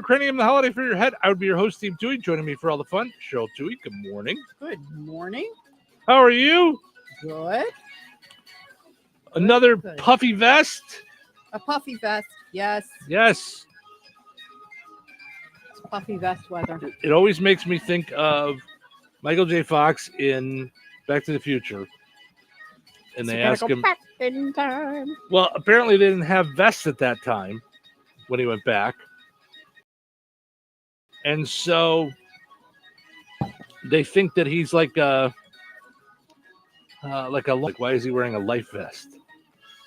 cranium, the holiday for your head. I would be your host, Steve Touhy. Joining me for all the fun, Cheryl Touhy. Good morning. Good morning. How are you? Good. Another Good. puffy vest? A puffy vest. Yes. Yes. It's puffy vest weather. It always makes me think of Michael J. Fox in Back to the Future. And they ask him, back in time. well, apparently they didn't have vests at that time when he went back. And so they think that he's like why is he wearing a life vest?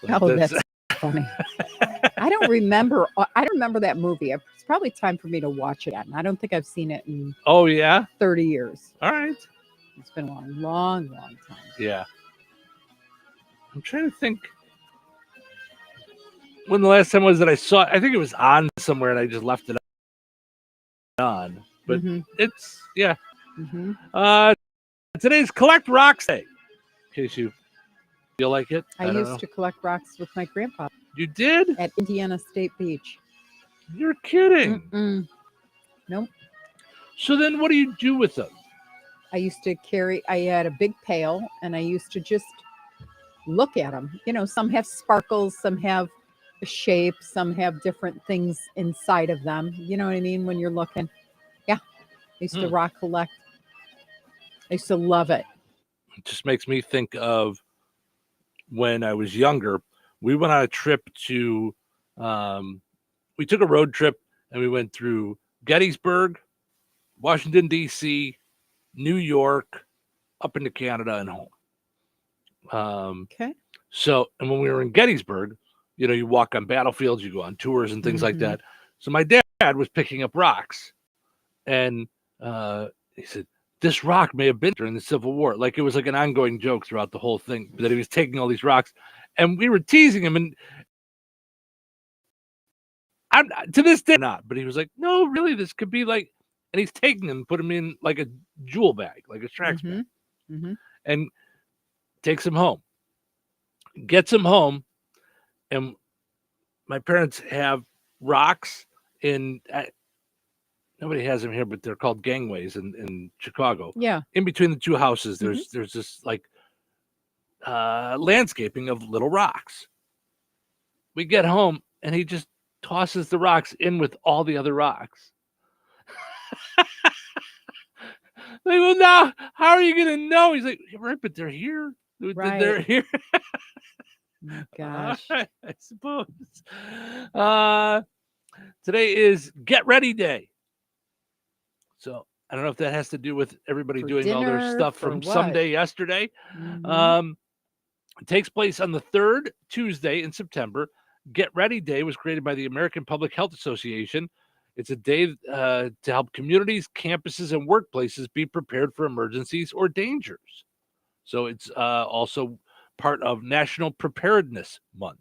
Like, Oh, that's funny. I don't remember that movie. It's probably time for me to watch it again. I don't think I've seen it in oh, yeah? 30 years. All right. It's been a long time. Yeah. I'm trying to think when the last time was that I saw it. I think it was on somewhere and I just left it on. But it's, yeah. Today's Collect Rocks Day. In case you feel like it. I used to collect rocks with my grandpa. You did? At Indiana State Beach. You're kidding. Nope. So then what do you do with them? I had a big pail and I used to just look at them. You know, some have sparkles, some have a shape, some have different things inside of them. You know what I mean? When you're looking. Yeah. I used to rock collect. I used to love it. It just makes me think of when I was younger. We went on a trip to, we took a road trip and we went through Gettysburg, Washington, D.C., New York, up into Canada and home. Okay. So, and when we were in Gettysburg, you know, you walk on battlefields, you go on tours and things like that. So my dad was picking up rocks and he said, this rock may have been during the Civil War. Like it was like an ongoing joke throughout the whole thing that he was taking all these rocks and we were teasing him. And I'm to this day not, but he was like, no, really, this could be like, and he's taking them, put them in like a jewel bag, like a tracks bag, and takes them home, gets them home. And my parents have rocks in, nobody has them here, but they're called gangways in Chicago. Yeah. In between the two houses, there's this like landscaping of little rocks. We get home and he just tosses the rocks in with all the other rocks. Like, well, now how are you gonna know? He's like, right, but they're here. Right. They're here. Oh my gosh. I suppose. Today is Get Ready Day. So I don't know if that has to do with everybody For doing all their dinner, stuff for from what? someday yesterday. It takes place on the third Tuesday in September. Get Ready Day was created by the American Public Health Association. It's a day to help communities, campuses, and workplaces be prepared for emergencies or dangers. So it's also part of National Preparedness Month.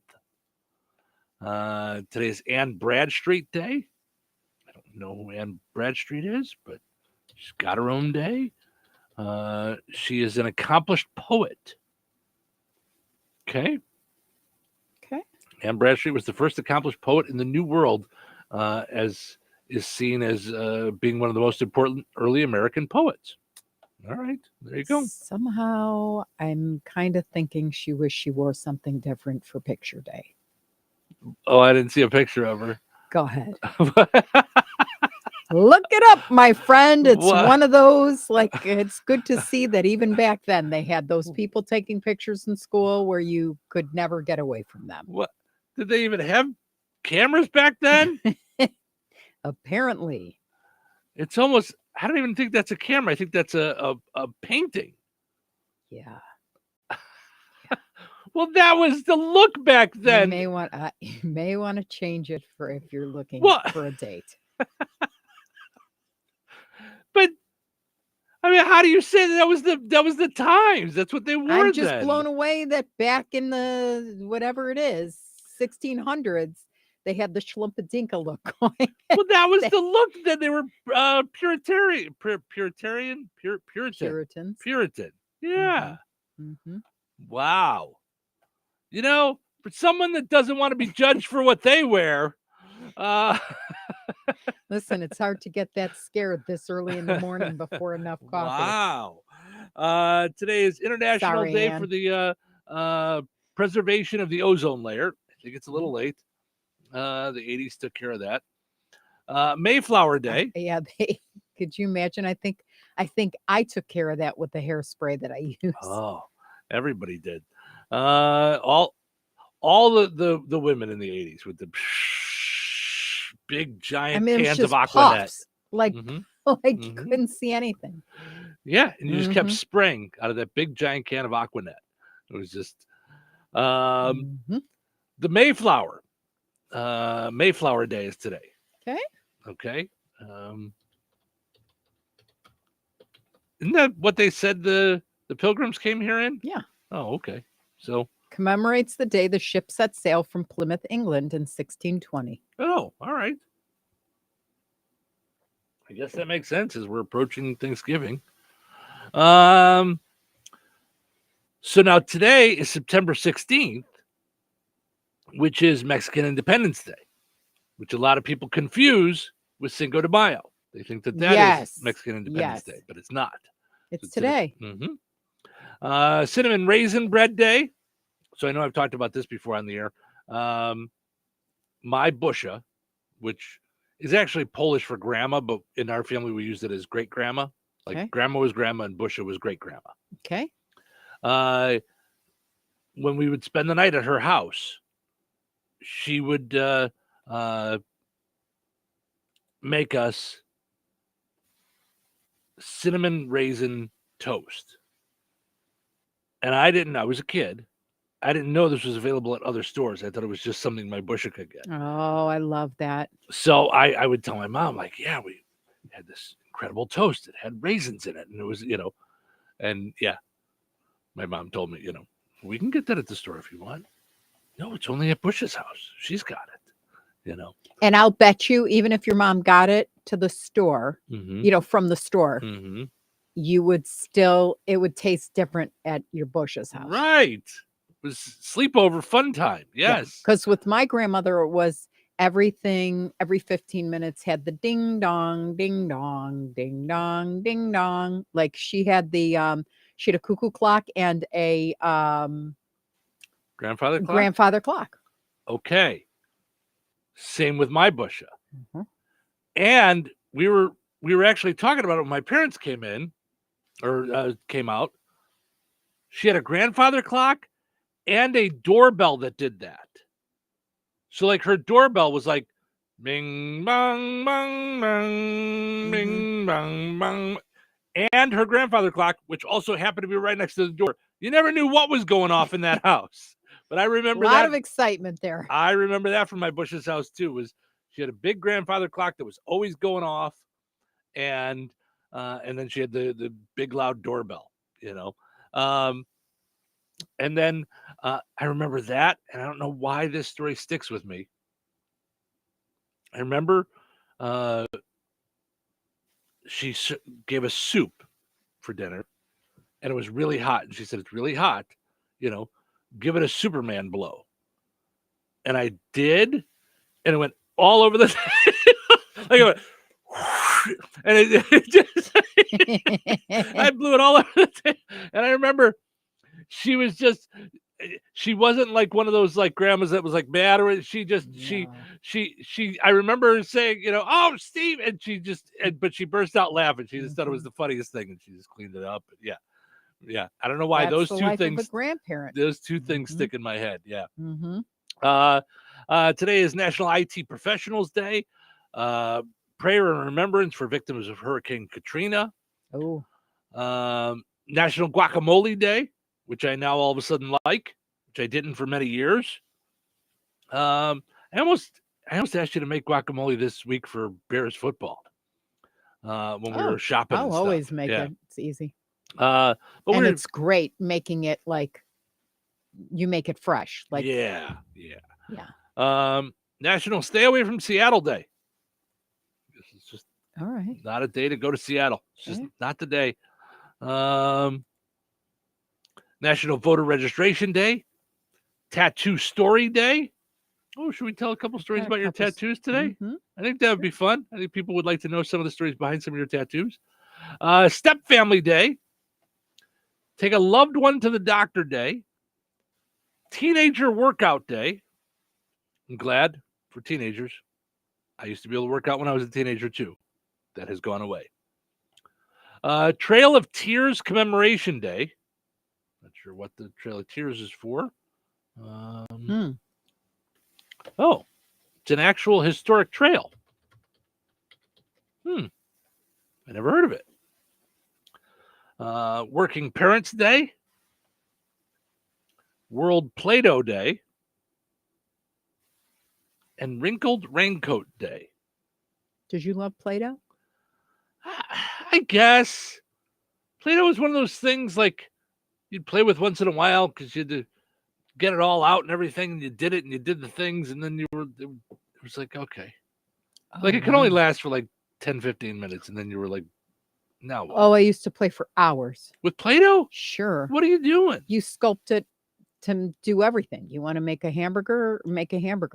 Today is Anne Bradstreet Day. I don't know who Anne Bradstreet is, but she's got her own day. She is an accomplished poet. Okay. Anne Bradstreet was the first accomplished poet in the New World, as is seen as being one of the most important early American poets. All right, there you go. Somehow I'm kind of thinking she wished she wore something different for picture day. Oh, I didn't see a picture of her. Go ahead. Look it up, my friend. It's one of those, like, it's good to see that even back then they had those people taking pictures in school where you could never get away from them. What? Did they even have cameras back then? Apparently. It's almost, I don't even think that's a camera. I think that's a painting. Yeah. Well, that was the look back then. You may want to change it for if you're looking for a date. But I mean, how do you say that was the times? That's what they wore. I'm just then. blown away that back in the whatever it is, 1600s, they had the schlumpadinka look going. Well, that was the look that they were Puritan. Yeah. Wow. You know, for someone that doesn't want to be judged for what they wear, Listen, it's hard to get that scared this early in the morning before enough coffee. Wow. Today is International Sorry, Day Ann. for the preservation of the ozone layer. I think it's a little late. The 80s took care of that. Mayflower Day. Yeah, could you imagine? I think I took care of that with the hairspray that I used. Oh, everybody did. All the women in the 80s with the big giant it was cans of just Aquanet. puffs, like Mhm. like you couldn't see anything. Yeah, and you just kept Mhm. spraying out of that big giant can of Aquanet. It was just Mhm. the Mayflower. Mayflower Day is today. Okay. Okay. Isn't that what they said the Pilgrims came here in? Yeah. Oh, okay. So, Commemorates the day the ship set sail from Plymouth, England in 1620. oh, all right. I guess that makes sense as we're approaching Thanksgiving. So now today is September 16th, which is Mexican Independence Day, which a lot of people confuse with Cinco de Mayo. They think that is Yes. Mexican Independence Yes. Day, but it's not. It's So today. Cinnamon Raisin Bread Day. So I know I've talked about this before on the air. My busha, which is actually Polish for grandma, but in our family we used it as great grandma. Like Okay. grandma was grandma and busha was great grandma. Okay. When we would spend the night at her house, she would make us cinnamon raisin toast. And I was a kid. I didn't know this was available at other stores. I thought it was just something my busha could get. Oh, I love that. So I would tell my mom, like, yeah, we had this incredible toast. It had raisins in it. And it was, and yeah, my mom told me, we can get that at the store if you want. No, it's only at Bush's house. She's got it, And I'll bet you, even if your mom got it to the store, Mm-hmm. From the store, Mm-hmm. it would taste different at your Bush's house. Right. It was sleepover fun time. Yes. Because with my grandmother, it was everything every 15 minutes had the ding dong, ding dong, ding dong, ding dong. Like she had a cuckoo clock and a Grandfather clock? grandfather clock. Okay. Same with my busha. Mm-hmm. And we were actually talking about it when my parents came in or came out. She had a grandfather clock and a doorbell that did that. So like her doorbell was like bing bang bang bang bing bang bang, and her grandfather clock, which also happened to be right next to the door. You never knew what was going off in that house, but I remember a lot that. of excitement there. I remember that from my Bush's house too. Was she had a big grandfather clock that was always going off, and then she had the big loud doorbell. And then I remember that, and I don't know why this story sticks with me. I remember she gave us soup for dinner, and it was really hot. And she said, "It's really hot, give it a Superman blow." And I did, and it went all over the like it went, and it just I blew it all over the table. And I remember she wasn't like one of those like grandmas that was like mad or she I remember her saying, "Oh, Steve," and but she burst out laughing. She just thought it was the funniest thing, and she just cleaned it up. But yeah. I don't know why That's those the two life things. Of a grandparent. Those two things stick in my head. Yeah. Mm-hmm. Today is National IT Professionals Day. Prayer and remembrance for victims of Hurricane Katrina. Oh. National Guacamole Day, which I now all of a sudden like, which I didn't for many years. I almost asked you to make guacamole this week for Bears football when we were shopping. I'll always make it. It's easy. But it's great making it like you make it fresh. Like yeah. National Stay Away from Seattle Day. It's just all right. Not a day to go to Seattle. It's just not the day. National Voter Registration Day, Tattoo Story Day, Oh, should we tell a couple stories Got a about your couple tattoos today? Mhm. I think that would be fun. I think people would like to know some of the stories behind some of your tattoos. Step family day. Take a loved one to the doctor day. Teenager workout day. I'm glad for teenagers. I used to be able to work out when I was a teenager too. That has gone away. Trail of Tears commemoration day. Not sure what the Trail of Tears is for. Hmm. Oh, it's an actual historic trail. I never heard of it. Working Parents Day. World Play-Doh Day. And Wrinkled Raincoat Day. Did you love Play-Doh? I guess Play-Doh was one of those things like you'd play with once in a while because you had to get it all out and everything, and you did it and you did the things, and then it was like, okay. Like Oh, it could only wow. last for like 10, 15 minutes, and then you were like, now what? Oh, I used to play for hours. With Play-Doh? Sure. What are you doing? You sculpt it to do everything. You want to make a hamburger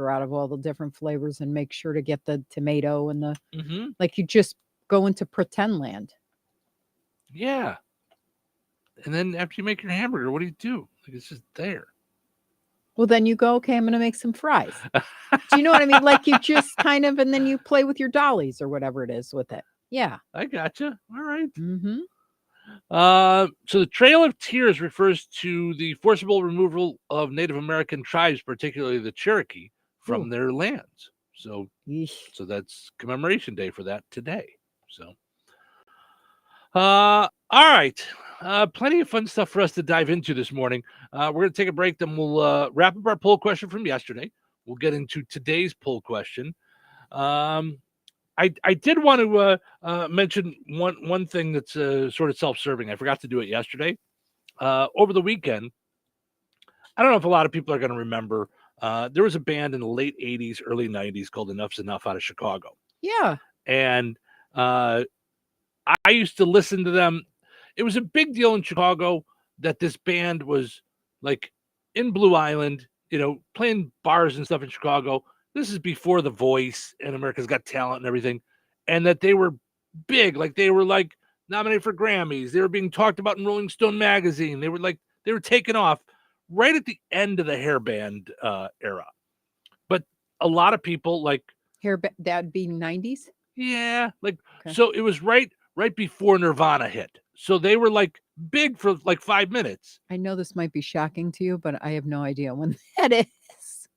out of all the different flavors and make sure to get the tomato and Mm-hmm. like you just go into pretend land. Yeah. And then after you make your hamburger, what do you do? Like it's just there. Well, then you go, okay, I'm going to make some fries. Do you know what I mean? Like you just kind of, and then you play with your dollies or whatever it is with it. Yeah. I gotcha. All right. Mm-hmm. So the Trail of Tears refers to the forcible removal of Native American tribes, particularly the Cherokee, from Ooh. their lands. So Yeesh. that's commemoration day for that today. So, all right. Plenty of fun stuff for us to dive into this morning. We're going to take a break, then we'll wrap up our poll question from yesterday. We'll get into today's poll question. I did want to mention one thing that's sort of self-serving. I forgot to do it yesterday. Over the weekend, I don't know if a lot of people are going to remember. There was a band in the late 80s, early 90s called Enough's Enough out of Chicago. Yeah. And I used to listen to them. It was a big deal in Chicago that this band was like in Blue Island, playing bars and stuff in Chicago. This is before The Voice and America's Got Talent and everything. And that they were big, like they were like nominated for Grammys. They were being talked about in Rolling Stone magazine. They were taking off right at the end of the hair band era. But a lot of people That'd be 90s. yeah, Okay. so it was right before Nirvana hit. So they were like big for like 5 minutes. I know this might be shocking to you, but I have no idea when that is.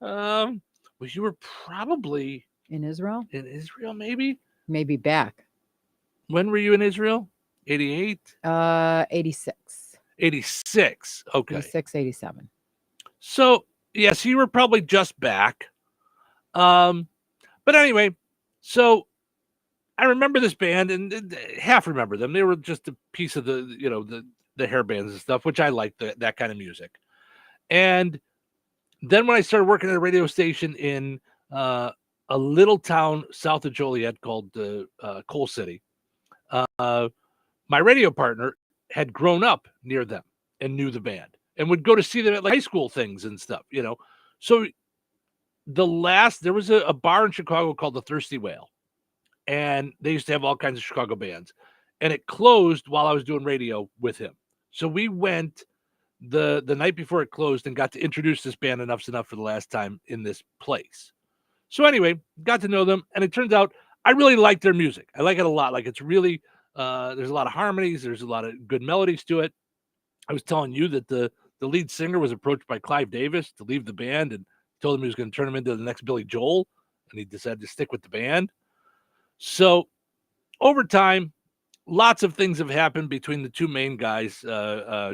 Well, you were probably In Israel? in Israel, maybe. Maybe back. When were you in Israel? 88? 86. 86. Okay. 86, 87. So, yes, you were probably just back. But anyway, so I remember this band and half remember them. They were just a piece of the hair bands and stuff, which I like that kind of music. And then when I started working at a radio station in a little town south of Joliet called Coal City, my radio partner had grown up near them and knew the band and would go to see them at like high school things and stuff, So there was a bar in Chicago called the Thirsty Whale, and they used to have all kinds of Chicago bands, and it closed while I was doing radio with him. So we went the night before it closed and got to introduce this band Enough's Enough for the last time in this place. So anyway, got to know them, and it turns out I really like their music. I like it a lot. Like it's really there's a lot of harmonies, there's a lot of good melodies to it. I was telling you that the lead singer was approached by Clive Davis to leave the band and told him he was going to turn him into the next Billy Joel, and he decided to stick with the band. So over time, lots of things have happened between the two main guys,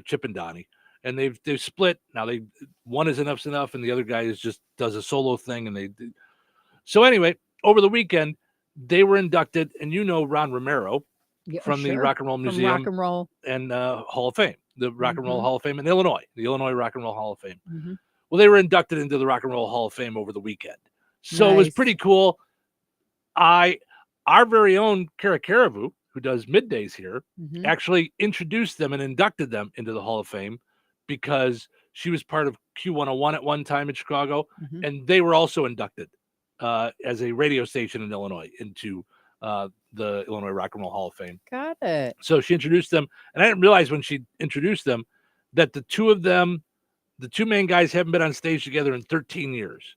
Chip and Donnie, and they've split. Now one is Enough's Enough, and the other guy does a solo thing. And so anyway, over the weekend they were inducted, and Ron Romero from the Rock and Roll Museum, Rock and Roll and Hall of Fame, the Rock and Roll Hall of Fame in Illinois, the Illinois Rock and Roll Hall of Fame. Mm-hmm. Well, they were inducted into the Rock and Roll Hall of Fame over the weekend, so It was pretty cool. Our very own Kara Caravu, who does middays here, actually introduced them and inducted them into the Hall of Fame because She was part of Q101 at one time in Chicago, Mhm. and they were also inducted as a radio station in Illinois into the Illinois Rock and Roll Hall of Fame. Got it. So she introduced them, and I didn't realize when she introduced them that the two of them, the two main guys, haven't been on stage together in 13 years.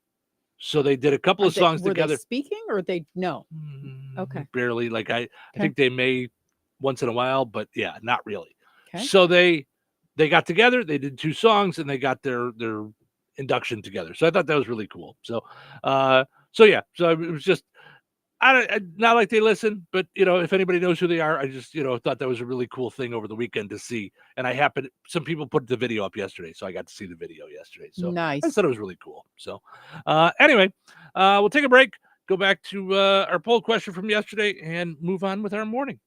So they did a couple of songs Were together. they speaking or they no? Okay. Barely. Like I think they may once in a while, but yeah, not really. Okay. So they got together, they did 2 songs, and they got their induction together. So I thought that was really cool. So yeah, so it was just I not like they listen, but if anybody knows who they are, I just thought that was a really cool thing over the weekend to see. And some people put the video up yesterday, so I got to see the video yesterday. So Nice. I thought it was really cool. So anyway, we'll take a break, go back to our poll question from yesterday, and move on with our morning.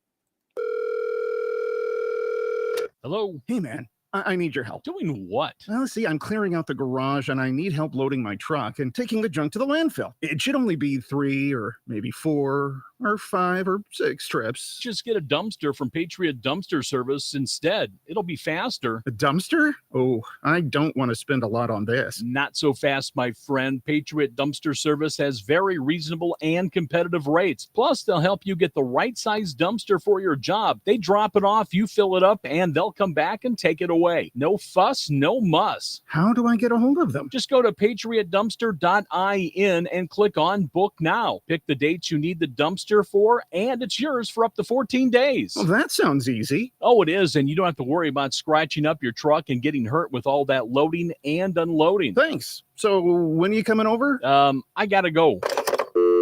Hello. Hey, man, I need your help. Doing what? Well, see, I'm clearing out the garage and I need help loading my truck and taking the junk to the landfill. It should only be 3 or maybe 4 or 5 or 6 trips. Just get a dumpster from Patriot Dumpster Service instead. It'll be faster. A dumpster? Oh, I don't want to spend a lot on this. Not so fast, my friend. Patriot Dumpster Service has very reasonable and competitive rates. Plus, they'll help you get the right size dumpster for your job. They drop it off, you fill it up, and they'll come back and take it away. No fuss, no muss. How do I get a hold of them? Just go to patriotdumpster.in and click on Book Now. Pick the dates you need the dumpster for, and it's yours for up to 14 days. Well, that sounds easy. Oh, it is, and you don't have to worry about scratching up your truck and getting hurt with all that loading and unloading. Thanks. So when are you coming over? I gotta go.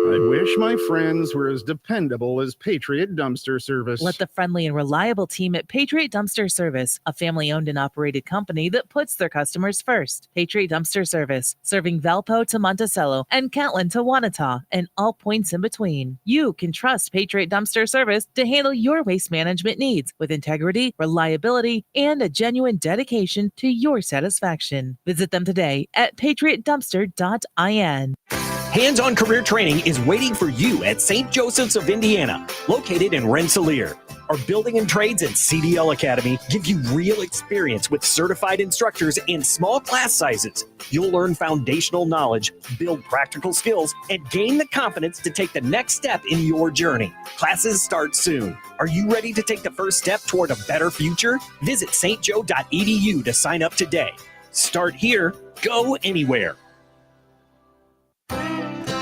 I wish my friends were as dependable as Patriot Dumpster Service. Let the friendly and reliable team at Patriot Dumpster Service, a family-owned and operated company that puts their customers first. Patriot Dumpster Service, serving Valpo to Monticello and Catlin to Wanata and all points in between. You can trust Patriot Dumpster Service to handle your waste management needs with integrity, reliability, and a genuine dedication to your satisfaction. Visit them today at patriotdumpster.in. Hands-on career training is waiting for you at St. Joseph's of Indiana, located in Rensselaer. Our Building and Trades and CDL Academy give you real experience with certified instructors in small class sizes. You'll learn foundational knowledge, build practical skills, and gain the confidence to take the next step in your journey. Classes start soon. Are you ready to take the first step toward a better future? Visit stjo.edu to sign up today. Start here, go anywhere.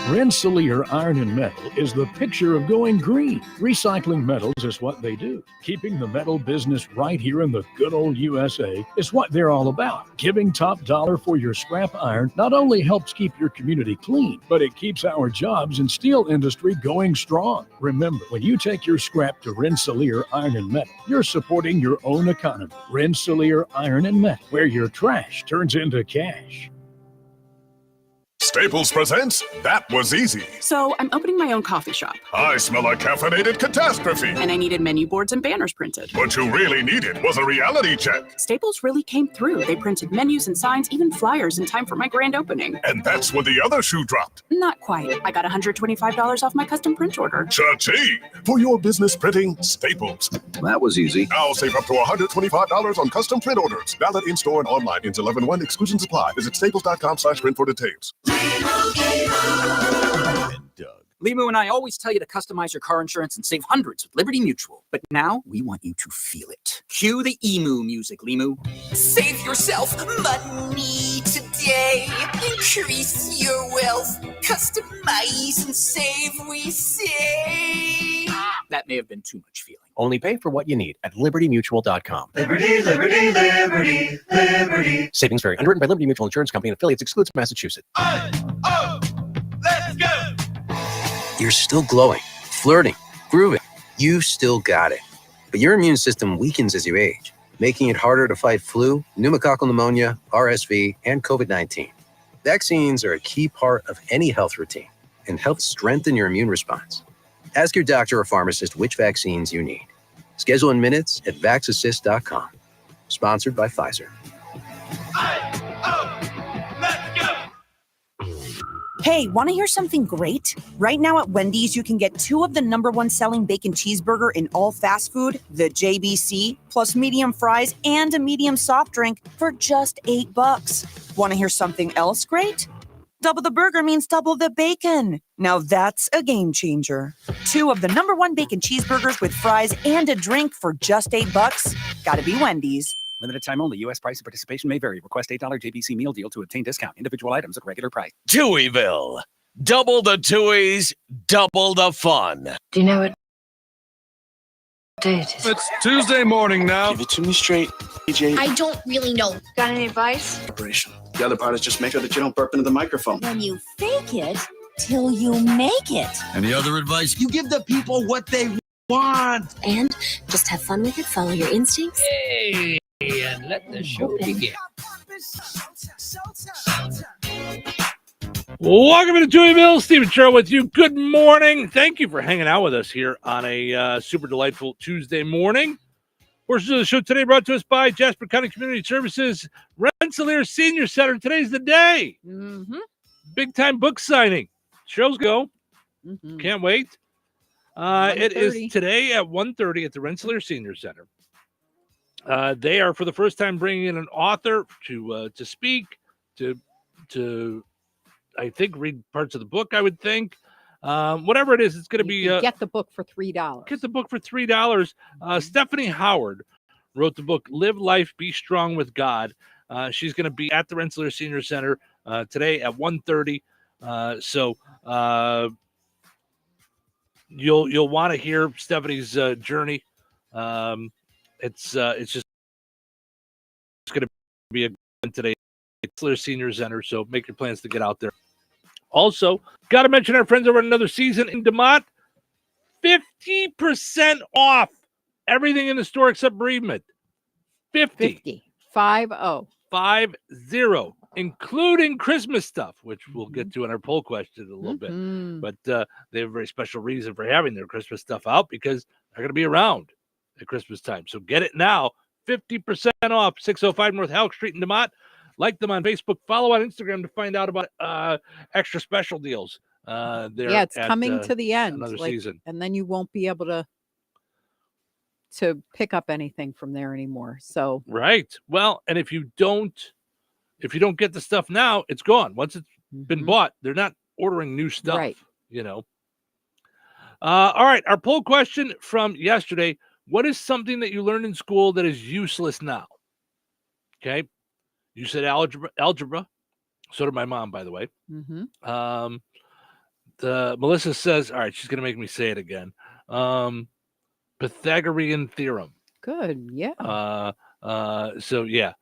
Rensselaer Iron and Metal is the picture of going green. Recycling metals is what they do. Keeping the metal business right here in the good old USA is what they're all about. Giving top dollar for your scrap iron not only helps keep your community clean, but it keeps our jobs and steel industry going strong. Remember, when you take your scrap to Rensselaer Iron and Metal, you're supporting your own economy. Rensselaer Iron and Metal, where your trash turns into cash. Staples presents That Was Easy. So I'm opening my own coffee shop. I smell a caffeinated catastrophe. And I needed menu boards and banners printed. What you really needed was a reality check. Staples really came through. They printed menus and signs, even flyers in time for my grand opening. And that's when the other shoe dropped. Not quite. I got $125 off my custom print order. Cha-ching! For your business printing, Staples. That was easy. Now save up to $125 on custom print orders. Valid in-store and online until 11/1. Exclusions apply. Visit staples.com/print for details. Limu and I always tell you to customize your car insurance and save hundreds with Liberty Mutual. But now we want you to feel it. Cue the emu music, Limu. Save yourself money today. Increase your wealth. Customize and save, we say. That may have been too much feeling. Only pay for what you need at libertymutual.com. Liberty, liberty, liberty, liberty. Savings vary. Underwritten by Liberty Mutual Insurance Company and affiliates. Excludes Massachusetts. Let's go. You're still glowing, flirting, grooving. You still got it. But your immune system weakens as you age, making it harder to fight flu, pneumococcal pneumonia, RSV, and COVID-19. Vaccines are a key part of any health routine and help strengthen your immune response. Ask your doctor or pharmacist which vaccines you need. Schedule in minutes at vaxassist.com. Sponsored by Pfizer. Let's go. Hey, want to hear something great? Right now at Wendy's, you can get 2 of the #1 selling bacon cheeseburger in all fast food, the JBC, plus medium fries and a medium soft drink for just $8. Want to hear something else great? Double the burger means double the bacon. Now that's a game changer. 2 of the #1 bacon cheeseburgers with fries and a drink for just $8. Gotta be Wendy's. Limited time only. U.S. price and participation may vary. Request $8 JBC meal deal to obtain discount. Individual items at regular price. Touhyville. Double the Touhies, double the fun. Do you know what day it is? It's Tuesday morning now. Give it to me straight, DJ. I don't really know. Got any advice? Preparation. The other part is just make sure that you don't burp into the microphone. When you fake it till you make it. Any other advice? You give the people what they want. And just have fun with it. Follow your instincts. Hey, and let the show begin. Welcome to Touhyville. Stephen Sherrill with you. Good morning. Thank you for hanging out with us here on a super delightful Tuesday morning. Portions of the show today brought to us by Jasper County Community Services, Rensselaer Senior Center. Today's the day. Mm-hmm. Big time book signing. Shows go. Mm-hmm. Can't wait. It is today at 1:30 at the Rensselaer Senior Center. They are for the first time bringing in an author to speak, to I think read parts of the book. I would think. Whatever it is, it's going to be get the book for $3. Get the book for $3. Stephanie Howard wrote the book "Live Life, Be Strong with God." She's going to be at the Rensselaer Senior Center today at 1:30. So you'll want to hear Stephanie's journey. It's just going to be a good today at Rensselaer Senior Center. So make your plans to get out there. Also, got to mention our friends over at Another Season in DeMott. 50% off everything in the store except bereavement. 50. 50, including Christmas stuff, which we'll get to in our poll question in a little bit. But they have a very special reason for having their Christmas stuff out because they're going to be around at Christmas time. So get it now. 50% off. 605 North Halleck Street in DeMott. Like them on Facebook. Follow on Instagram to find out about extra special deals. Yeah, it's coming to the end. Another season. And then you won't be able to pick up anything from there anymore. So right. Well, and if you don't get the stuff now, it's gone. Once it's been bought, they're not ordering new stuff. Right. You know. All right. Our poll question from yesterday. What is something that you learned in school that is useless now? Okay. You said algebra. So did my mom, by the way. Mm-hmm. Melissa says, all right, she's going to make me say it again. Pythagorean theorem. Good. Yeah. So, yeah.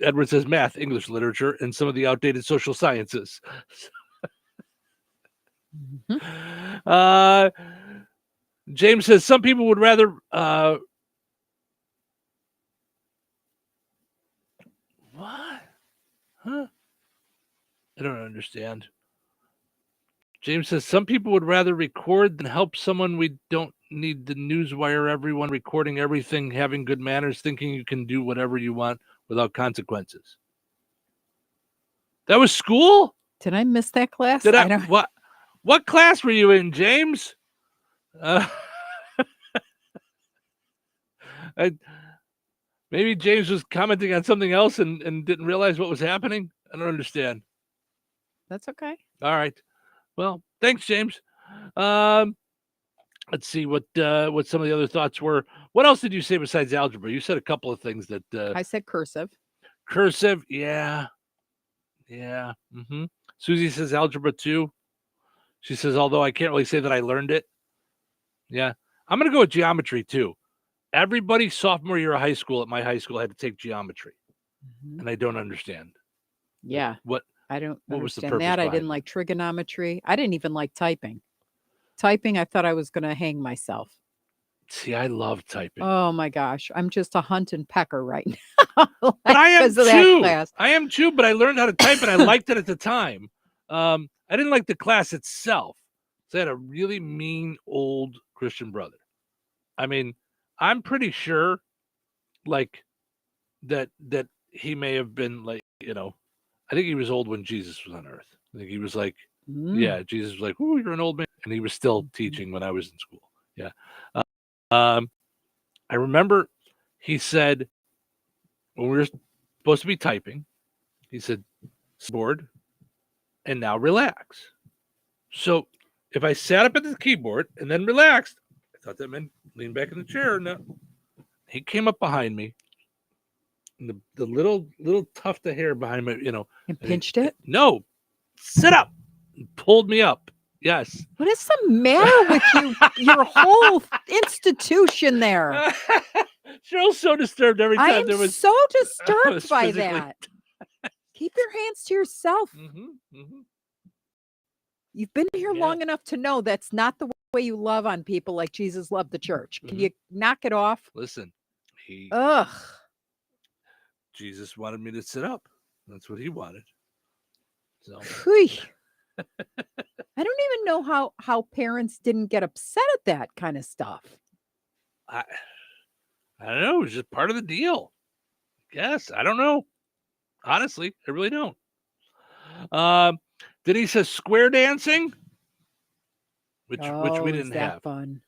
Edward says math, English literature, and some of the outdated social sciences. James says some people would rather what? Huh? I don't understand. James says some people would rather record than help someone. We don't need the newswire, everyone recording everything, having good manners, thinking you can do whatever you want without consequences. That was school? Did I miss that class? Did I what class were you in, James? Maybe James was commenting on something else and didn't realize what was happening. I don't understand. That's okay. All right. Well, thanks, James. Let's see what some of the other thoughts were. What else did you say besides algebra? You said a couple of things that I said cursive. Cursive, yeah. Mm-hmm. Susie says algebra too. She says, although I can't really say that I learned it. Yeah. I'm going to go with geometry too. Everybody sophomore year of high school at my high school had to take geometry. Mm-hmm. And I don't understand. Yeah. What I don't what was the understand purpose that. I behind didn't like trigonometry. I didn't even like typing. Typing, I thought I was going to hang myself. See, I love typing. Oh my gosh. I'm just a hunt and pecker right now. But I am because of that too. class. I am too, but I learned how to type and I liked it at the time. I didn't like the class itself. So I had a really mean old Christian brother. I mean, I'm pretty sure like that he may have been like, I think he was old when Jesus was on earth. I think he was like, Mm. yeah, Jesus was like, oh, you're an old man. And he was still teaching when I was in school. Yeah. I remember he said, when we were supposed to be typing, he said, board, and now relax. So if I sat up at the keyboard and then relaxed, I thought that meant lean back in the chair. No, he came up behind me, and the little tuft of hair behind me, And pinched it? No, sit up, and pulled me up. Yes. What is the matter with you? Your whole institution there. Cheryl's so disturbed every time I am there was so was disturbed by physically- that. Keep your hands to yourself. You've been here long enough to know that's not the way you love on people like Jesus loved the church. Can you knock it off? Listen, Ugh. Jesus wanted me to sit up. That's what he wanted. So Phew. I don't even know how parents didn't get upset at that kind of stuff. I don't know. It was just part of the deal. Guess I don't know. Honestly, I really don't. Then he says square dancing, which we is didn't that have. fun?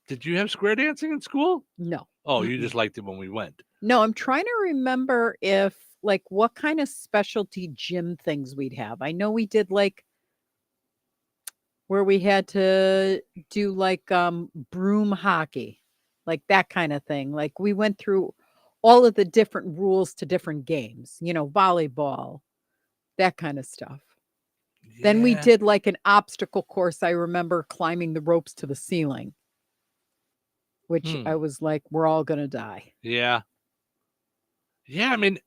Did you have square dancing in school? No. Oh, you just liked it when we went. No, I'm trying to remember if what kind of specialty gym things we'd have. I know we did where we had to do broom hockey, like that kind of thing. Like we went through all of the different rules to different games, volleyball, that kind of stuff. Then we Yeah. did an obstacle course. I remember climbing the ropes to the ceiling, which I was like, we're all going to die. Yeah. Yeah, I mean,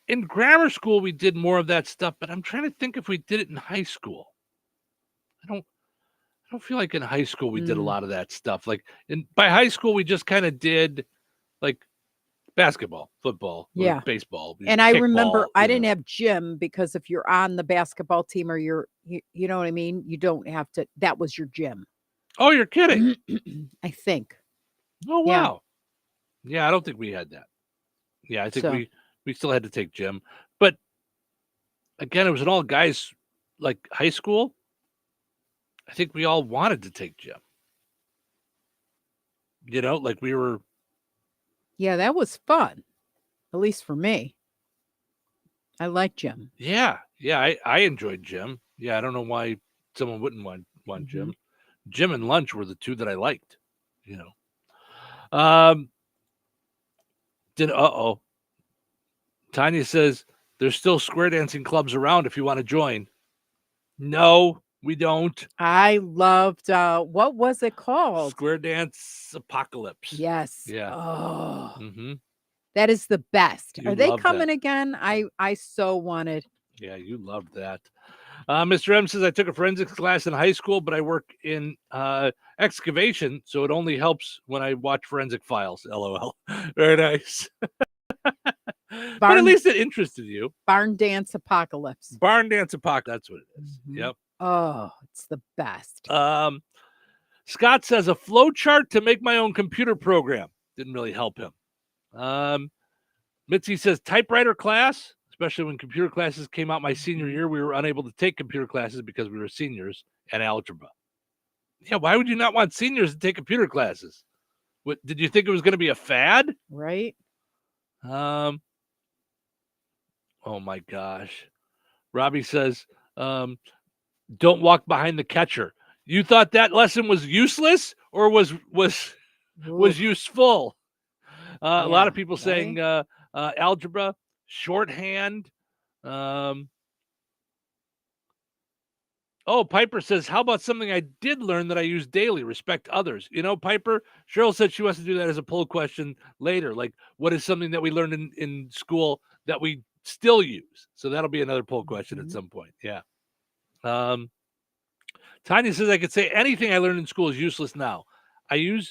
in grammar school we did more of that stuff, but I'm trying to think if we did it in high school. I don't feel like in high school we did a lot of that stuff. By high school we just kind of did basketball, football, Yeah. baseball. And I remember kickball, I didn't have gym because if you're on the basketball team or you know what I mean? You don't have to, that was your gym. Oh, you're kidding. I think. Oh, Yeah. wow. Yeah, I don't think we had that. Yeah, I think So- we still had to take gym. But again, it was an all guys high school. I think we all wanted to take gym. We were. Yeah, that was fun. At least for me. I like gym. Yeah, I enjoyed gym. Yeah, I don't know why someone wouldn't want gym. Gym and lunch were the two that I liked. Tanya says there's still square dancing clubs around if you want to join. No, we don't. I loved what was it called? Square Dance Apocalypse. Yes. Yeah. Oh, Mm-hmm. that is the best. You Are they love coming that. again? I so wanted. Yeah, you loved that. Mr. M says I took a forensics class in high school, but I work in excavation, so it only helps when I watch forensic files. LOL. Very nice. But at least it interested you. Barn Dance Apocalypse. Barn Dance Apocalypse. That's what it is. Yep. Oh, it's the best. Scott says a flow chart to make my own computer program. Didn't really help him. Mitzi says typewriter class, especially when computer classes came out my senior year. We were unable to take computer classes because we were seniors, and algebra. Yeah, why would you not want seniors to take computer classes? What did you think it was going to be a fad? Right. Oh my gosh. Robbie says, don't walk behind the catcher. You thought that lesson was useless or was useful? A lot of people saying algebra, shorthand. Piper says, how about something I did learn that I use daily? Respect others. Piper, Cheryl said she wants to do that as a poll question later. Like, what is something that we learned in school that we still use? So that'll be another poll question at some point. Yeah. Tanya says, I could say anything I learned in school is useless now. I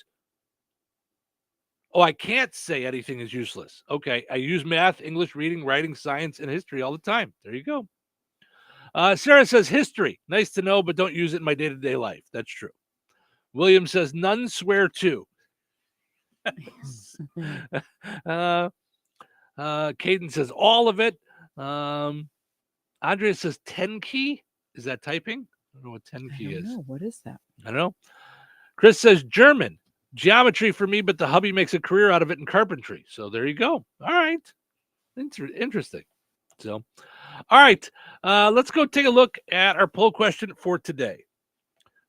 can't say anything is useless. Okay. I use math, English, reading, writing, science, and history all the time. There you go. Sarah says history. Nice to know, but don't use it in my day-to-day life. That's true. William says none swear to. Caden says all of it. Andrea says 10 key. Is that typing? I don't know what 10 key is. know. What is that? I don't know. Chris says German. Geometry for me, but the hubby makes a career out of it in carpentry. So there you go. All right. Interesting. So, all right. Let's go take a look at our poll question for today.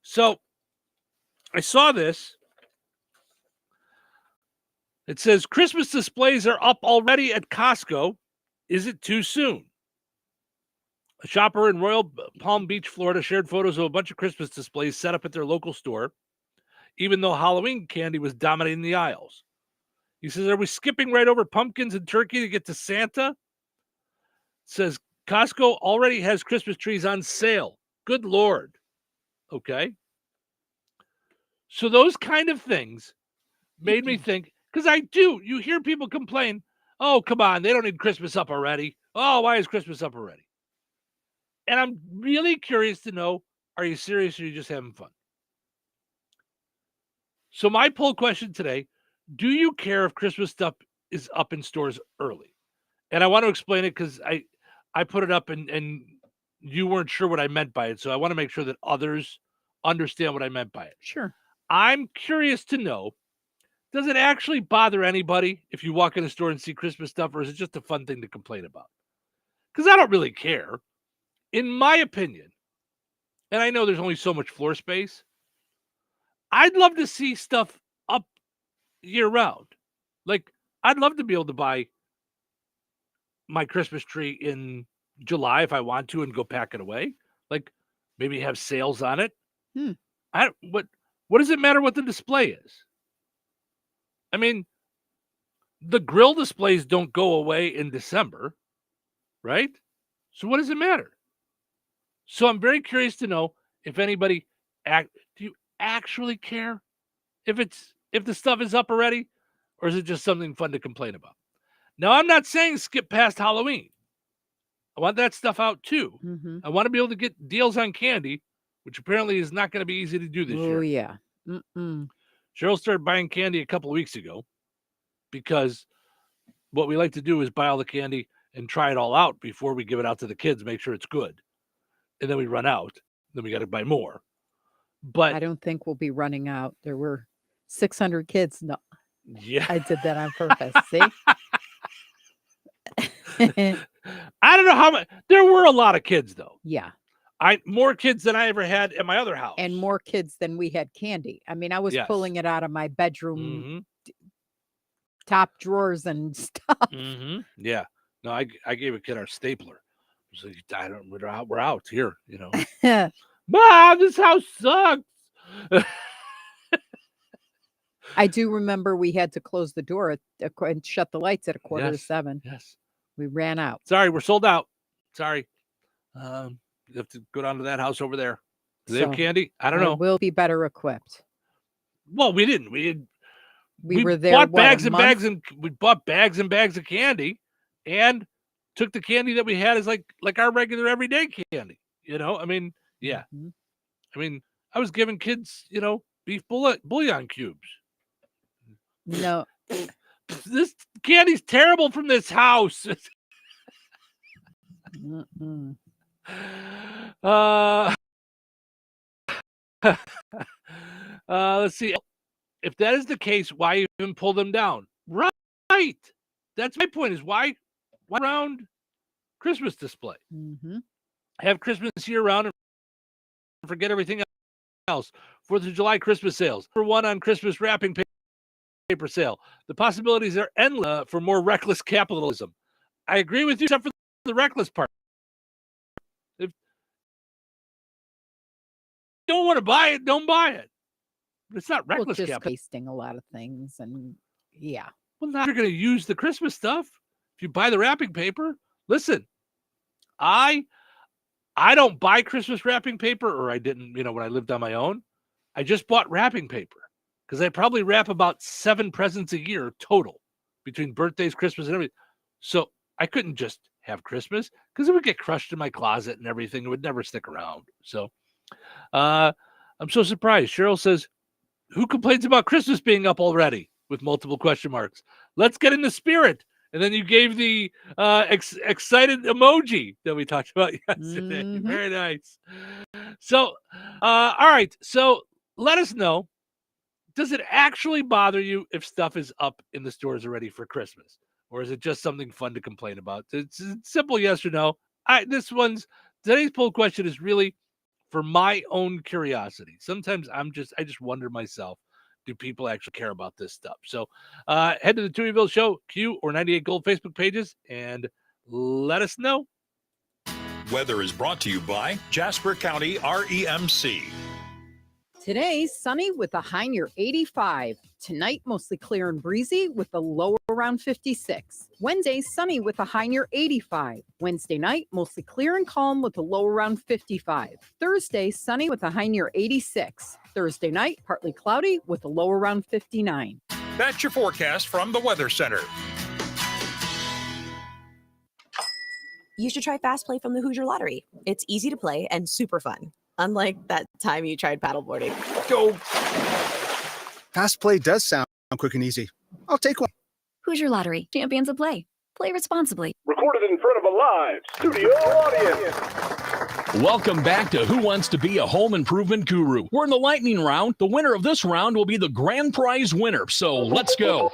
So I saw this. It says Christmas displays are up already at Costco. Is it too soon? A shopper in Royal Palm Beach, Florida shared photos of a bunch of Christmas displays set up at their local store, even though Halloween candy was dominating the aisles. He says, are we skipping right over pumpkins and turkey to get to Santa? It says Costco already has Christmas trees on sale. Good Lord. Okay. So those kind of things made me think, because you hear people complain, oh, come on, they don't need Christmas up already. Oh, why is Christmas up already? And I'm really curious to know, are you serious or are you just having fun? So my poll question today, do you care if Christmas stuff is up in stores early? And I want to explain it because I put it up and you weren't sure what I meant by it. So I want to make sure that others understand what I meant by it. Sure. I'm curious to know, does it actually bother anybody if you walk in a store and see Christmas stuff, or is it just a fun thing to complain about? Because I don't really care. In my opinion, and I know there's only so much floor space, I'd love to see stuff up year round. Like, I'd love to be able to buy my Christmas tree in July if I want to and go pack it away. Like, maybe have sales on it. What does it matter what the display is? I mean, the grill displays don't go away in December, right? So what does it matter? So I'm very curious to know if anybody do you actually care if the stuff is up already, or is it just something fun to complain about? Now, I'm not saying skip past Halloween. I want that stuff out too. Mm-hmm. I want to be able to get deals on candy, which apparently is not going to be easy to do this year. Oh, yeah. Mm-mm. Cheryl started buying candy a couple of weeks ago because what we like to do is buy all the candy and try it all out before we give it out to the kids, make sure it's good. And then we run out. Then we got to buy more. But I don't think we'll be running out. There were 600 kids. No, yeah, I did that on purpose. See? I don't know how much. There were a lot of kids, though. Yeah. More kids than I ever had at my other house. And more kids than we had candy. I mean, I was pulling it out of my bedroom top drawers and stuff. Mm-hmm. Yeah. No, I gave a kid our stapler. So we're out here, you know. Mom, this house sucks. I do remember we had to close the door and shut the lights at 6:45. Yes. We ran out. Sorry, we're sold out. Sorry. You have to go down to that house over there. Do they have candy? I don't know. We'll be better equipped. Well, we didn't. We were there. Bought bags and bags, and we bought bags and bags of candy, and took the candy that we had as like our regular everyday candy. You know, I mean, yeah. Mm-hmm. I mean, I was giving kids, you know, beef bouillon cubes. No. This candy's terrible from this house. Let's see. If that is the case, why even pull them down? Right. That's my point, is why around Christmas display? Mm-hmm. Have Christmas year round and forget everything else. 4th of July Christmas sales. For one on Christmas wrapping paper sale. The possibilities are endless for more reckless capitalism. I agree with you, except for the reckless part. If you don't want to buy it, don't buy it. But it's not reckless just capitalism. Wasting a lot of things, and yeah. Well, now you're going to use the Christmas stuff. If you buy the wrapping paper, listen, I don't buy Christmas wrapping paper, or I didn't, you know, when I lived on my own. I just bought wrapping paper because I probably wrap about 7 presents a year total between birthdays, Christmas, and everything. So I couldn't just have Christmas because it would get crushed in my closet and everything. It would never stick around. So I'm so surprised. Cheryl says, who complains about Christmas being up already? With multiple question marks. Let's get in the spirit And then you gave the excited emoji that we talked about yesterday. Mm-hmm. Very nice. So, all right. So let us know. Does it actually bother you if stuff is up in the stores already for Christmas? Or is it just something fun to complain about? It's simple yes or no. Today's poll question is really for my own curiosity. Sometimes I just wonder myself, do people actually care about this stuff? So head to the Touhyville Show, Q or 98 Gold Facebook pages and let us know. Weather is brought to you by Jasper County REMC. Today, sunny with a high near 85. Tonight, mostly clear and breezy with a low around 56. Wednesday, sunny with a high near 85. Wednesday night, mostly clear and calm with a low around 55. Thursday, sunny with a high near 86. Thursday night, partly cloudy with a low around 59. That's your forecast from the Weather Center. You should try Fast Play from the Hoosier Lottery. It's easy to play and super fun. Unlike that time you tried paddleboarding. Go. Fast Play does sound quick and easy. I'll take one. Hoosier Lottery, champions of play. Play responsibly. Recorded in front of a live studio audience. Welcome back to Who Wants to Be a Home Improvement Guru. We're in the lightning round. The winner of this round will be the grand prize winner. So let's go.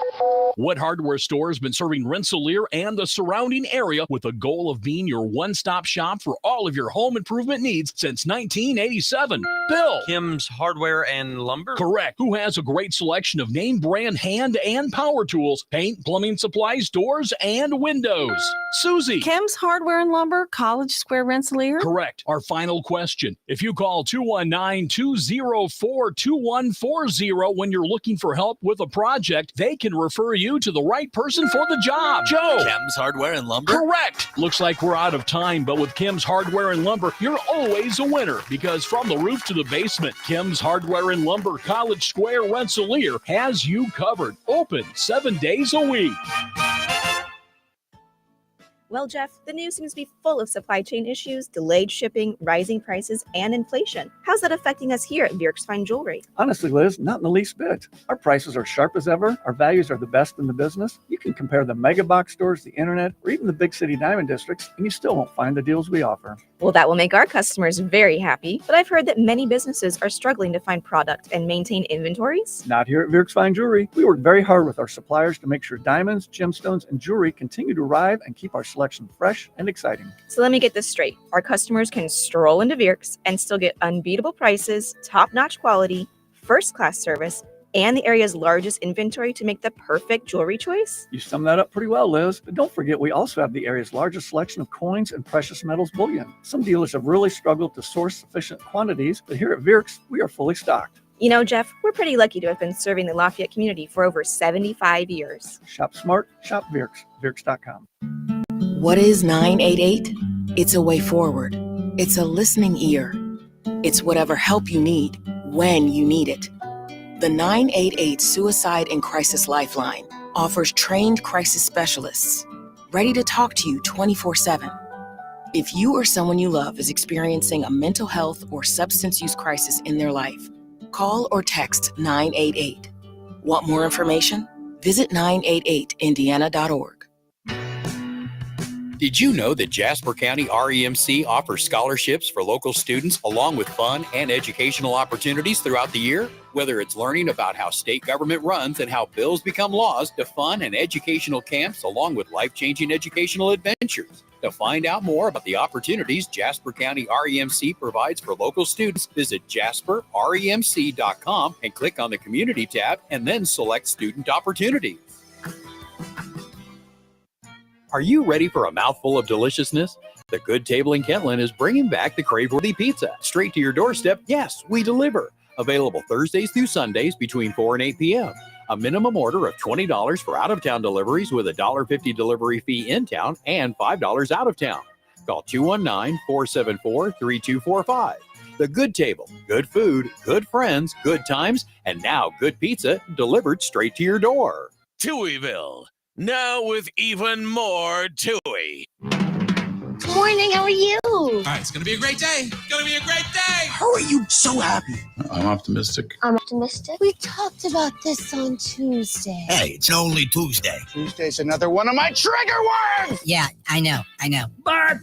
What hardware store has been serving Rensselaer and the surrounding area with the goal of being your one-stop shop for all of your home improvement needs since 1987? Bill. Kim's Hardware and Lumber? Correct. Who has a great selection of name brand hand and power tools, paint, plumbing supplies, doors, and windows? Susie. Kim's Hardware and Lumber, College Square, Rensselaer? Correct. Our final question. If you call 219-204-2140 when you're looking for help with a project, they can refer you to the right person for the job. Joe. Kim's Hardware and Lumber? Correct. Looks like we're out of time, but with Kim's Hardware and Lumber, you're always a winner because from the roof to the basement, Kim's Hardware and Lumber, College Square, Rensselaer has you covered. Open 7 days a week. Well, Jeff, the news seems to be full of supply chain issues, delayed shipping, rising prices, and inflation. How's that affecting us here at Bjerk's Fine Jewelry? Honestly, Liz, not in the least bit. Our prices are sharp as ever. Our values are the best in the business. You can compare the mega box stores, the internet, or even the big city diamond districts, and you still won't find the deals we offer. Well, that will make our customers very happy, but I've heard that many businesses are struggling to find product and maintain inventories. Not here at Bjerk's Fine Jewelry. We work very hard with our suppliers to make sure diamonds, gemstones, and jewelry continue to arrive and keep our selection fresh and exciting. So let me get this straight. Our customers can stroll into Bjerk's and still get unbeatable prices, top-notch quality, first-class service, and the area's largest inventory to make the perfect jewelry choice? You summed that up pretty well, Liz. But don't forget, we also have the area's largest selection of coins and precious metals bullion. Some dealers have really struggled to source sufficient quantities, but here at Bjerk's, we are fully stocked. You know, Jeff, we're pretty lucky to have been serving the Lafayette community for over 75 years. Shop smart, shop Bjerk's, Bjerk's.com. What is 988? It's a way forward. It's a listening ear. It's whatever help you need, when you need it. The 988 Suicide and Crisis Lifeline offers trained crisis specialists, ready to talk to you 24/7. If you or someone you love is experiencing a mental health or substance use crisis in their life, call or text 988. Want more information? Visit 988indiana.org. Did you know that Jasper County REMC offers scholarships for local students along with fun and educational opportunities throughout the year? Whether it's learning about how state government runs and how bills become laws, to fun and educational camps along with life-changing educational adventures. To find out more about the opportunities Jasper County REMC provides for local students, visit jasperremc.com and click on the Community tab and then select Student Opportunities. Are you ready for a mouthful of deliciousness? The Good Table in Kentland is bringing back the Crave-Worthy Pizza. Straight to your doorstep, yes, we deliver. Available Thursdays through Sundays between 4 and 8 p.m. A minimum order of $20 for out-of-town deliveries with a $1.50 delivery fee in town and $5 out of town. Call 219-474-3245. The Good Table. Good food, good friends, good times, and now good pizza delivered straight to your door. Touhyville. Now with even more Touhy. morning. How are you? All right, it's going to be a great day. It's going to be a great day. How are you so happy? I'm optimistic. I'm optimistic. We talked about this on Tuesday. Hey, it's only Tuesday. Tuesday's another one of my trigger words! Yeah, I know. But,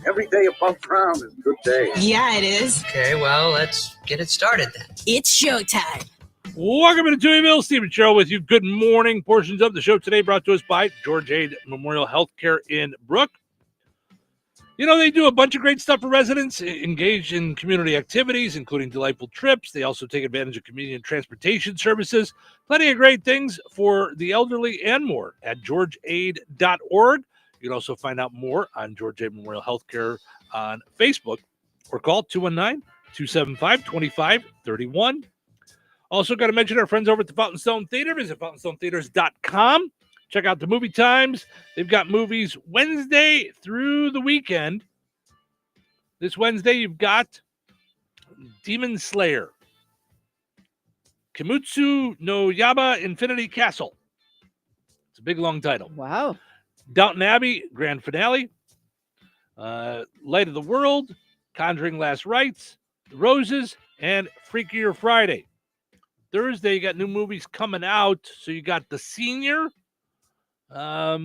every day above ground is a good day. Yeah, it is. Okay, well, let's get it started then. It's showtime. Welcome to the Touhyville Show with you. Good morning. Portions of the show today brought to us by George Aid Memorial Healthcare in Brook. You know, they do a bunch of great stuff for residents, engage in community activities, including delightful trips. They also take advantage of convenient transportation services. Plenty of great things for the elderly and more at georgeaid.org. You can also find out more on George Aid Memorial Healthcare on Facebook or call 219-275-2531. Also, got to mention our friends over at the Fountain Stone Theater. Visit fountainstonetheaters.com. Check out the movie times. They've got movies Wednesday through the weekend. This Wednesday, you've got Demon Slayer, Kimetsu no Yaiba Infinity Castle. It's a big, long title. Wow. Downton Abbey, grand finale. Light of the World, Conjuring Last Rites, The Roses, and Freakier Friday. Thursday, you got new movies coming out. So you got The Senior. I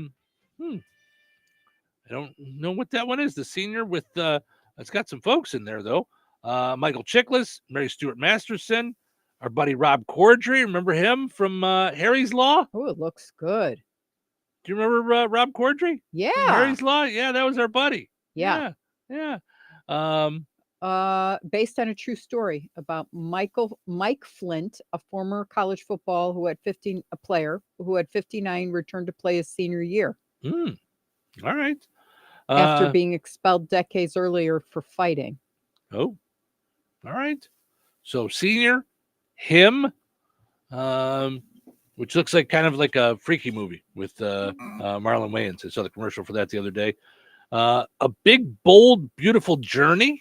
don't know what that one is. The Senior with it's got some folks in there though. Michael Chiklis, Mary Stuart Masterson, our buddy Rob Corddry. Remember him from Harry's Law? Oh, it looks good. Do you remember Rob Corddry? Yeah. From Harry's Law? Yeah, that was our buddy. Yeah. Based on a true story about Mike Flint, a former college football player who had 59 returned to play his senior year. All right. After being expelled decades earlier for fighting. Oh, all right. So Senior, him, which looks like kind of like a freaky movie with Marlon Wayans. I saw the commercial for that the other day. A Big, Bold, Beautiful Journey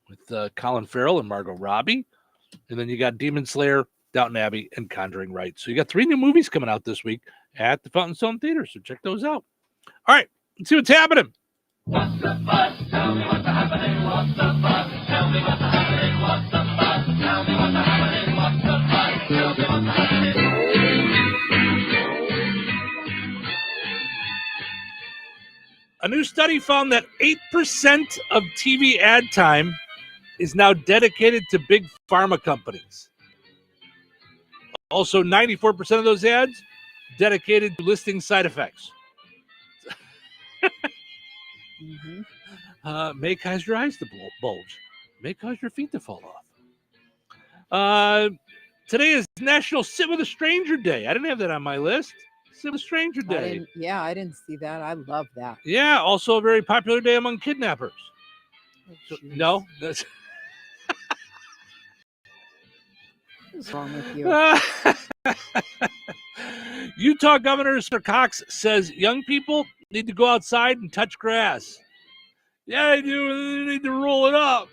with Colin Farrell and Margot Robbie. And then you got Demon Slayer, Downton Abbey, and Conjuring Rites. So you got 3 new movies coming out this week at the Fountain Stone Theater. So check those out. All right, let's see what's happening. What's the buzz? Tell me what's happening. What's the buzz? Tell me what's happening. What's the buzz? Tell me what's happening. What's the buzz? Tell me what's happening. A new study found that 8% of TV ad time is now dedicated to big pharma companies. Also, 94% of those ads dedicated to listing side effects. May cause your eyes to bulge. May cause your feet to fall off. Today is National Sit with a Stranger Day. I didn't have that on my list. Sit with a Stranger Day. I didn't see that. I love that. Yeah, also a very popular day among kidnappers. So, no, that's... What's wrong with you? Utah Governor Sir Cox says young people need to go outside and touch grass. Yeah, they do. They need to roll it up.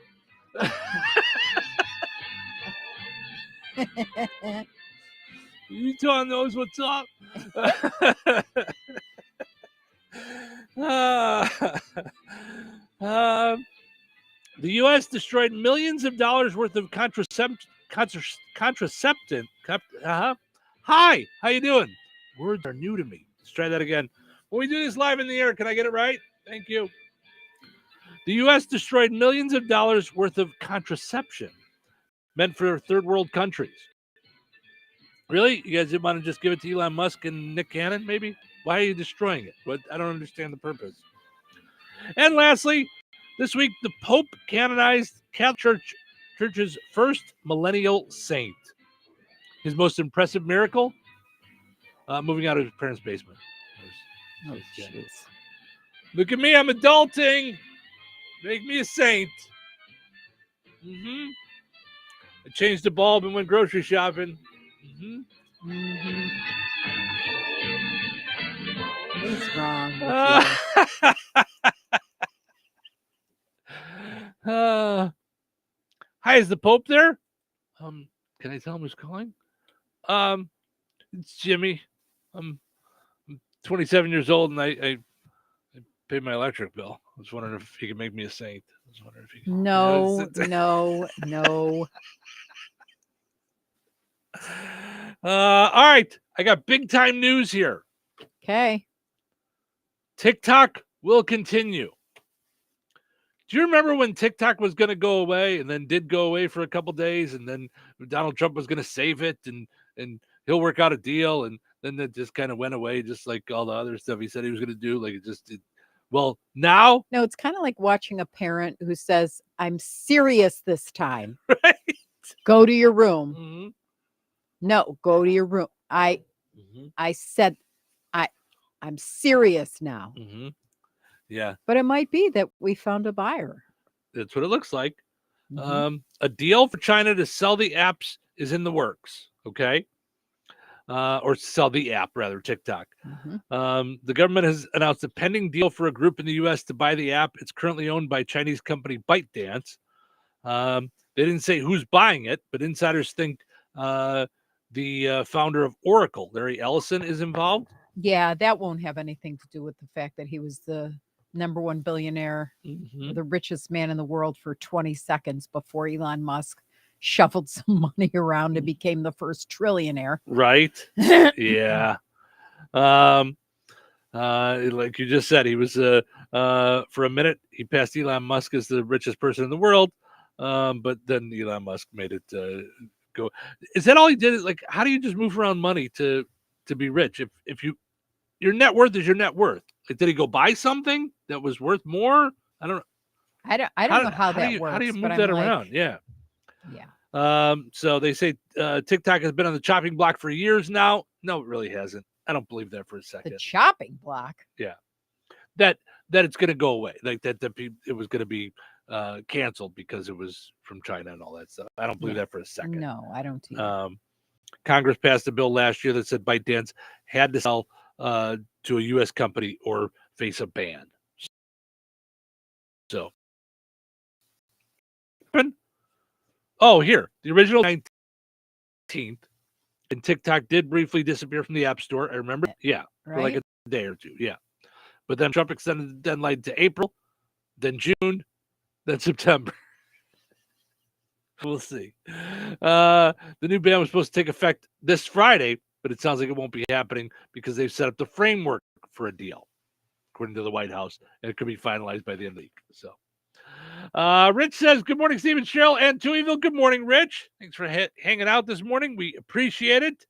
Utah knows what's up. The U.S. destroyed millions of dollars worth of contraceptive. Hi, how you doing? Words are new to me. Let's try that again. When we do this live in the air, can I get it right? Thank you. The U.S. destroyed millions of dollars worth of contraception meant for third world countries. Really? You guys didn't want to just give it to Elon Musk and Nick Cannon, maybe? Why are you destroying it? But I don't understand the purpose. And lastly, this week, the Pope canonized Catholic Church's first millennial saint. His most impressive miracle, moving out of his parents' basement. Oh, jeez. Look at me, I'm adulting. Make me a saint. I changed the bulb and went grocery shopping. What's wrong with you? Hi, is the Pope there? Can I tell him who's calling? It's Jimmy. I'm 27 years old and I pay my electric bill. I was wondering if he could make me a saint. I was wondering if he could. No, no. All right. I got big time news here. Okay. TikTok will continue. Do you remember when TikTok was going to go away and then did go away for a couple days, and then Donald Trump was going to save it and he'll work out a deal, and then it just kind of went away, just like all the other stuff he said he was going to do. Like it just did. Well, now. No, it's kind of like watching a parent who says, I'm serious this time. Right. Go to your room. Mm-hmm. No, go to your room. I said, I'm serious now. Mm-hmm. Yeah. But it might be that we found a buyer. That's what it looks like. Mm-hmm. A deal for China to sell the apps is in the works. Okay. Or sell the app, rather, TikTok. Mm-hmm. The government has announced a pending deal for a group in the U.S. to buy the app. It's currently owned by Chinese company ByteDance. They didn't say who's buying it, but insiders think the founder of Oracle, Larry Ellison, is involved. Yeah, that won't have anything to do with the fact that he was the #1 billionaire, or the richest man in the world for 20 seconds before Elon Musk shuffled some money around and became the first trillionaire. Right. Yeah. Like you just said, he was for a minute he passed Elon Musk as the richest person in the world, but then Elon Musk made it go. Is that all he did? Like, how do you just move around money to be rich? If your net worth is your net worth. Like, did he go buy something that was worth more? I don't know how that works. How do you move but that I'm like, around? Yeah. Yeah. So they say TikTok has been on the chopping block for years now. No, it really hasn't. I don't believe that for a second. The chopping block. Yeah. That it's going to go away. Like that it was going to be canceled because it was from China and all that stuff. I don't believe that for a second. No, I don't either. Congress passed a bill last year that said ByteDance had to sell to a U.S. company or face a ban. So, here, the original 19th, and TikTok did briefly disappear from the App Store. I remember, for like a day or two, But then Trump extended the deadline to April, then June, then September. We'll see. The new ban was supposed to take effect this Friday, but it sounds like it won't be happening because they've set up the framework for a deal, according to the White House, and it could be finalized by the end of the week. So, Rich says, good morning, Steve and Cheryl and Touhyville. Good morning, Rich. Thanks for hanging out this morning. We appreciate it.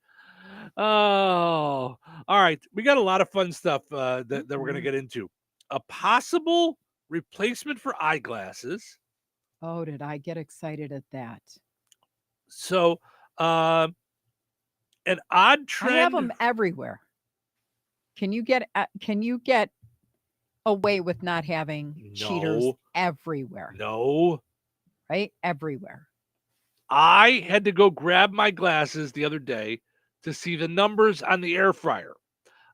Oh, all right. We got a lot of fun stuff that we're going to get into. A possible replacement for eyeglasses. Oh, did I get excited at that? So, an odd trend. I have them everywhere. Can you get away with not having cheaters everywhere? No. Right? Everywhere. I had to go grab my glasses the other day to see the numbers on the air fryer.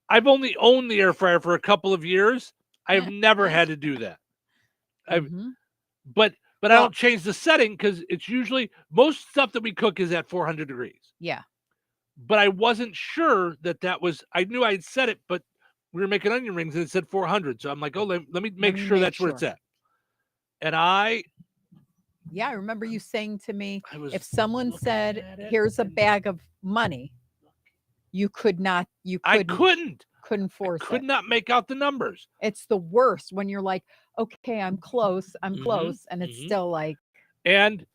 I've only owned the air fryer for a couple of years. I've never had to do that. But I don't change the setting because it's usually most stuff that we cook is at 400 degrees. Yeah. But I wasn't sure that was, I knew I'd set it, but we were making onion rings and it said 400. So I'm like, let me make sure that's where it's at. And I remember you saying to me, if someone said, here's a bag of money, you couldn't force it. Could not make out the numbers. It's the worst when you're like, okay, I'm close. And it's still like. And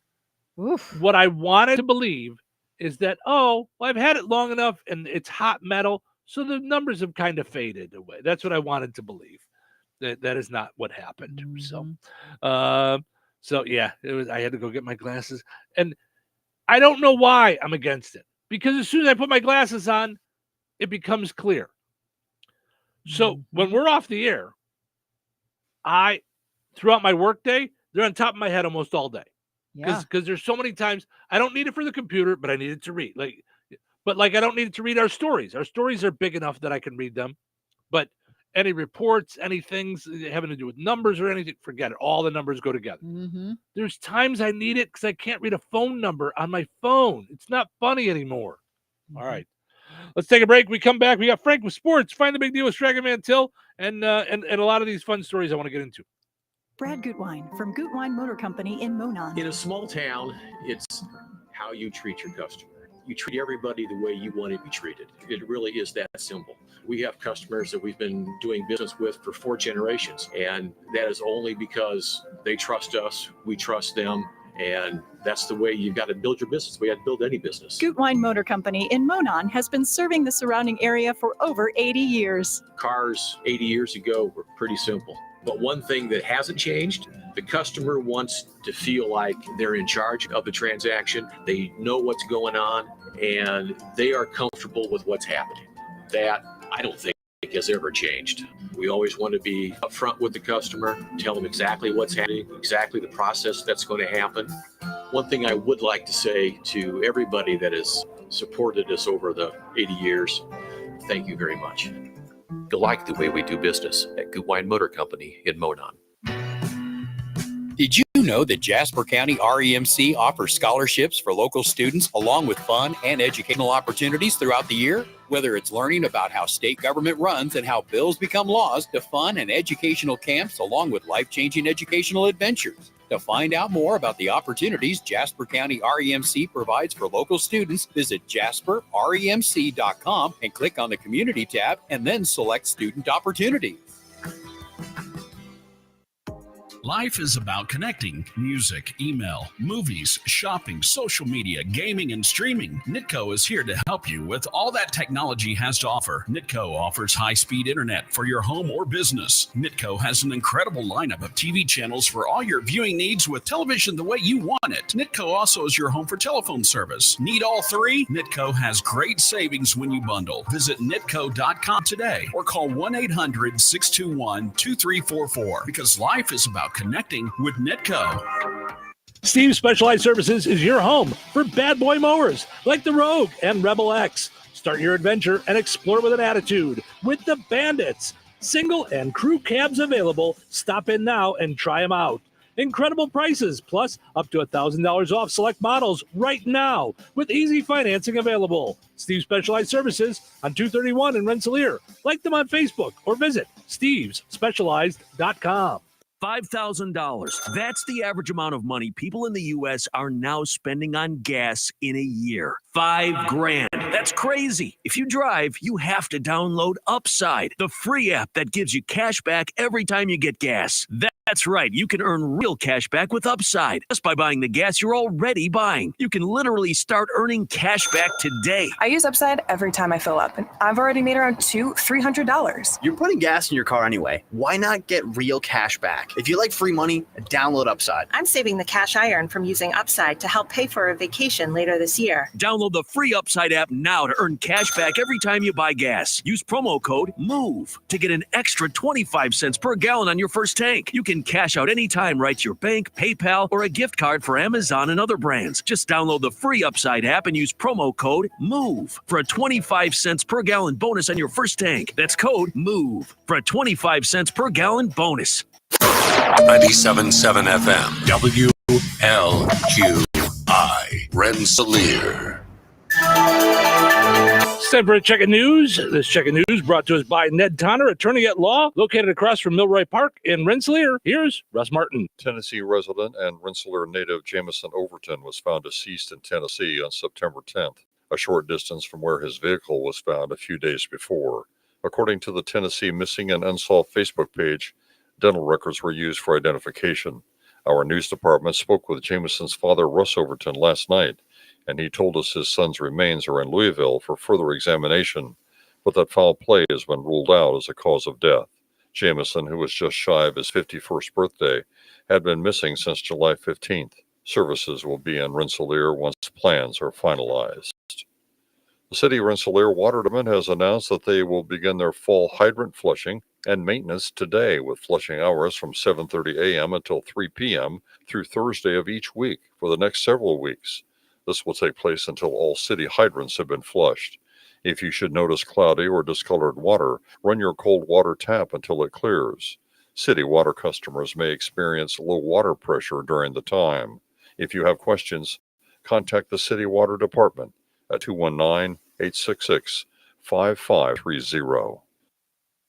what I wanted to believe is that, I've had it long enough and it's hot metal. So the numbers have kind of faded away. That's what I wanted to believe. That is not what happened. So yeah, I had to go get my glasses. And I don't know why I'm against it. Because as soon as I put my glasses on, it becomes clear. So when we're off the air, throughout my workday, they're on top of my head almost all day. Because there's so many times I don't need it for the computer, but I need it to read. But I don't need it to read our stories. Our stories are big enough that I can read them. But any reports, any things having to do with numbers or anything, forget it. All the numbers go together. There's times I need it because I can't read a phone number on my phone. It's not funny anymore. All right. Let's take a break. We come back. We got Frank with sports. Find the big deal with Dragon Man Till and a lot of these fun stories I want to get into. Brad Gutwein from Gutwein Motor Company in Monon. In a small town, it's how you treat your customer. You treat everybody the way you want to be treated. It really is that simple. We have customers that we've been doing business with for 4 generations, and that is only because they trust us, we trust them, and that's the way you've got to build your business. We have to build any business. Gutwein Motor Company in Monon has been serving the surrounding area for over 80 years. Cars 80 years ago were pretty simple. But one thing that hasn't changed, the customer wants to feel like they're in charge of the transaction. They know what's going on, and they are comfortable with what's happening. That, I don't think, has ever changed. We always want to be upfront with the customer, tell them exactly what's happening, exactly the process that's going to happen. One thing I would like to say to everybody that has supported us over the 80 years, thank you very much. You'll like the way we do business at Gutwein Motor Company in Monon. Did you know that Jasper County REMC offers scholarships for local students along with fun and educational opportunities throughout the year? Whether it's learning about how state government runs and how bills become laws, to fun and educational camps along with life-changing educational adventures. To find out more about the opportunities Jasper County REMC provides for local students, visit jasperremc.com and click on the Community tab and then select Student Opportunities. Life is about connecting. Music, email, movies, shopping, social media, gaming, and streaming. Nitco is here to help you with all that technology has to offer. Nitco offers high-speed internet for your home or business. Nitco has an incredible lineup of TV channels for all your viewing needs with television the way you want it. Nitco also is your home for telephone service. Need all 3? Nitco has great savings when you bundle. Visit nitco.com today or call 1-800-621-2344 because life is about connecting with Nitco. Steve's Specialized Services is your home for bad boy mowers like the Rogue and Rebel X. Start your adventure and explore with an attitude with the Bandits. Single and crew cabs available. Stop in now and try them out. Incredible prices, plus up to $1,000 off select models right now with easy financing available. Steve's Specialized Services on 231 in Rensselaer. Like them on Facebook or visit stevesspecialized.com. $5,000. That's the average amount of money people in the U.S. are now spending on gas in a year. $5,000. That's crazy. If you drive, you have to download Upside, the free app that gives you cash back every time you get gas. That's right. You can earn real cash back with Upside just by buying the gas you're already buying. You can literally start earning cash back today. I use Upside every time I fill up, and I've already made around $200-$300. You're putting gas in your car anyway. Why not get real cash back? If you like free money, download Upside. I'm saving the cash I earn from using Upside to help pay for a vacation later this year. Download the free Upside app now to earn cash back every time you buy gas. Use promo code MOVE to get an extra 25 cents per gallon on your first tank. You can cash out anytime right to your bank, PayPal, or a gift card for Amazon and other brands. Just download the free Upside app and use promo code MOVE for a 25 cents per gallon bonus on your first tank. That's code MOVE for a 25 cents per gallon bonus. 97.7 FM, WLQI, Rensselaer. It's time for a check of news. This check of news brought to us by Ned Tonner, attorney at law, located across from Milroy Park in Rensselaer. Here's Russ Martin. Tennessee resident and Rensselaer native Jamison Overton was found deceased in Tennessee on September 10th, a short distance from where his vehicle was found a few days before. According to the Tennessee Missing and Unsolved Facebook page, dental records were used for identification. Our news department spoke with Jamison's father, Russ Overton, last night, and he told us his son's remains are in Louisville for further examination, but that foul play has been ruled out as a cause of death. Jamison, who was just shy of his 51st birthday, had been missing since July 15th. Services will be in Rensselaer once plans are finalized. The City of Rensselaer Water Department has announced that they will begin their fall hydrant flushing and maintenance today, with flushing hours from 7:30 a.m. until 3 p.m. through Thursday of each week for the next several weeks. This will take place until all city hydrants have been flushed. If you should notice cloudy or discolored water, run your cold water tap until it clears. City water customers may experience low water pressure during the time. If you have questions, contact the City Water Department at 219-866-5530.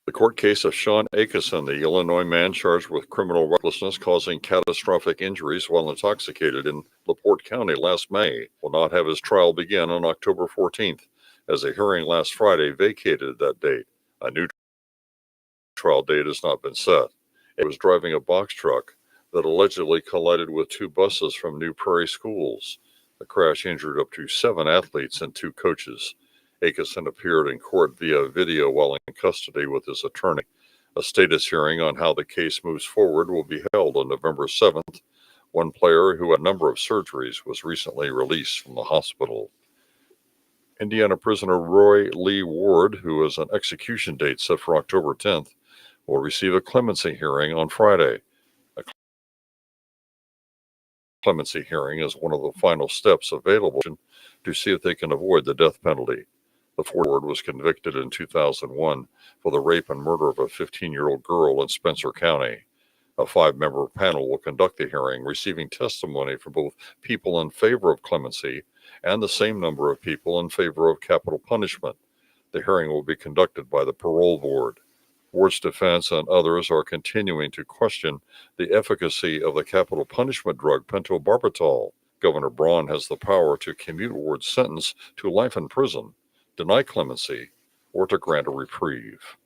The court case of Sean Akeson, the Illinois man charged with criminal recklessness causing catastrophic injuries while intoxicated in LaPorte County last May, will not have his trial begin on October 14th, as a hearing last Friday vacated that date. A new trial date has not been set. It was driving a box truck that allegedly collided with two buses from New Prairie schools. The crash injured up to 7 athletes and 2 coaches. Akeson appeared in court via video while in custody with his attorney. A status hearing on how the case moves forward will be held on November 7th. One player who had a number of surgeries was recently released from the hospital. Indiana prisoner Roy Lee Ward, who has an execution date set for October 10th, will receive a clemency hearing on Friday. A clemency hearing is one of the final steps available to see if they can avoid the death penalty. The Ward was convicted in 2001 for the rape and murder of a 15-year-old girl in Spencer County. A 5-member panel will conduct the hearing, receiving testimony from both people in favor of clemency and the same number of people in favor of capital punishment. The hearing will be conducted by the parole board. Ward's defense and others are continuing to question the efficacy of the capital punishment drug pentobarbital. Governor Braun has the power to commute Ward's sentence to life in prison, deny clemency, or to grant a reprieve.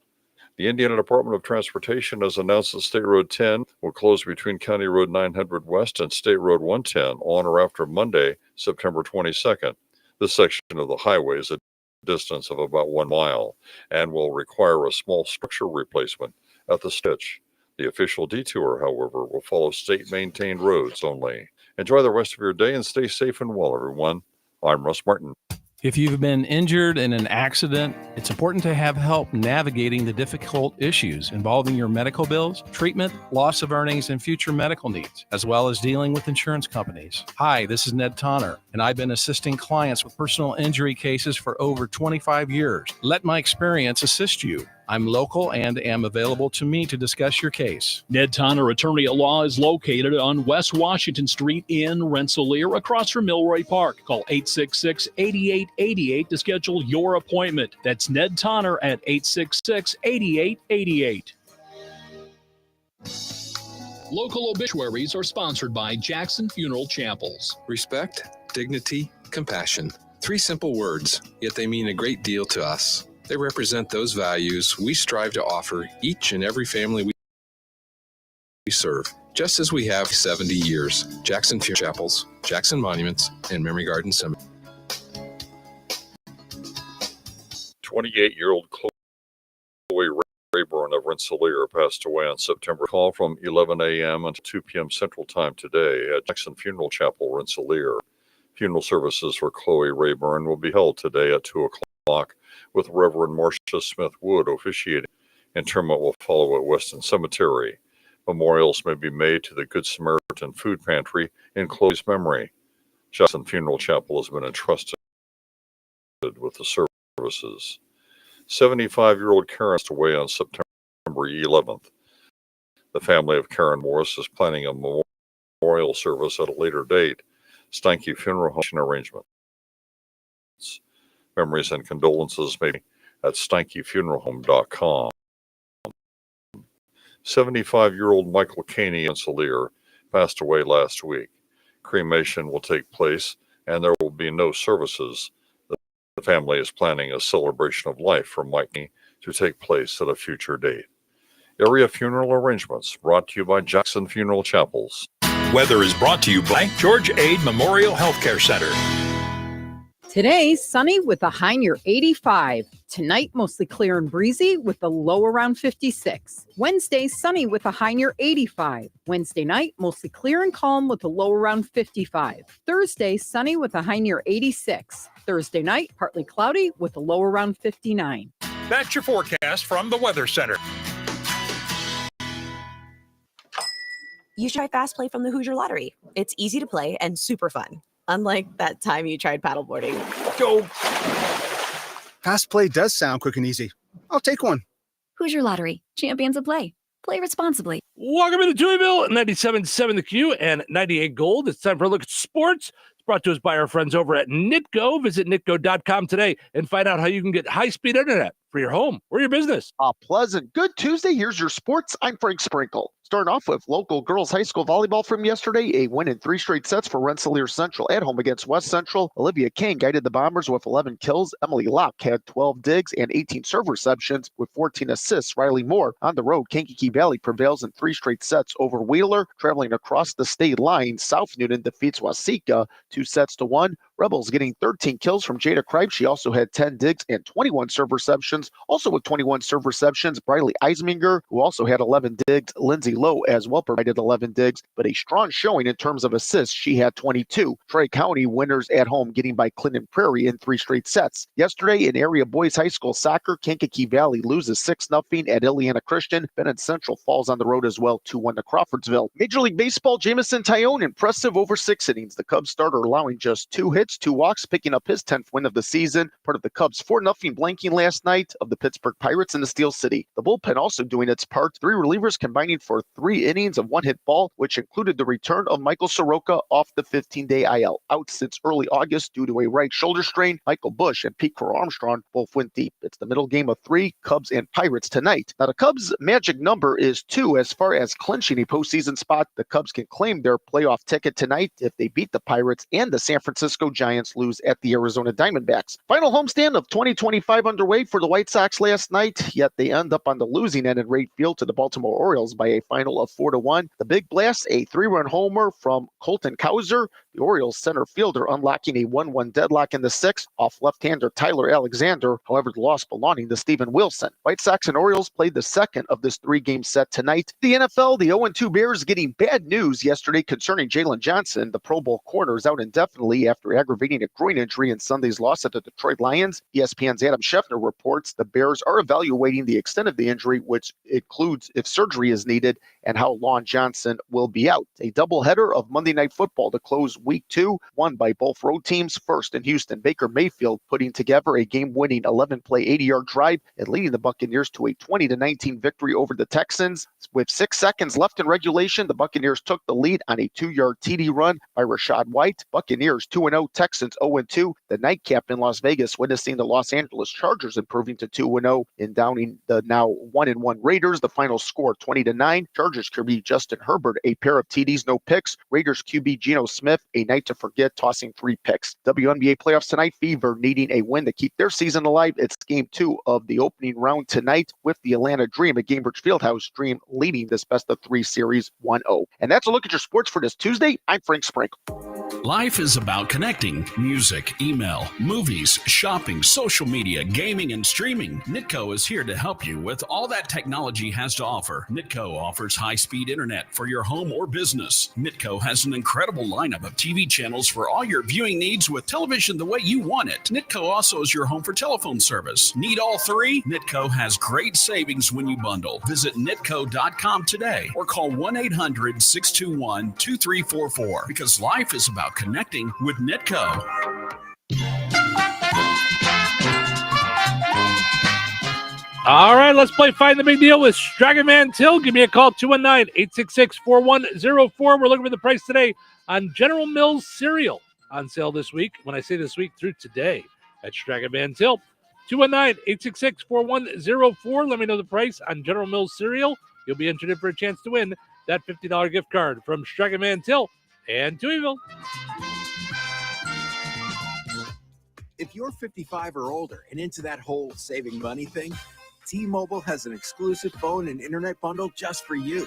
The Indiana Department of Transportation has announced that State Road 10 will close between County Road 900 West and State Road 110 on or after Monday, September 22nd. This section of the highway is a distance of about 1 mile and will require a small structure replacement at the stitch. The official detour, however, will follow state-maintained roads only. Enjoy the rest of your day and stay safe and well, everyone. I'm Russ Martin. If you've been injured in an accident, it's important to have help navigating the difficult issues involving your medical bills, treatment, loss of earnings, and future medical needs, as well as dealing with insurance companies. Hi, this is Ned Tonner, and I've been assisting clients with personal injury cases for over 25 years. Let my experience assist you. I'm local and am available to me to discuss your case. Ned Tonner, attorney at law, is located on West Washington Street in Rensselaer, across from Milroy Park. Call 866-8888 to schedule your appointment. That's Ned Tonner at 866-8888. Local obituaries are sponsored by Jackson Funeral Chapels. Respect, dignity, compassion. 3 simple words, yet they mean a great deal to us. They represent those values we strive to offer each and every family we serve, just as we have 70 years. Jackson Funeral Chapels, Jackson Monuments, and Memory Garden Cemetery. 28-year-old Chloe Rayburn of Rensselaer passed away on September. Call from 11 a.m. until 2 p.m. Central Time today at Jackson Funeral Chapel, Rensselaer. Funeral services for Chloe Rayburn will be held today at 2 o'clock with Reverend Marcia Smith Wood officiating. Interment will follow at Weston Cemetery. Memorials may be made to the Good Samaritan Food Pantry in Chloe's memory. Jackson Funeral Chapel has been entrusted with the services. 75-year-old Karen passed away on September 11th. The family of Karen Morris is planning a memorial service at a later date. Steinke Funeral Home arrangement. Memories and condolences made at SteinkeFuneralHome.com. 75-year-old Michael Caney in Rensselaer passed away last week. Cremation will take place and there will be no services. The family is planning a celebration of life for Mike Caney to take place at a future date. Area funeral arrangements brought to you by Jackson Funeral Chapels. Weather is brought to you by George Ade Memorial Healthcare Center. Today, sunny with a high near 85. Tonight, mostly clear and breezy with a low around 56. Wednesday, sunny with a high near 85. Wednesday night, mostly clear and calm with a low around 55. Thursday, sunny with a high near 86. Thursday night, partly cloudy with a low around 59. That's your forecast from the Weather Center. You should try Fast Play from the Hoosier Lottery. It's easy to play and super fun. Unlike that time you tried paddleboarding. Go! Fast Play does sound quick and easy. I'll take one. Hoosier Lottery, champions of play. Play responsibly. Welcome into Touhyville, 97.7 The Q and 98 Gold. It's time for a look at sports. It's brought to us by our friends over at Nitco. Visit nitco.com today and find out how you can get high-speed internet for your home or your business. A pleasant good Tuesday. Here's your sports. I'm Frank Sprinkle. Starting off with local girls high school volleyball from yesterday, a win in 3 straight sets for Rensselaer Central at home against West Central. Olivia King guided the Bombers with 11 kills. Emily Locke had 12 digs and 18 serve receptions with 14 assists. Riley Moore on the road. Kankakee Valley prevails in 3 straight sets over Wheeler. Traveling across the state line, South Newton defeats Waseca 2-1. Rebels getting 13 kills from Jada Kripe. She also had 10 digs and 21 serve receptions. Also with 21 serve receptions, Briley Eisminger, who also had 11 digs. Lindsay Lowe as well provided 11 digs, but a strong showing in terms of assists. She had 22. Troy County winners at home getting by Clinton Prairie in 3 straight sets. Yesterday in area boys high school soccer, Kankakee Valley loses 6-0 at Ileana Christian. Bennett Central falls on the road as well, 2-1 to Crawfordsville. Major League Baseball, Jamison Tyone, impressive over 6 innings. The Cubs starter allowing just 2 hits, 2 walks, picking up his 10th win of the season. Part of the Cubs' 4-0 blanking last night of the Pittsburgh Pirates in the Steel City. The bullpen also doing its part. 3 relievers combining for 3 innings of 1-hit ball, which included the return of Michael Soroka off the 15-day IL. Out since early August due to a right shoulder strain, Michael Busch and Pete Crow-Armstrong both went deep. It's the middle game of 3, Cubs and Pirates tonight. Now, the Cubs' magic number is 2 as far as clinching a postseason spot. The Cubs can claim their playoff ticket tonight if they beat the Pirates and the San Francisco Giants lose at the Arizona Diamondbacks. Final homestand of 2025 underway for the White Sox last night, yet they end up on the losing end at Wright Field to the Baltimore Orioles by a final of 4-1. The Big Blast, a 3-run homer from Colton Cowser. The Orioles center fielder unlocking a 1-1 deadlock in the 6th off left-hander Tyler Alexander. However, the loss belonging to Steven Wilson. White Sox and Orioles played the second of this 3-game set tonight. The NFL, the 0-2 Bears getting bad news yesterday concerning Jalen Johnson. The Pro Bowl corner is out indefinitely after aggravating a groin injury in Sunday's loss at the Detroit Lions. ESPN's Adam Schefter reports the Bears are evaluating the extent of the injury, which includes if surgery is needed and how long Johnson will be out. A doubleheader of Monday Night Football to close Week 2, won by both road teams. First in Houston, Baker Mayfield putting together a game-winning 11-play 80-yard drive and leading the Buccaneers to a 20-19 victory over the Texans. With 6 seconds left in regulation, the Buccaneers took the lead on a 2-yard TD run by Rashad White. Buccaneers 2-0, Texans 0-2. The nightcap in Las Vegas witnessing the Los Angeles Chargers improving to 2-0 in downing the now 1-1 Raiders. The final score 20-9. Chargers QB Justin Herbert, a pair of TDs, no picks. Raiders QB Geno Smith, a night to forget, tossing 3 picks. WNBA playoffs tonight, Fever needing a win to keep their season alive. It's game 2 of the opening round tonight with the Atlanta Dream at Gainbridge Fieldhouse. Dream leading this best-of-3 series 1-0. And that's a look at your sports for this Tuesday. I'm Frank Sprinkle. Life is about connecting. Music, email, movies, shopping, social media, gaming, and streaming. Nitco is here to help you with all that technology has to offer. Nitco offers high-speed internet for your home or business. Nitco has an incredible lineup of TV channels for all your viewing needs with television the way you want it. Nitco also is your home for telephone service. Need all 3? Nitco has great savings when you bundle. Visit nitco.com today or call 1-800-621-2344 because life is about connecting with Nitco. All right, let's play Find the Big Deal with Dragon Man Till. Give me a call, 219-866-4104. We're looking for the price today on General Mills cereal on sale this week. When I say this week, through today. That's Dragon Man Till. 219-866-4104. Let me know the price on General Mills cereal. You'll be entered in for a chance to win that $50 gift card from Dragon Man Till and Touhyville. If you're 55 or older and into that whole saving money thing, T-Mobile has an exclusive phone and internet bundle just for you.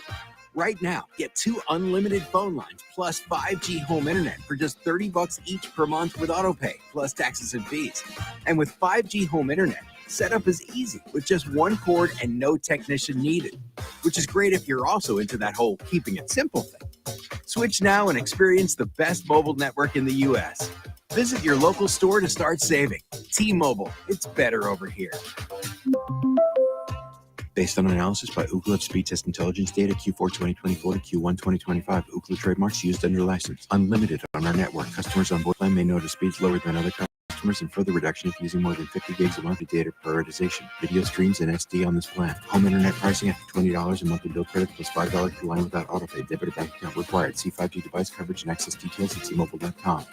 Right now, get 2 unlimited phone lines plus 5G home internet for just $30 each per month with autopay, plus taxes and fees. And with 5G home internet, setup is easy with just 1 cord and no technician needed, which is great if you're also into that whole keeping it simple thing. Switch now and experience the best mobile network in the U.S. Visit your local store to start saving. T-Mobile, it's better over here. Based on analysis by Ookla of Speed Test Intelligence data Q4 2024 to Q1 2025, Ookla trademarks used under license. Unlimited on our network. Customers on board plan may notice speeds lower than other customers. customers and further reduction if using more than 50 gigs a month of data prioritization. Video streams and SD on this plan. Home internet pricing after $20 a monthly bill credit plus $5 per line without autopay. Debit or bank account required. See 5G device coverage and access details at T-Mobile.com.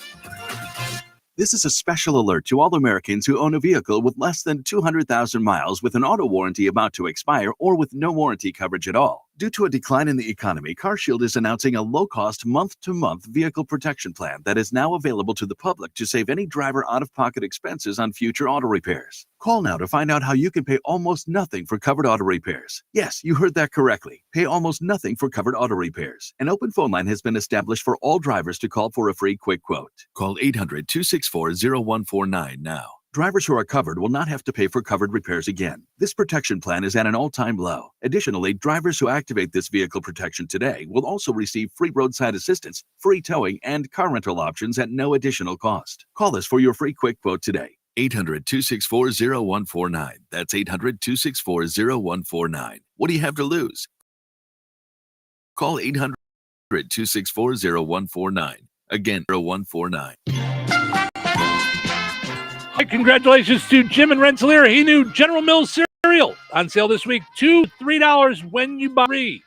This is a special alert to all Americans who own a vehicle with less than 200,000 miles with an auto warranty about to expire or with no warranty coverage at all. Due to a decline in the economy, CarShield is announcing a low-cost month-to-month vehicle protection plan that is now available to the public to save any driver out-of-pocket expenses on future auto repairs. Call now to find out how you can pay almost nothing for covered auto repairs. Yes, you heard that correctly. Pay almost nothing for covered auto repairs. An open phone line has been established for all drivers to call for a free quick quote. Call 800-264-0149 now. Drivers who are covered will not have to pay for covered repairs again. This protection plan is at an all-time low. Additionally, drivers who activate this vehicle protection today will also receive free roadside assistance, free towing, and car rental options at no additional cost. Call us for your free quick quote today. 800-264-0149. That's 800-264-0149. What do you have to lose? Call 800-264-0149. Again, 0149. Congratulations to Jim and Rensselaer. He knew General Mills cereal on sale this week. $3 when you buy 3.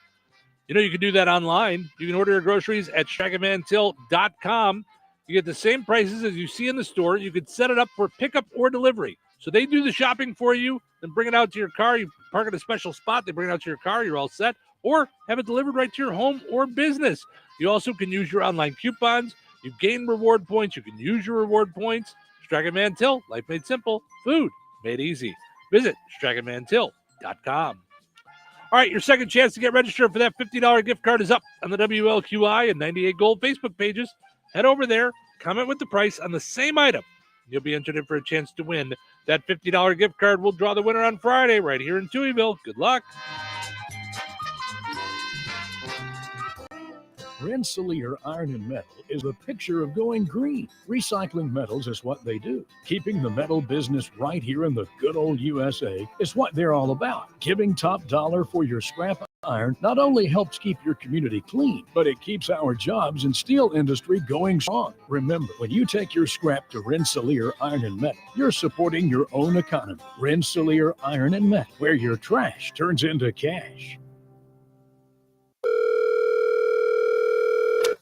You know, you can do that online. You can order your groceries at StrachanManTill.com. You get the same prices as you see in the store. You could set it up for pickup or delivery. So they do the shopping for you, then bring it out to your car. You park at a special spot. They bring it out to your car. You're all set. Or have it delivered right to your home or business. You also can use your online coupons. You gain reward points. You can use your reward points. Strachan Mantill, life made simple, food made easy. Visit StrachanManTill.com. All right, your second chance to get registered for that $50 gift card is up on the WLQI and 98 Gold Facebook pages. Head over there, comment with the price on the same item. You'll be entered in for a chance to win that $50 gift card. We'll draw the winner on Friday right here in Touhyville. Good luck. Rensselaer Iron and Metal is the picture of going green. Recycling metals is what they do. Keeping the metal business right here in the good old USA is what they're all about. Giving top dollar for your scrap iron not only helps keep your community clean, but it keeps our jobs and steel industry going strong. Remember, when you take your scrap to Rensselaer Iron and Metal, you're supporting your own economy. Rensselaer Iron and Metal, where your trash turns into cash.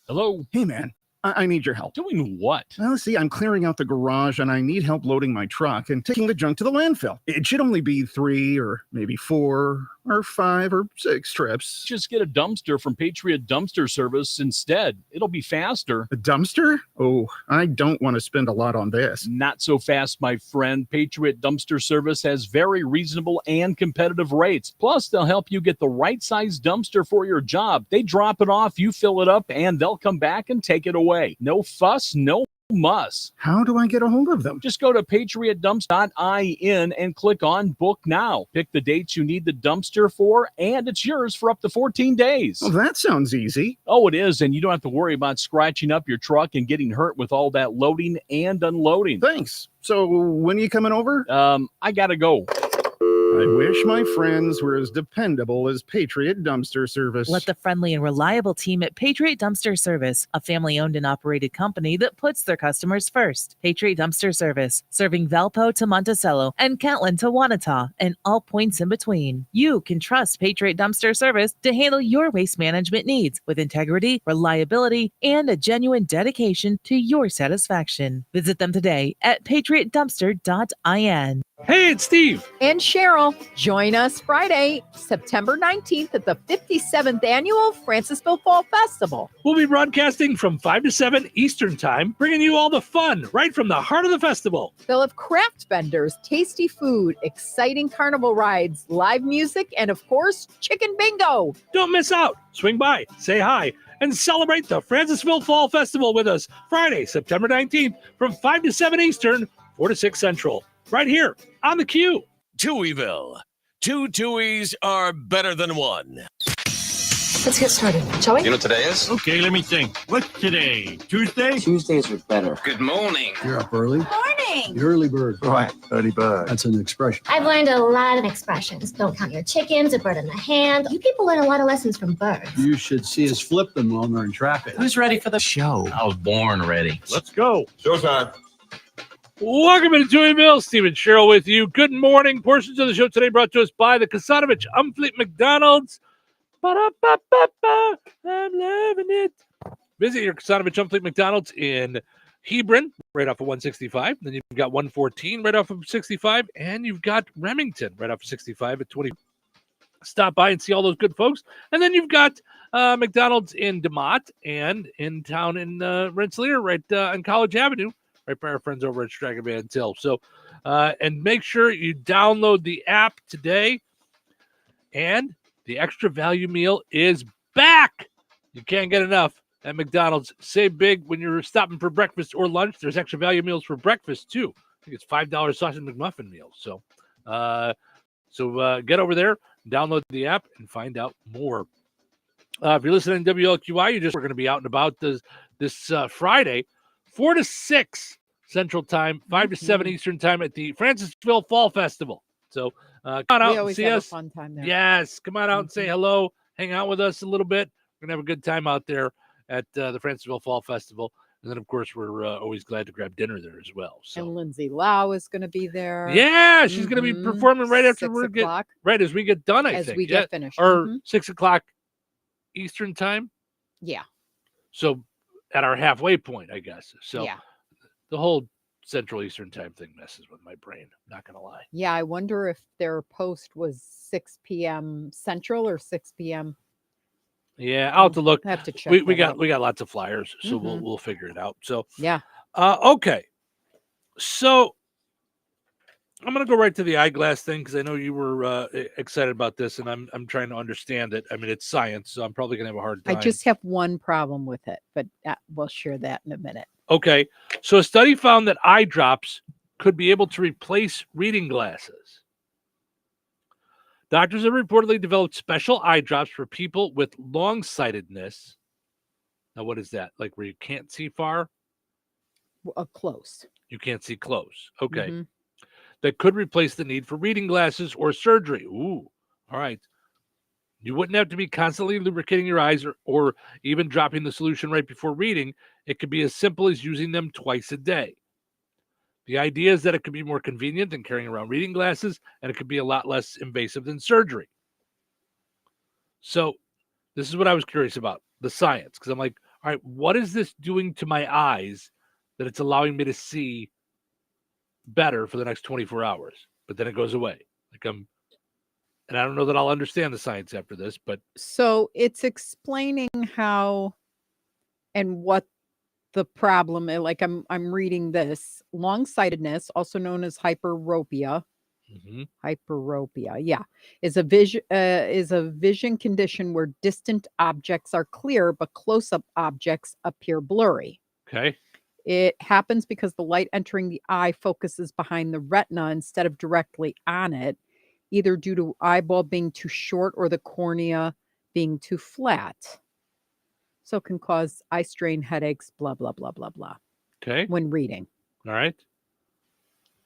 Hello? Hey, man. I need your help. Doing what? Well, see, I'm clearing out the garage and I need help loading my truck and taking the junk to the landfill. It should only be 3 or maybe 4 or 5 or 6 trips. Just get a dumpster from Patriot Dumpster Service instead. It'll be faster. A dumpster? Oh, I don't want to spend a lot on this. Not so fast, my friend. Patriot Dumpster Service has very reasonable and competitive rates. Plus, they'll help you get the right size dumpster for your job. They drop it off, you fill it up, and they'll come back and take it away. No fuss, no muss. How do I get a hold of them? Just go to patriotdumps.in and click on Book Now. Pick the dates you need the dumpster for, and it's yours for up to 14 days. Well, that sounds easy. Oh, it is, and you don't have to worry about scratching up your truck and getting hurt with all that loading and unloading. Thanks. So when are you coming over? I gotta go. I wish my friends were as dependable as Patriot Dumpster Service. Let the friendly and reliable team at Patriot Dumpster Service, a family-owned and operated company that puts their customers first. Patriot Dumpster Service, serving Valpo to Monticello and Catlin to Wanata and all points in between. You can trust Patriot Dumpster Service to handle your waste management needs with integrity, reliability, and a genuine dedication to your satisfaction. Visit them today at patriotdumpster.in. Hey, it's Steve. And Cheryl. Join us Friday, September 19th at the 57th Annual Francisville Fall Festival. We'll be broadcasting from 5 to 7 Eastern Time, bringing you all the fun right from the heart of the festival. They'll have craft vendors, tasty food, exciting carnival rides, live music, and of course, chicken bingo. Don't miss out. Swing by, say hi, and celebrate the Francisville Fall Festival with us Friday, September 19th from 5 to 7 Eastern, 4 to 6 Central. Right here on the Q. Touhyville. 2 Touhies are better than 1. Let's get started, shall we? You know what today is? Okay, let me think. What's today? Tuesday? Tuesdays are better. Good morning. You're up early. Morning. The early bird. Right, early bird. That's an expression. I've learned a lot of expressions. Don't count your chickens, a bird in the hand. You people learn a lot of lessons from birds. You should see us flip them while they're in traffic. Who's ready for the show? I was born ready. Let's go. Showtime. Welcome to Touhyville. Stephen Sherrill with you. Good morning. Portions of the show today brought to us by the Kasanovich Umfleet McDonald's. Ba-da-ba-ba-ba. I'm loving it. Visit your Kasanovich Umfleet McDonald's in Hebron, right off of 165. Then you've got 114 right off of 65. And you've got Remington right off of 65 at 20. Stop by and see all those good folks. And then you've got McDonald's in DeMott and in town in Rensselaer, right on College Avenue, right by our friends over at Stragavan Hill. So, and make sure you download the app today. And the extra value meal is back. You can't get enough at McDonald's. Save big when you're stopping for breakfast or lunch. There's extra value meals for breakfast, too. I think it's $5 sausage McMuffin meals. So, get over there, download the app, and find out more. If you're listening to WLQI, we're going to be out and about this Friday, 4 to 6 Central Time, 5 to 7 Eastern Time at the Francisville Fall Festival. So come on out and see us. A fun time there. Yes, come on out and say hello, hang out with us a little bit. We're going to have a good time out there at the Francisville Fall Festival. And then, of course, we're always glad to grab dinner there as well. So. And Lindsay Lau is going to be there. Yeah, she's going to be performing right after 6 o'clock. Right as we get done, I as think. we get finished. Or 6 o'clock Eastern Time. Yeah. So at our halfway point, I guess. So yeah. The whole Central Eastern Time thing messes with my brain. Not going to lie. Yeah, I wonder if their post was 6 p.m. Central or 6 p.m. Yeah, I'll have to look. I have to check. We got lots of flyers, so we'll figure it out. So yeah. Okay. So I'm gonna go right to the eyeglass thing because I know you were excited about this, and I'm trying to understand it. I mean, it's science, so I'm probably gonna have a hard time. I just have one problem with it, but we'll share that in a minute. Okay. So a study found that eye drops could be able to replace reading glasses. Doctors have reportedly developed special eye drops for people with long-sightedness. Now, what is that? Like where you can't see far? Close. You can't see close. Okay. That could replace the need for reading glasses or surgery. Ooh, all right. You wouldn't have to be constantly lubricating your eyes or even dropping the solution right before reading. It could be as simple as using them twice a day. The idea is that it could be more convenient than carrying around reading glasses, and it could be a lot less invasive than surgery. So this is what I was curious about, the science, because I'm like, all right, what is this doing to my eyes that it's allowing me to see better for the next 24 hours? But then it goes away. And I don't know that I'll understand the science after this, but. So it's explaining how and what the problem is. Like I'm reading this long-sightedness, also known as hyperopia. Hyperopia, yeah, is a vision condition where distant objects are clear, but close-up objects appear blurry. Okay. It happens because the light entering the eye focuses behind the retina instead of directly on it, either due to eyeball being too short or the cornea being too flat. So it can cause eye strain, headaches, blah, blah, blah, blah, blah. Okay. When reading. All right.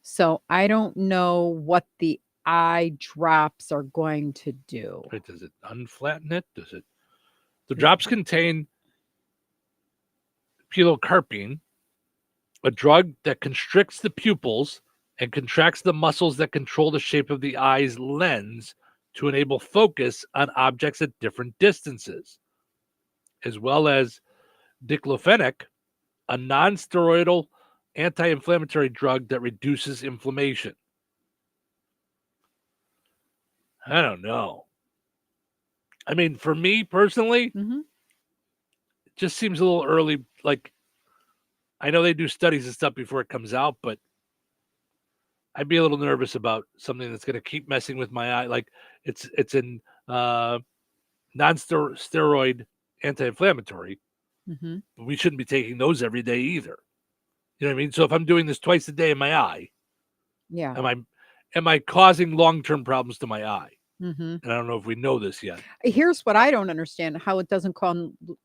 So I don't know what the eye drops are going to do. Right. Does it unflatten it? Does it? The drops contain pilocarpine, a drug that constricts the pupils and contracts the muscles that control the shape of the eye's lens to enable focus on objects at different distances, as well as diclofenac, a non-steroidal anti-inflammatory drug that reduces inflammation. I don't know. I mean, for me personally, it just seems a little early. Like, I know they do studies and stuff before it comes out, but I'd be a little nervous about something that's going to keep messing with my eye. Like, it's in non-steroid anti-inflammatory. But we shouldn't be taking those every day either. You know what I mean? So if I'm doing this twice a day in my eye, yeah, am I causing long-term problems to my eye? Mm-hmm. And I don't know if we know this yet. Here's what I don't understand: how it doesn't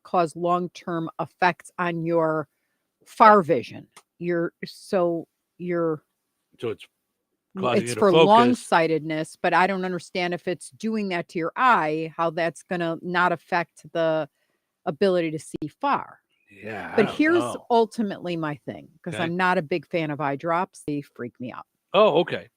cause long-term effects on your far vision. So it's causing it's you to for focus. long-sightedness, but I don't understand if it's doing that to your eye, how that's going to not affect the ability to see far. Yeah. But here's ultimately my thing, because Okay. I'm not a big fan of eye drops. They freak me out. Oh, okay.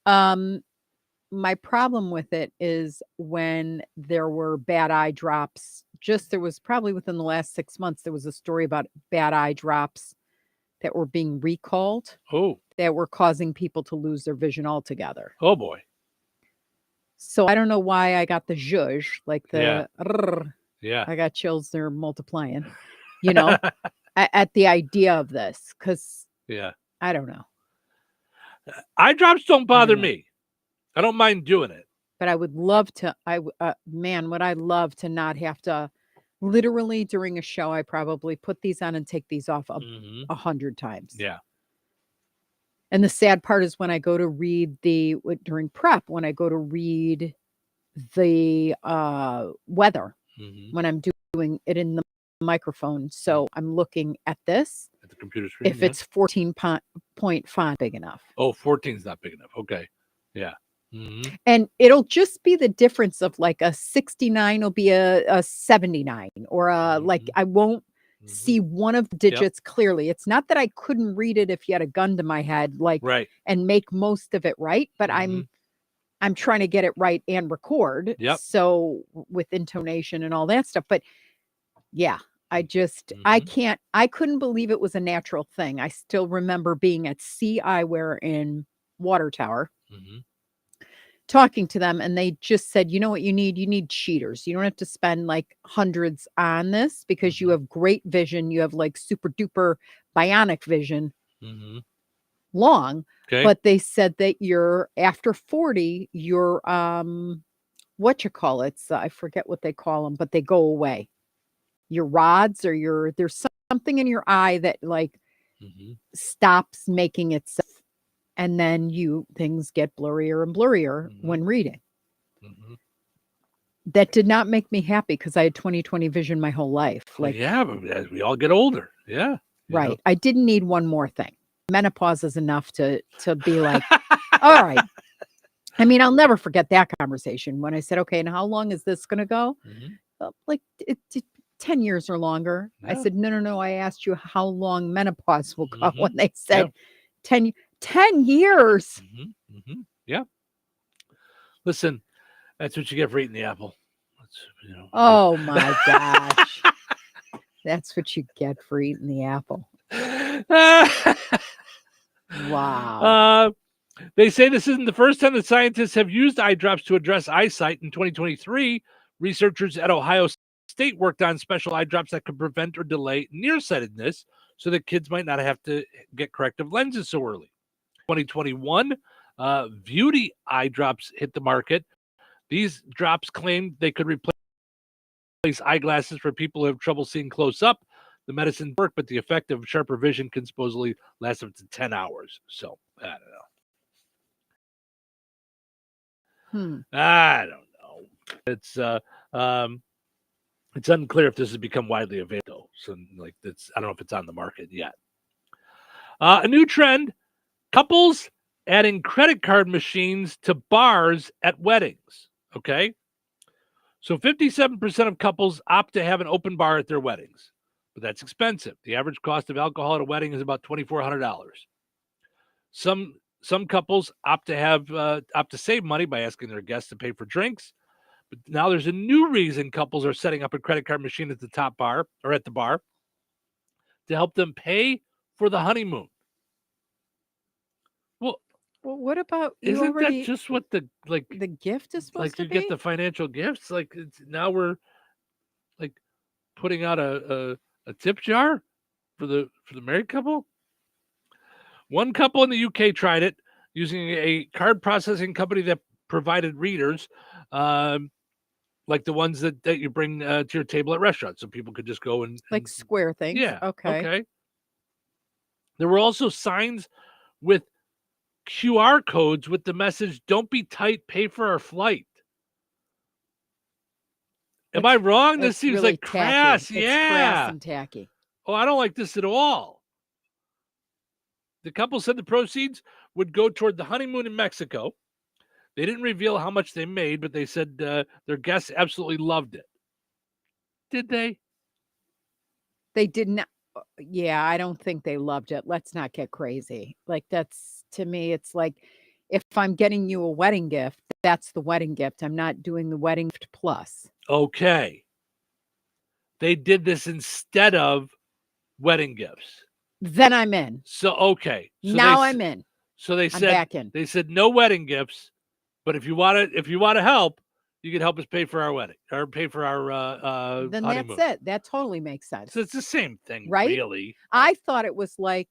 My problem with it is when there were bad eye drops. There was probably within the last 6 months, there was a story about bad eye drops that were being recalled. Oh. That were causing people to lose their vision altogether. Oh boy. So I don't know why I got the zhuzh, like the Yeah. I got chills. They're multiplying, at the idea of this, because Yeah. I don't know. Eye drops don't bother me. I don't mind doing it. But I would love to. Would I love to not have to. Literally during a show, I probably put these on and take these off 100 times. Yeah. And the sad part is when I go to read during prep, when I go to read the weather, when I'm doing it in the microphone. So I'm looking at this. At the computer screen. If it's 14-point font big enough. Oh, 14 is not big enough. Okay. Yeah. And it'll just be the difference of like a 69 will be a 79 or like I won't see one of the digits clearly. It's not that I couldn't read it if you had a gun to my head, and make most of it right, but I'm trying to get it right and record. Yep. So with intonation and all that stuff. But yeah, I couldn't believe it was a natural thing. I still remember being at Sea Eyewear in Water Tower. Talking to them, and they just said, you know what you need? You need cheaters. You don't have to spend like hundreds on this because you have great vision. You have like super duper bionic vision long. Okay. But they said that you're after 40, you're I forget what they call them, but they go away. Your rods or there's something in your eye that like stops making itself. And then things get blurrier and blurrier when reading. That did not make me happy because I had 20/20 vision my whole life. But as we all get older. Yeah. Right. I didn't need one more thing. Menopause is enough to be like, all right. I mean, I'll never forget that conversation when I said, okay, and how long is this going to go? Like 10 years or longer. I said, no. I asked you how long menopause will go when they said 10 years. Yeah. Listen, that's what you get for eating the apple. Oh my gosh. That's what you get for eating the apple. Wow. They say this isn't the first time that scientists have used eye drops to address eyesight. In 2023, researchers at Ohio State worked on special eye drops that could prevent or delay nearsightedness so that kids might not have to get corrective lenses so early. 2021, Vuity eye drops hit the market. These drops claimed they could replace eyeglasses for people who have trouble seeing close up. The medicine work, but the effect of sharper vision can supposedly last up to 10 hours. So, I don't know. I don't know. It's unclear if this has become widely available. So, I don't know if it's on the market yet. A new trend. Couples adding credit card machines to bars at weddings. Okay. So 57% of couples opt to have an open bar at their weddings, but that's expensive. The average cost of alcohol at a wedding is about $2,400. Some couples opt to save money by asking their guests to pay for drinks. But now there's a new reason couples are setting up a credit card machine at the top bar or at the bar to help them pay for the honeymoon. Well, what about isn't that just what the gift is supposed to you be? get the financial gifts? Now we're putting out a tip jar for the married couple. One couple in the UK tried it using a card processing company that provided readers, like the ones that you bring to your table at restaurants, so people could just go and square things. Yeah. Okay. There were also signs with QR codes with the message, "Don't be tight, pay for our flight." Am I wrong? This seems really like crass. tacky. It's crass and tacky. Oh, I don't like this at all. The couple said the proceeds would go toward the honeymoon in Mexico. They didn't reveal how much they made, but they said their guests absolutely loved it. Did they? They did not. Yeah, I don't think they loved it. Let's not get crazy. Like, that's to me, it's like if I'm getting you a wedding gift, that's the wedding gift. I'm not doing the wedding gift plus. Okay. They did this instead of wedding gifts. Then I'm in. So okay. So Now I'm in. So they I'm said back in. They said no wedding gifts, but if you want to help, you can help us pay for our wedding or pay for our Then honeymoon. that's it. That totally makes sense. So it's the same thing, Right? really. I thought it was like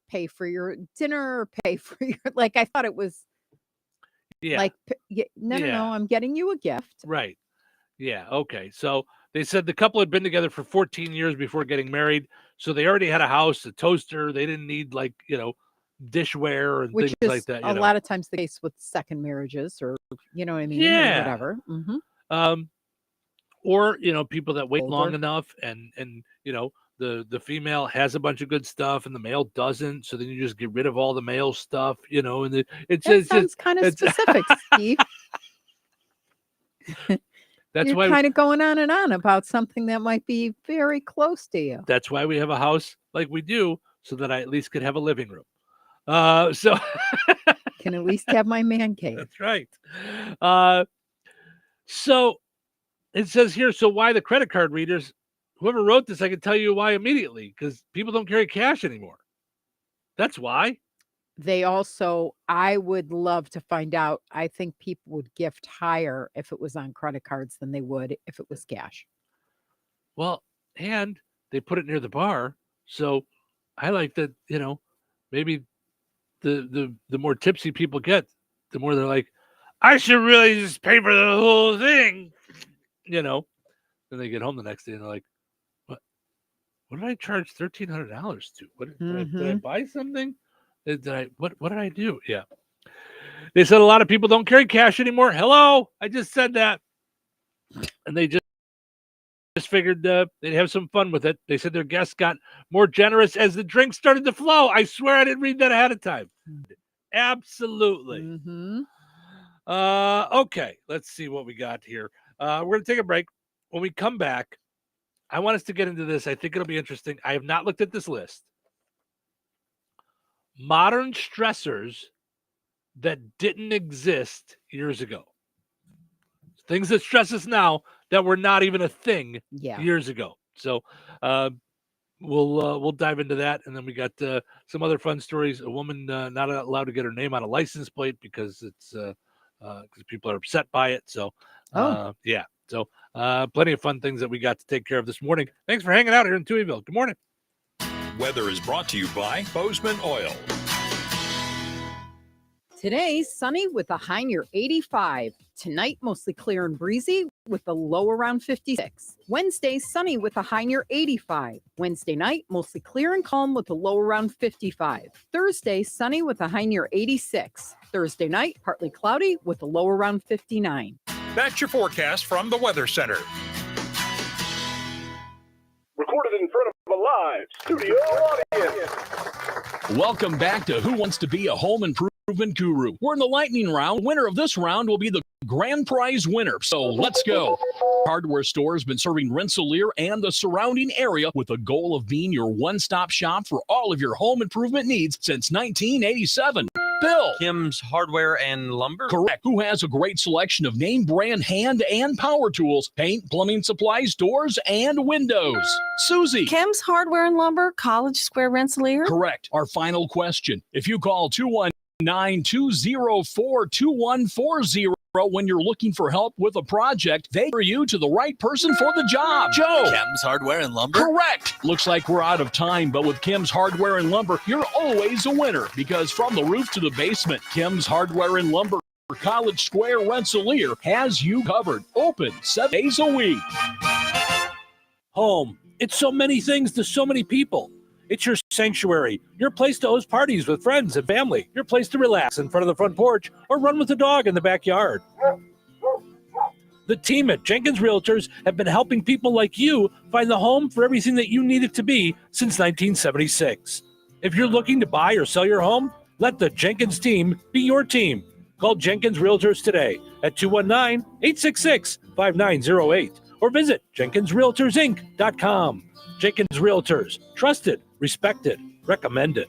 pay for your dinner or pay for your like I thought it was Yeah. no, I'm getting you a gift. Right. Yeah. Okay. So they said the couple had been together for 14 years before getting married. So they already had a house, a toaster. They didn't need dishware and Which things is like that. a lot of times the case with second marriages or you know what I mean? Or Yeah. whatever. Mm-hmm. Or people that wait long Older. enough and the female has a bunch of good stuff and the male doesn't. So then you just get rid of all the male stuff, and That sounds kind of specific, Steve. That's You're why kind of going on and on about something that might be very close to you. That's why we have a house like we do, so that I at least could have a living room. So Can at least have my man cave. That's right. So it says here, so why the credit card readers? Whoever wrote this, I can tell you why immediately, because people don't carry cash anymore. That's why. They also, I would love to find out. I think people would gift higher if it was on credit cards than they would if it was cash. Well, and they put it near the bar. So I like that, maybe the more tipsy people get, the more they're like, I should really just pay for the whole thing. Then they get home the next day and they're like, what did I charge $1,300 to? What did I buy something? What did I do? Yeah. They said a lot of people don't carry cash anymore. Hello, I just said that. And they just figured they'd have some fun with it. They said their guests got more generous as the drinks started to flow. I swear I didn't read that ahead of time. Absolutely. Mm-hmm. Okay, let's see what we got here. We're going to take a break. When we come back, I want us to get into this. I think it'll be interesting. I have not looked at this list. Modern stressors that didn't exist years ago. Things that stress us now that were not even a thing years ago. So we'll dive into that, and then we got some other fun stories. A woman not allowed to get her name on a license plate because it's because people are upset by it. So yeah. So plenty of fun things that we got to take care of this morning. Thanks for hanging out here in Touhyville. Good morning. Weather is brought to you by Bozeman Oil. Today, sunny with a high near 85. Tonight, mostly clear and breezy with a low around 56. Wednesday, sunny with a high near 85. Wednesday night, mostly clear and calm with a low around 55. Thursday, sunny with a high near 86. Thursday night, partly cloudy with a low around 59. That's your forecast from the Weather Center. Recorded in front of a live studio audience. Welcome back to Who Wants to Be a Home Improvement Guru. We're in the lightning round. Winner of this round will be the grand prize winner. So let's go. Hardware store has been serving Rensselaer and the surrounding area with a goal of being your one-stop shop for all of your home improvement needs since 1987. Bill. Kim's Hardware and Lumber. Correct. Who has a great selection of name brand hand and power tools, paint, plumbing supplies, doors, and windows. Susie. Kim's Hardware and Lumber, College Square, Rensselaer. Correct. Our final question. If you call 219-204-2140 when you're looking for help with a project, they are you to the right person for the job. Joe. Kim's Hardware and Lumber. Correct. Looks like we're out of time, but with Kim's Hardware and Lumber, you're always a winner because from the roof to the basement, Kim's Hardware and Lumber, College Square, Rensselaer has you covered. Open 7 days a week. Home. It's so many things to so many people. It's your sanctuary, your place to host parties with friends and family, your place to relax in front of the front porch or run with the dog in the backyard. The team at Jenkins Realtors have been helping people like you find the home for everything that you need it to be since 1976. If you're looking to buy or sell your home, let the Jenkins team be your team. Call Jenkins Realtors today at 219-866-5908 or visit JenkinsRealtorsInc.com. Jenkins Realtors, trusted, respected, recommended.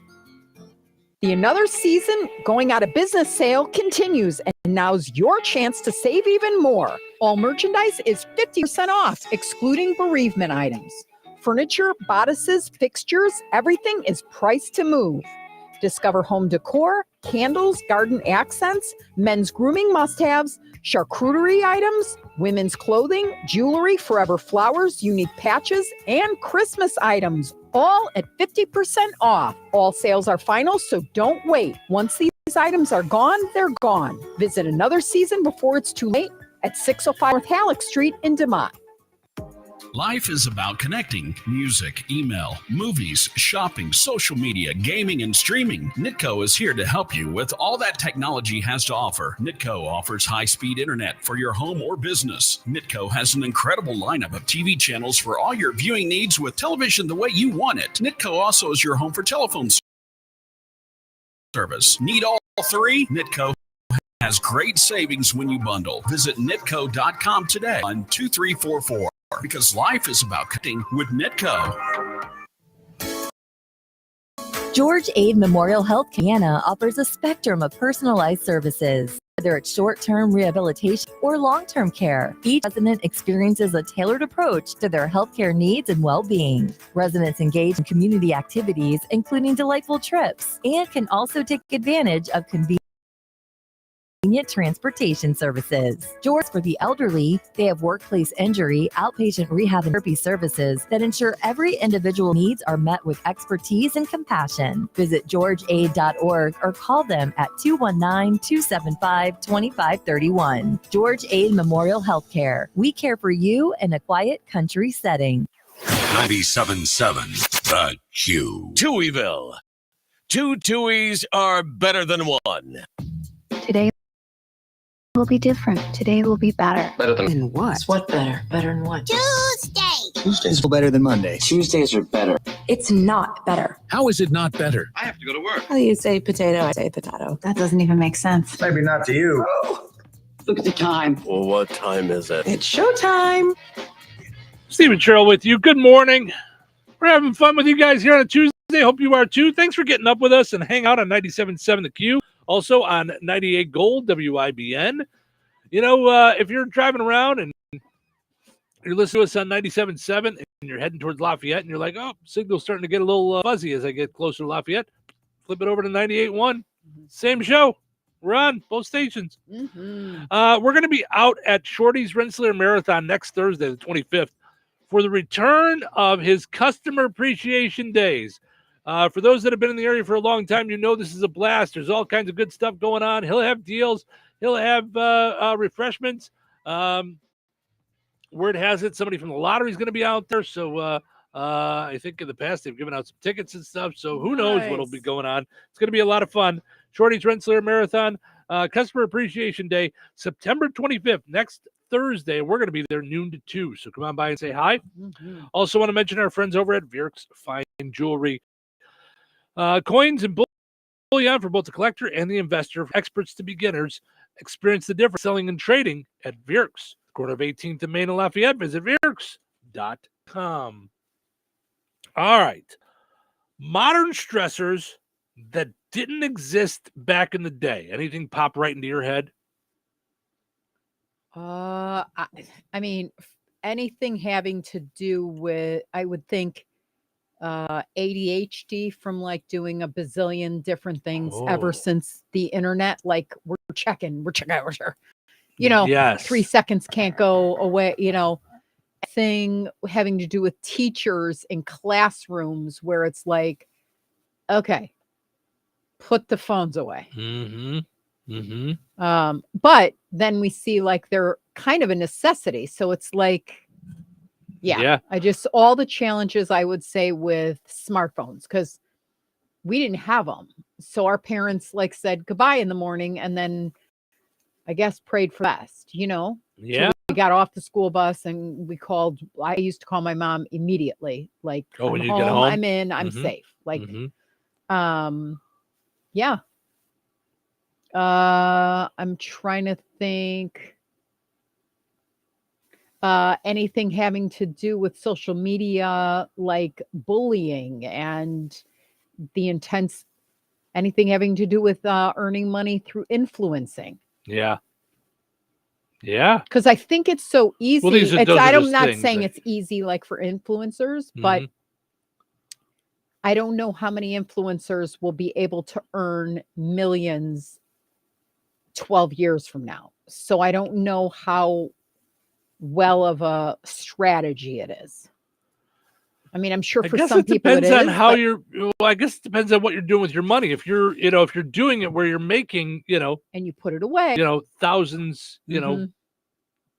The Another Season Going Out of Business sale continues, and now's your chance to save even more. All merchandise is 50% off, excluding bereavement items. Furniture, bodices, fixtures, everything is priced to move. Discover home decor, candles, garden accents, men's grooming must-haves, charcuterie items, women's clothing, jewelry, forever flowers, unique patches, and Christmas items, all at 50% off. All sales are final, so don't wait. Once these items are gone, they're gone. Visit Another Season before it's too late at 605 North Halleck Street in DeMont. Life is about connecting. Music, email, movies, shopping, social media, gaming, and streaming. Nitco is here to help you with all that technology has to offer. Nitco offers high-speed internet for your home or business. Nitco has an incredible lineup of TV channels for all your viewing needs with television the way you want it. Nitco also is your home for telephone service. Need all three? Nitco has great savings when you bundle. Visit nitco.com today on 2344. Because life is about connecting with Nitco. George Aid Memorial Health Indiana offers a spectrum of personalized services. Whether it's short-term rehabilitation or long-term care, each resident experiences a tailored approach to their healthcare needs and well-being. Residents engage in community activities, including delightful trips, and can also take advantage of convenient transportation services. George, for the elderly, they have workplace injury, outpatient rehab, and therapy services that ensure every individual needs are met with expertise and compassion. Visit georgeaid.org or call them at 219-275-2531. George Aid Memorial Healthcare. We care for you in a quiet country setting. 97.7 The Q. Touhyville. Two Tuohys are better than one. Today will be different. Today will be better. Better than what? What better? Better than what? Tuesday! Tuesdays are better than Monday. Tuesdays are better. It's not better. How is it not better? I have to go to work. How do you say potato? I say potato. That doesn't even make sense. Maybe not to you. Look at the time. Well, what time is it? It's showtime. Stephen Sherrill with you. Good morning. We're having fun with you guys here on a Tuesday. Hope you are too. Thanks for getting up with us and hang out on 97.7 The Q. Also on 98 Gold, WIBN. You know, if you're driving around and you're listening to us on 97.7 and you're heading towards Lafayette and you're like, oh, signal's starting to get a little fuzzy as I get closer to Lafayette, flip it over to 98.1. Same show. We're on both stations. We're going to be out at Shorty's Rensselaer Marathon next Thursday, the 25th, for the return of his Customer Appreciation Days. For those that have been in the area for a long time, you know this is a blast. There's all kinds of good stuff going on. He'll have deals. He'll have refreshments. Word has it, somebody from the lottery is going to be out there. So I think in the past they've given out some tickets and stuff. So who knows what'll be going on. It's going to be a lot of fun. Shorty's Rensselaer Marathon, Customer Appreciation Day, September 25th, next Thursday. We're going to be there noon to 2. So come on by and say hi. Also want to mention our friends over at Virk's Fine Jewelry. Coins and bullion for both the collector and the investor, experts to beginners. Experience the difference selling and trading at Virk's, corner of 18th and Main and Lafayette. Visit Virk's.com. All right. Modern stressors that didn't exist back in the day. Anything pop right into your head? I mean, anything having to do with, I would think, ADHD from like doing a bazillion different things ever since the internet. Like we're checking, you know, 3 seconds can't go away, you know, thing having to do with teachers in classrooms where it's like, okay, put the phones away. But then we see like they're kind of a necessity. So it's like, yeah. I just, all the challenges I would say with smartphones, because we didn't have them. So our parents like said goodbye in the morning and then I guess prayed for the best, you know? Yeah. So we got off the school bus and we called, I used to call my mom immediately. Like, when I'm you home, get home, I'm in, I'm safe. Like, yeah. I'm trying to think. anything having to do with social media, like bullying and the intense, anything having to do with earning money through influencing. Yeah. Yeah. Because I think it's so easy. those are I'm just not things saying that- it's easy like for influencers, but I don't know how many influencers will be able to earn millions 12 years from now. So I don't know how well of a strategy it is. I mean, I'm sure I for guess some it people depends it on is, how but- you're. Well, I guess it depends on what you're doing with your money. If you're, if you're doing it where you're making, and you put it away, thousands, Mhm.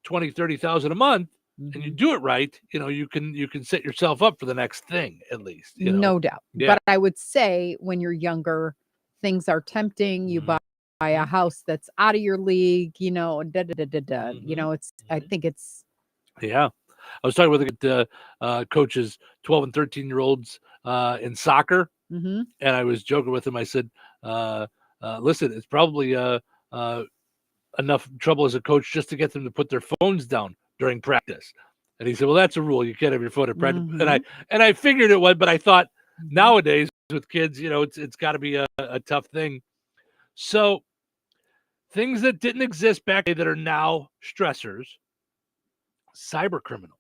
20, 30,000 a month, and you do it right, you can set yourself up for the next thing at least. No doubt. Yeah. But I would say when you're younger, things are tempting. You buy a house that's out of your league, da da da da da. It's. I think it's. Yeah. I was talking with coaches, 12 and 13-year-olds in soccer, Mhm. and I was joking with him. I said, listen, it's probably enough trouble as a coach just to get them to put their phones down during practice. And he said, well, that's a rule. You can't have your phone at practice. And I figured it would, but I thought nowadays with kids, it's got to be a tough thing. So things that didn't exist back then that are now stressors, cyber criminals.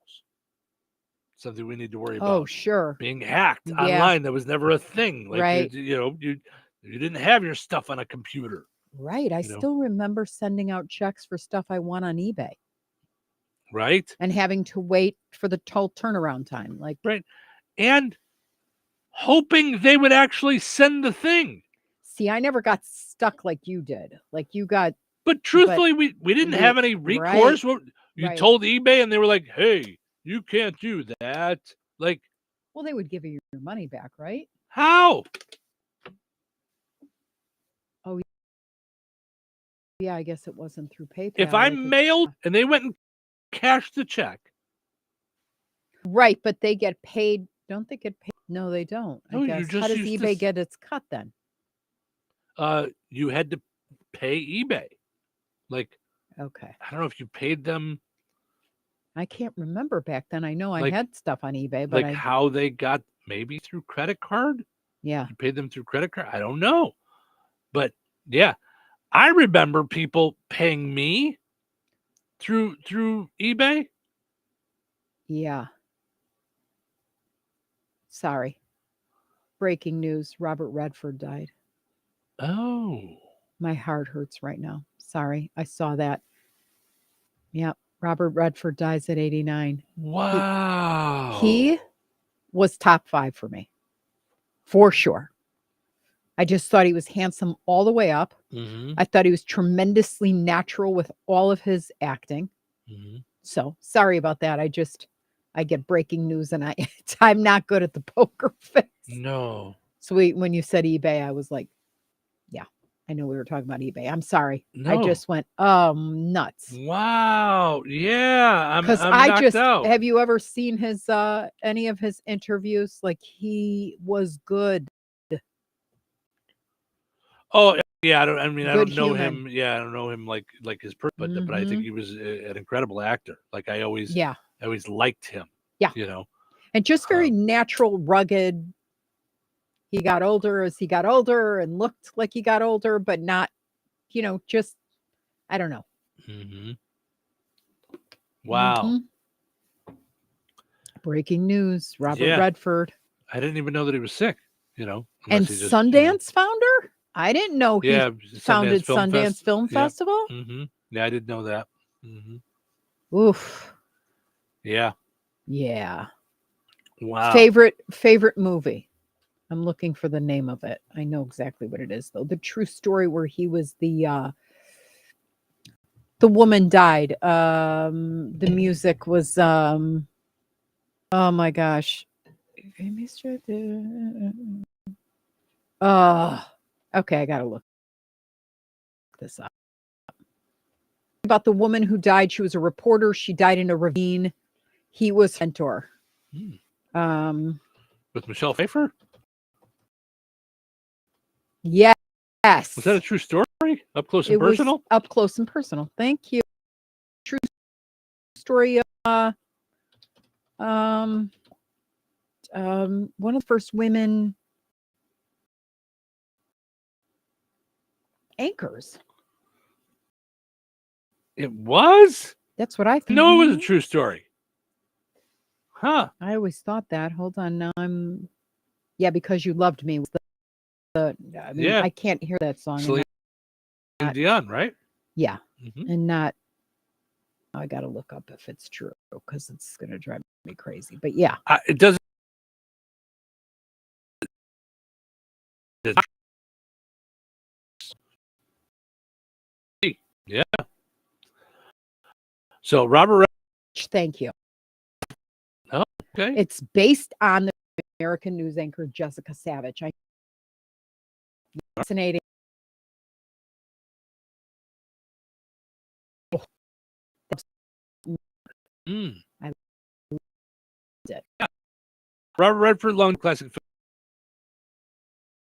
Something we need to worry about. Oh, sure. Being hacked Yeah. online, that was never a thing. Like Right. you didn't have your stuff on a computer. Right. I still remember sending out checks for stuff I won on eBay. Right. And having to wait for the turnaround time. Like, right. And hoping they would actually send the thing. See, I never got stuck like you did. Like you got. But truthfully, we didn't have any recourse. Right. You Right. told eBay and they were like, hey, you can't do that. Like, Well, they would give you your money back, right? how? Oh, yeah. I guess it wasn't through PayPal. If I mailed and they went and cashed the check. Right, but they get paid. Don't they get paid? No, they don't. I No, you guess. How just does used to eBay get its cut then? You had to pay eBay. Like, Okay. I don't know if you paid them. I can't remember back then. I know I Like- had stuff on eBay, but Like how they got, maybe through credit card. Yeah. You paid them through credit card. I don't know. But yeah, I remember people paying me through eBay. Yeah. Sorry. Breaking news. Robert Redford died. Oh. My heart hurts right now. Sorry. I saw that. Yep. Robert Redford dies at 89. Wow. He was top 5 for me. For sure. I just thought he was handsome all the way up. Mhm. I thought he was tremendously natural with all of his acting. Mhm. So sorry about that. I get breaking news and I'm not good at the poker face. No. So when you said eBay, I was like, yeah, I know we were talking about eBay. I'm sorry. I No. just went, nuts. Wow. Yeah. I'm Because knocked out. have you ever seen his any of his interviews? Like he was good. Oh yeah. I don't Good know human. him. Yeah. I don't know him like his person, but I think he was an incredible actor. Like I always liked him. Yeah. And just very natural, rugged. He got older as he got older and looked like he got older, but not, just, I don't know. Mhm. Wow. Mhm. Breaking news, Robert Yeah. Redford. I didn't even know that he was sick, And unless he just, Sundance founder? I didn't know he Yeah, founded Film Sundance Fest. Film Yeah. Festival. Mhm. Yeah, I didn't know that. Mhm. Oof. Yeah. Yeah. Wow. Favorite movie. I'm looking for the name of it. I know exactly what it is though. The true story where he was the woman died. The music was oh my gosh. Okay, I gotta look this up. About the woman who died. She was a reporter. She died in a ravine. He was a mentor. With Michelle Pfeiffer? Yes. Was that a true story? Up close and It was personal? up close and personal. Thank you. True story one of the first women anchors. It was? That's what I think. No, it was a true story. Huh. I always thought that. Hold on. Now yeah, Because You Loved Me was I mean, Yeah. I can't hear that song. Celine Dion, right? Yeah. Mhm. And not, I got to look up if it's true because it's going to drive me crazy. But yeah. It doesn't. Yeah. So Robert. Thank you. Oh, okay. It's based on the American news anchor Jessica Savage. Fascinating. I loved it. Yeah. Robert Redford, long classic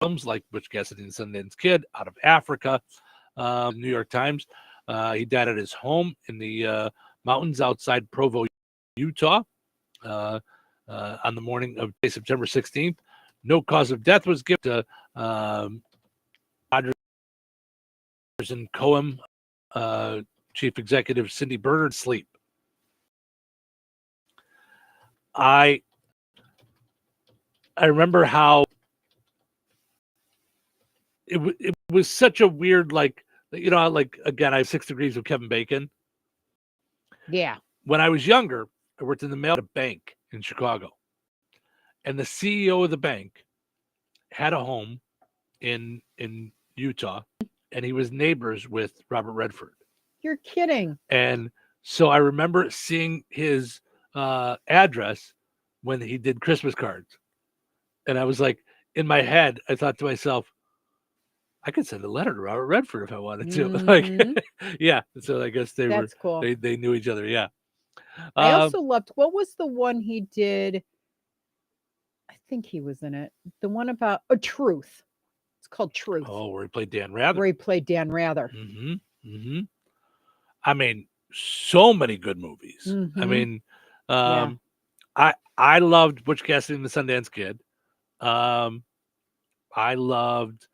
films like Butch Cassidy and the Sundance Kid, Out of Africa, New York Times. He died at his home in the mountains outside Provo, Utah, on the morning of September 16th. No cause of death was given to Rogers and Cohen, Chief Executive Cindy Bernard sleep. I remember how it was such a weird, like, you know, like, again, I have 6 Degrees of Kevin Bacon. Yeah. When I was younger, I worked in the mail at a bank in Chicago. And the CEO of the bank had a home in Utah, and he was neighbors with Robert Redford. You're kidding. And so I remember seeing his address when he did Christmas cards. And I was like, in my head, I thought to myself, I could send a letter to Robert Redford if I wanted to. Like, yeah. So I guess That's cool. They knew each other. Yeah. I also loved, what was the one he did? I think he was in it. The one about Truth. It's called Truth. Oh, where he played Dan Rather. Where he played Dan Rather. Mm-hmm. Mm-hmm. I mean, so many good movies. I mean, I loved Butch Cassidy and the Sundance Kid. I loved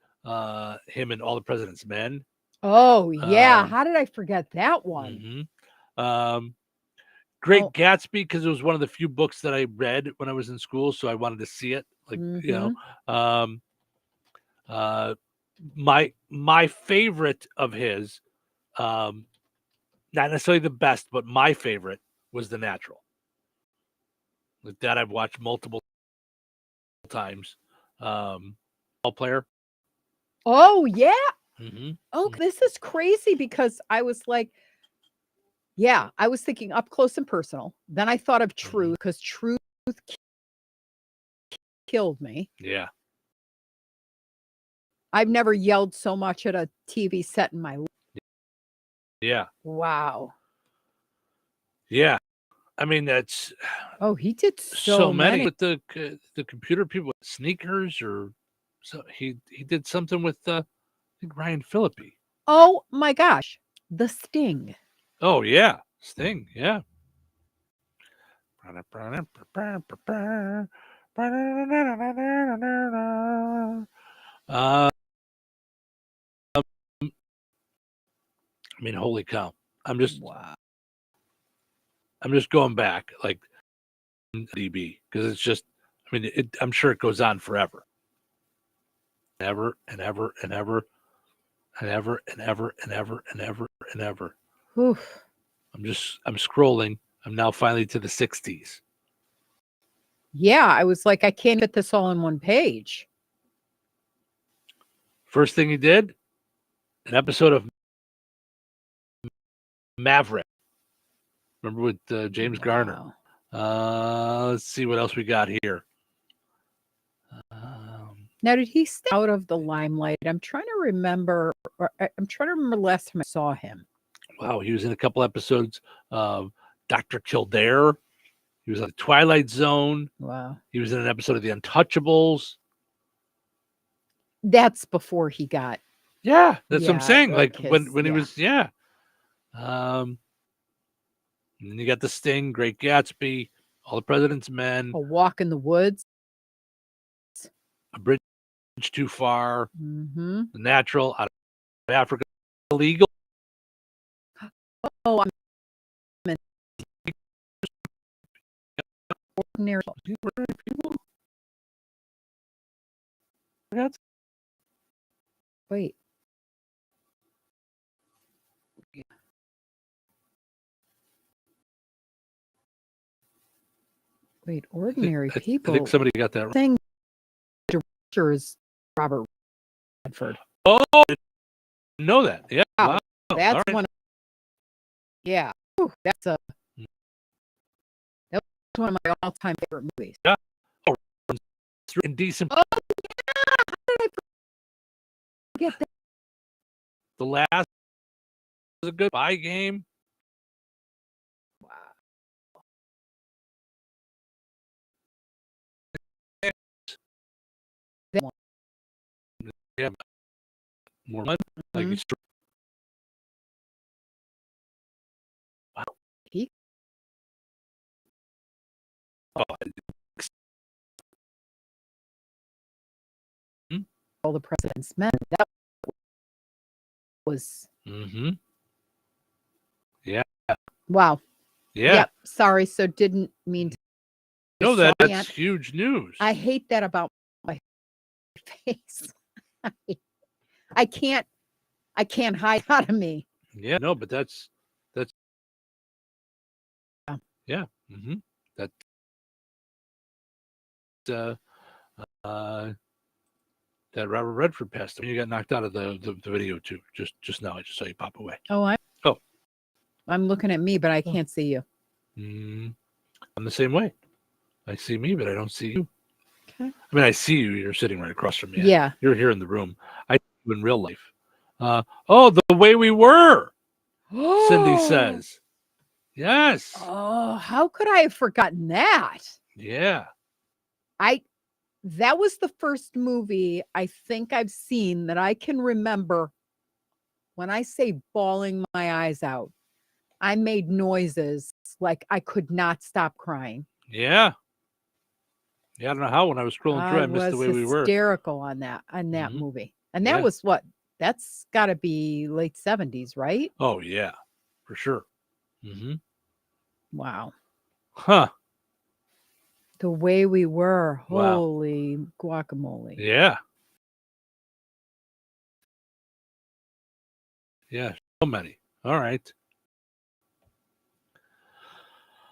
him in All the President's Men. Oh yeah, how did I forget that one? Great Gatsby, because it was one of the few books that I read when I was in school, so I wanted to see it. Like, you know, my favorite of his, not necessarily the best, but my favorite was The Natural. Like that, I've watched multiple times. Ball player. Oh yeah. Mm-hmm. Oh, this is crazy because I was like, yeah, I was thinking Up Close and Personal. Then I thought of Truth because Truth killed me. Yeah. I've never yelled so much at a TV set in my life. Yeah. Wow. Yeah. I mean, that's. Oh, he did so many. With the computer people, with sneakers, or so he did something with I think Ryan Phillippe. Oh my gosh, The Sting. Oh yeah, Sting. Yeah. I mean, holy cow! I'm just going back like DB because it's just. I mean, I'm sure it goes on forever. Ever and ever and ever and ever and ever and ever and ever and ever. Oof. I'm scrolling. I'm now finally to the 60s. Yeah, I was like, I can't get this all on one page. First thing he did, an episode of Maverick. Remember with James Garner. Let's see what else we got here. Now, did he stay out of the limelight? I'm trying to remember. Last time I saw him. Wow, he was in a couple episodes of Dr. Kildare. He was on the Twilight Zone. Wow. He was in an episode of The Untouchables. That's before he got. Yeah, that's what I'm saying. Like his, when he was, yeah. And then you got The Sting, Great Gatsby, All the President's Men, A Walk in the Woods. A Bridge Too Far, Mm-hmm. The Natural, Out of Africa, Illegal. Oh, I'm in Ordinary. Wait. Wait, Ordinary I People. think somebody got that wrong. Thing director is Robert Redford. Oh, I didn't know that. Yeah. Wow. Wow. That's All right. one. Yeah. Whew, that's one of my all-time favorite movies. Yeah. Oh, Indecent. Oh, yeah. How did I forget that? The Last was a good spy game. Wow. That one. Yeah. More money. Like it's wow. He. Oh, All the President's Men. That was. mm-hmm. Yeah. Wow. Yeah. Yep. Sorry. So didn't mean to. No, Sorry, that's Aunt. huge news. I hate that about my face. I can't hide out of me. Yeah, no, but that's Yeah. yeah. Mm-hmm. That that Robert Redford passed away. You got knocked out of the video too. Just now, I just saw you pop away. Oh, I'm looking at me, but I can't see you. I'm the same way. I see me, but I don't see you. Okay. I mean, I see you. You're sitting right across from me. Yeah. You're here in the room. I see you in real life. The way we were. Cindy says. Yes. Oh, how could I have forgotten that? Yeah. That was the first movie I think I've seen that I can remember. When I say bawling my eyes out, I made noises like I could not stop crying. Yeah. Yeah, I don't know how when I was scrolling through, I missed the way we were. Hysterical on that Mhm. movie. And that Yeah. was what? That's got to be late 70s, right? Oh yeah, for sure. Mm-hmm. Wow. Huh. The way we were. Wow. Holy guacamole. Yeah. Yeah. So many. All right.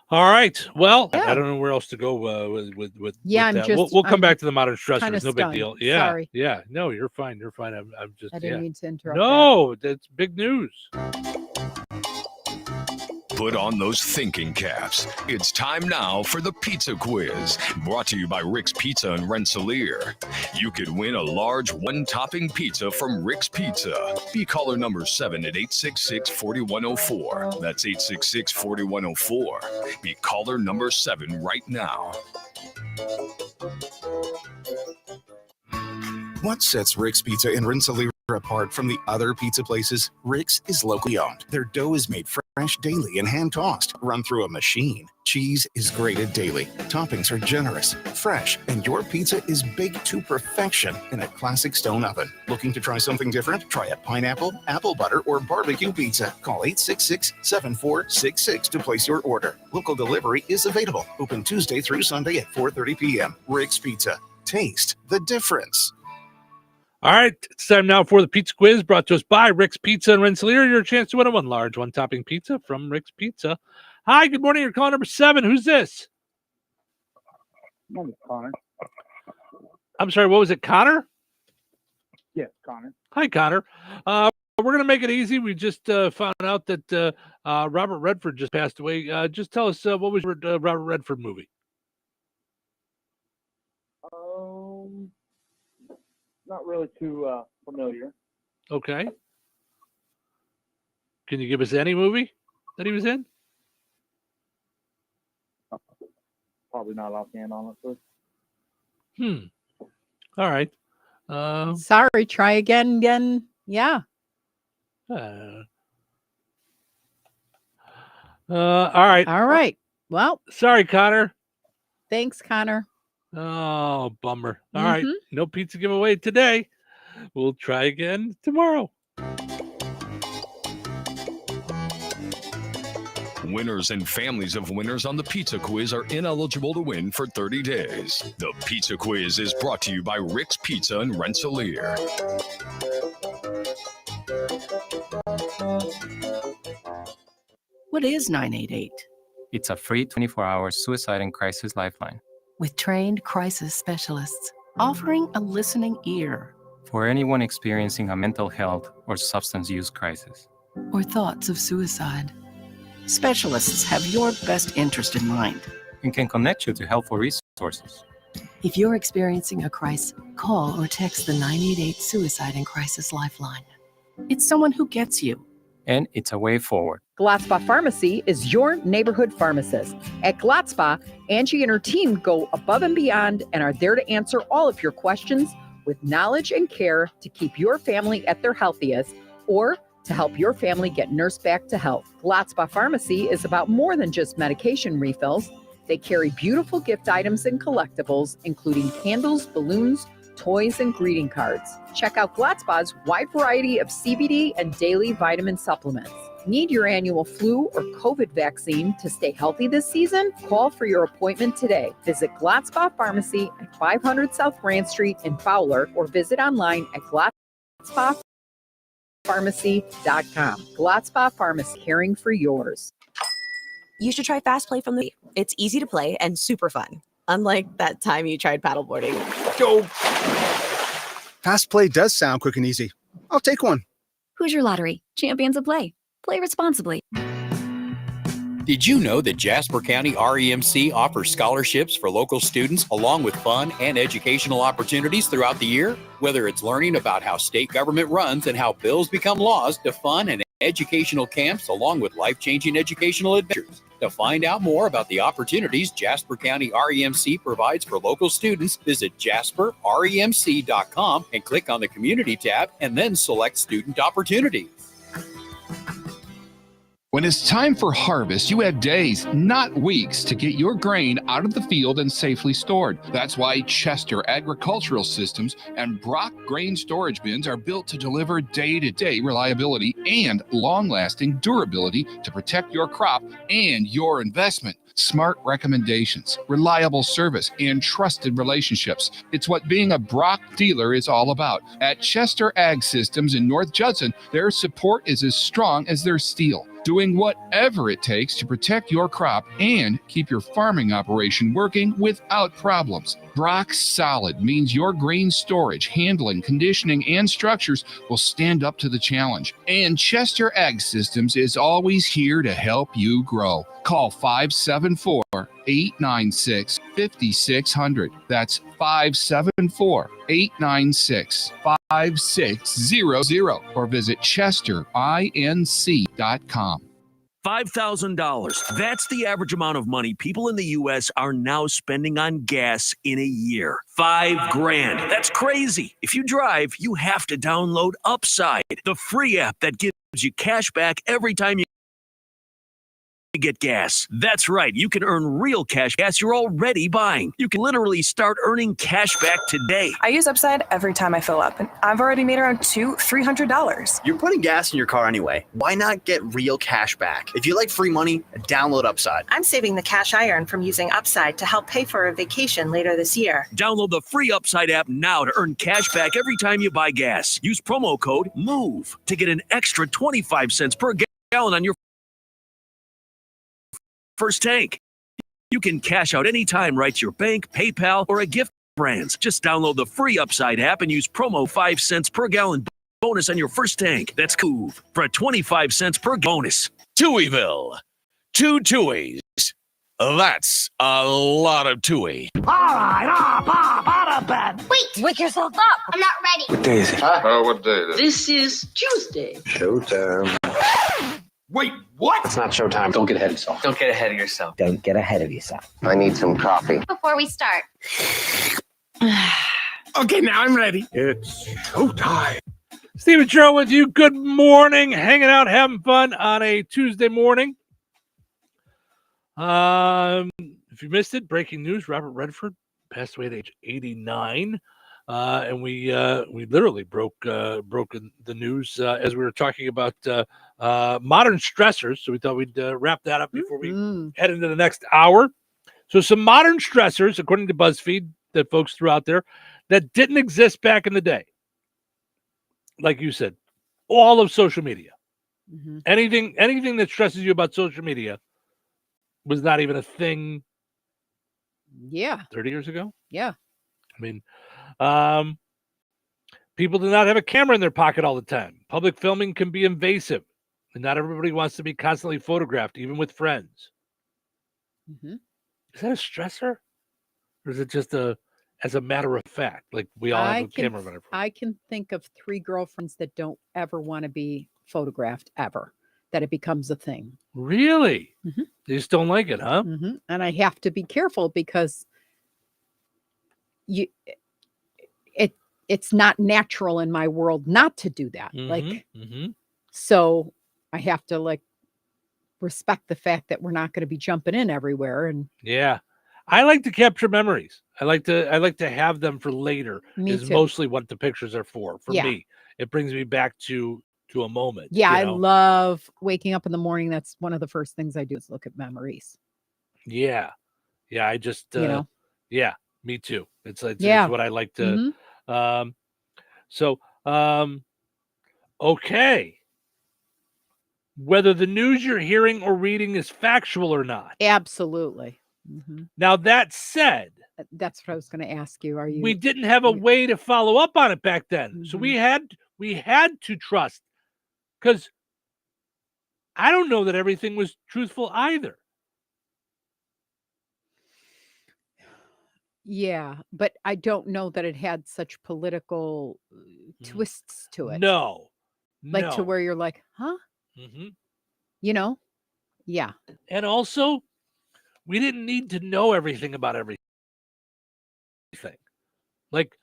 All right. Well, I Yeah. don't know where else to go with Yeah, with I'm that. We'll just- come I'm back to the modern kinda stressors. No big stunned. deal. Yeah. Sorry. Yeah. No, you're fine. You're fine. I'm just. I didn't yeah. mean to interrupt. No, that's big news. Put on those thinking caps. It's time now for the pizza quiz, brought to you by Rick's Pizza in Rensselaer. You could win a large one-topping pizza from Rick's Pizza. Be caller number 7 at 866-4104. That's 866-4104. Be caller number 7 right now. What sets Rick's Pizza in Rensselaer apart from the other pizza places? Rick's is locally owned. Their dough is made fresh daily and hand-tossed, run through a machine. Cheese is grated daily. Toppings are generous, fresh, and your pizza is baked to perfection in a classic stone oven. Looking to try something different? Try a pineapple, apple butter, or barbecue pizza. Call 866-7466 to place your order. Local delivery is available. Open Tuesday through Sunday at 4:30 p.m. Rick's Pizza. Taste the difference. All right, it's time now for the pizza quiz brought to us by Rick's Pizza in Rensselaer. Your chance to win a one large, one-topping pizza from Rick's Pizza. Hi, good morning. You're calling number 7. Who's this? My name is Connor. I'm sorry, what was it, Connor? Yes, Connor. Hi, Connor. We're going to make it easy. We just found out that Robert Redford just passed away. Just tell us, what was your Robert Redford movie? Not really too familiar. Okay. Can you give us any movie that he was in? Probably not offhand, honestly. All right. Sorry, try again. Yeah. All right. All right. Well, Sorry, Connor. thanks, Connor. Oh, bummer. All right. Mhm. No pizza giveaway today. We'll try again tomorrow. Winners and families of winners on the Pizza Quiz are ineligible to win for 30 days. The Pizza Quiz is brought to you by Rick's Pizza in Rensselaer. What is 988? It's a free 24-hour suicide and crisis lifeline With trained crisis specialists offering a listening ear for anyone experiencing a mental health or substance use crisis. or thoughts of suicide. Specialists have your best interest in mind. And can connect you to helpful resources. If you're experiencing a crisis, call or text the 988 Suicide and Crisis Lifeline. It's someone who gets you. And it's a way forward. Gladspa Pharmacy is your neighborhood pharmacist. At Gladspa, Angie and her team go above and beyond and are there to answer all of your questions with knowledge and care to keep your family at their healthiest or to help your family get nursed back to health. Gladspa Pharmacy is about more than just medication refills. They carry beautiful gift items and collectibles, including candles, balloons, toys, and greeting cards. Check out Gladspa's wide variety of CBD and daily vitamin supplements. Need your annual flu or COVID vaccine to stay healthy this season? Call for your appointment today. Visit Gladspa Pharmacy at 500 South Grand Street in Fowler or visit online at GladspaPharmacy.com. Gladspa Pharmacy, caring for yours. You should try Fast Play from the. It's easy to play and super fun. Unlike that time you tried paddleboarding. Go. Fast Play does sound quick and easy. I'll take one. Hoosier Lottery, champions of play. Play responsibly. Did you know that Jasper County REMC offers scholarships for local students along with fun and educational opportunities throughout the year? Whether it's learning about how state government runs and how bills become laws to fun and educational camps along with life-changing educational adventures. To find out more about the opportunities Jasper County REMC provides for local students, visit jasperremc.com and click on the Community tab and then select Student Opportunities. When it's time for harvest, you have days, not weeks, to get your grain out of the field and safely stored. That's why Chester Agricultural Systems and Brock Grain Storage Bins are built to deliver day-to-day reliability and long-lasting durability to protect your crop and your investment. Smart recommendations, reliable service, and trusted relationships. It's what being a Brock dealer is all about. At Chester Ag Systems in North Judson, their support is as strong as their steel, doing whatever it takes to protect your crop and keep your farming operation working without problems. Brock Solid means your grain storage, handling, conditioning, and structures will stand up to the challenge. And Chester Ag Systems is always here to help you grow. Call 574-896-5600. That's 574-896-5600 or visit chesterinc.com. $5,000. That's the average amount of money people in the U.S. are now spending on gas in a year. $5,000. That's crazy. If you drive, you have to download Upside, the free app that gives you cash back every time you get gas. That's right. You can earn real cash gas you're already buying. You can literally start earning cash back today. I use Upside every time I fill up, and I've already made around $200-$300. You're putting gas in your car anyway. Why not get real cash back? If you like free money, download Upside. I'm saving the cash I earn from using Upside to help pay for a vacation later this year. Download the free Upside app now to earn cash back every time you buy gas. Use promo code MOVE to get an extra 25 cents per gallon on your first tank. You can cash out anytime right to your bank, PayPal, or a gift brands. Just download the free Upside app and use promo 5 cents per gallon bonus on your first tank. That's MOVE for a 25 cents per bonus. Touhyville. 2 Touhies. That's a lot of Touhy. All right, out of bed. Wait, wake yourself up. I'm not ready. What day is it? What day is it? This is Tuesday. Showtime. Wait, what? It's not showtime. Don't get ahead of yourself. Don't get ahead of yourself. Don't get ahead of yourself. I need some coffee. Before we start. Okay, now I'm ready. It's showtime. Stephen Sherrill with you. Good morning. Hanging out, having fun on a Tuesday morning. If you missed it, breaking news: Robert Redford passed away at age 89, and we literally broke the news as we were talking about modern stressors. So we thought we'd wrap that up before we head into the next hour. So some modern stressors, according to BuzzFeed, that folks threw out there that didn't exist back in the day. Like you said, all of social media, anything that stresses you about social media was not even a thing. Yeah. 30 years ago. Yeah. I mean, people do not have a camera in their pocket all the time. Public filming can be invasive, and not everybody wants to be constantly photographed, even with friends. Is that a stressor, or is it just as a matter of fact, like we all have a camera in our phone? I can think of 3 girlfriends that don't ever want to be photographed ever, that it becomes a thing. Really? They just don't like it, huh? And I have to be careful because it's not natural in my world not to do that. So I have to respect the fact that we're not going to be jumping in everywhere. And yeah, I like to capture memories. I like to have them for later. Is mostly what the pictures are for. For me, it brings me back to a moment. Yeah, I love waking up in the morning. That's one of the first things I do is look at memories. Yeah. I just yeah, me too. It's what I like to. Okay. Whether the news you're hearing or reading is factual or not. Absolutely. Now, that said, that's what I was going to ask you. We didn't have a way to follow up on it back then. So we had to trust, because I don't know that everything was truthful either. Yeah, but I don't know that it had such political twists to it. No. To where you're like, huh? Yeah. And also, we didn't need to know everything about everything. Like,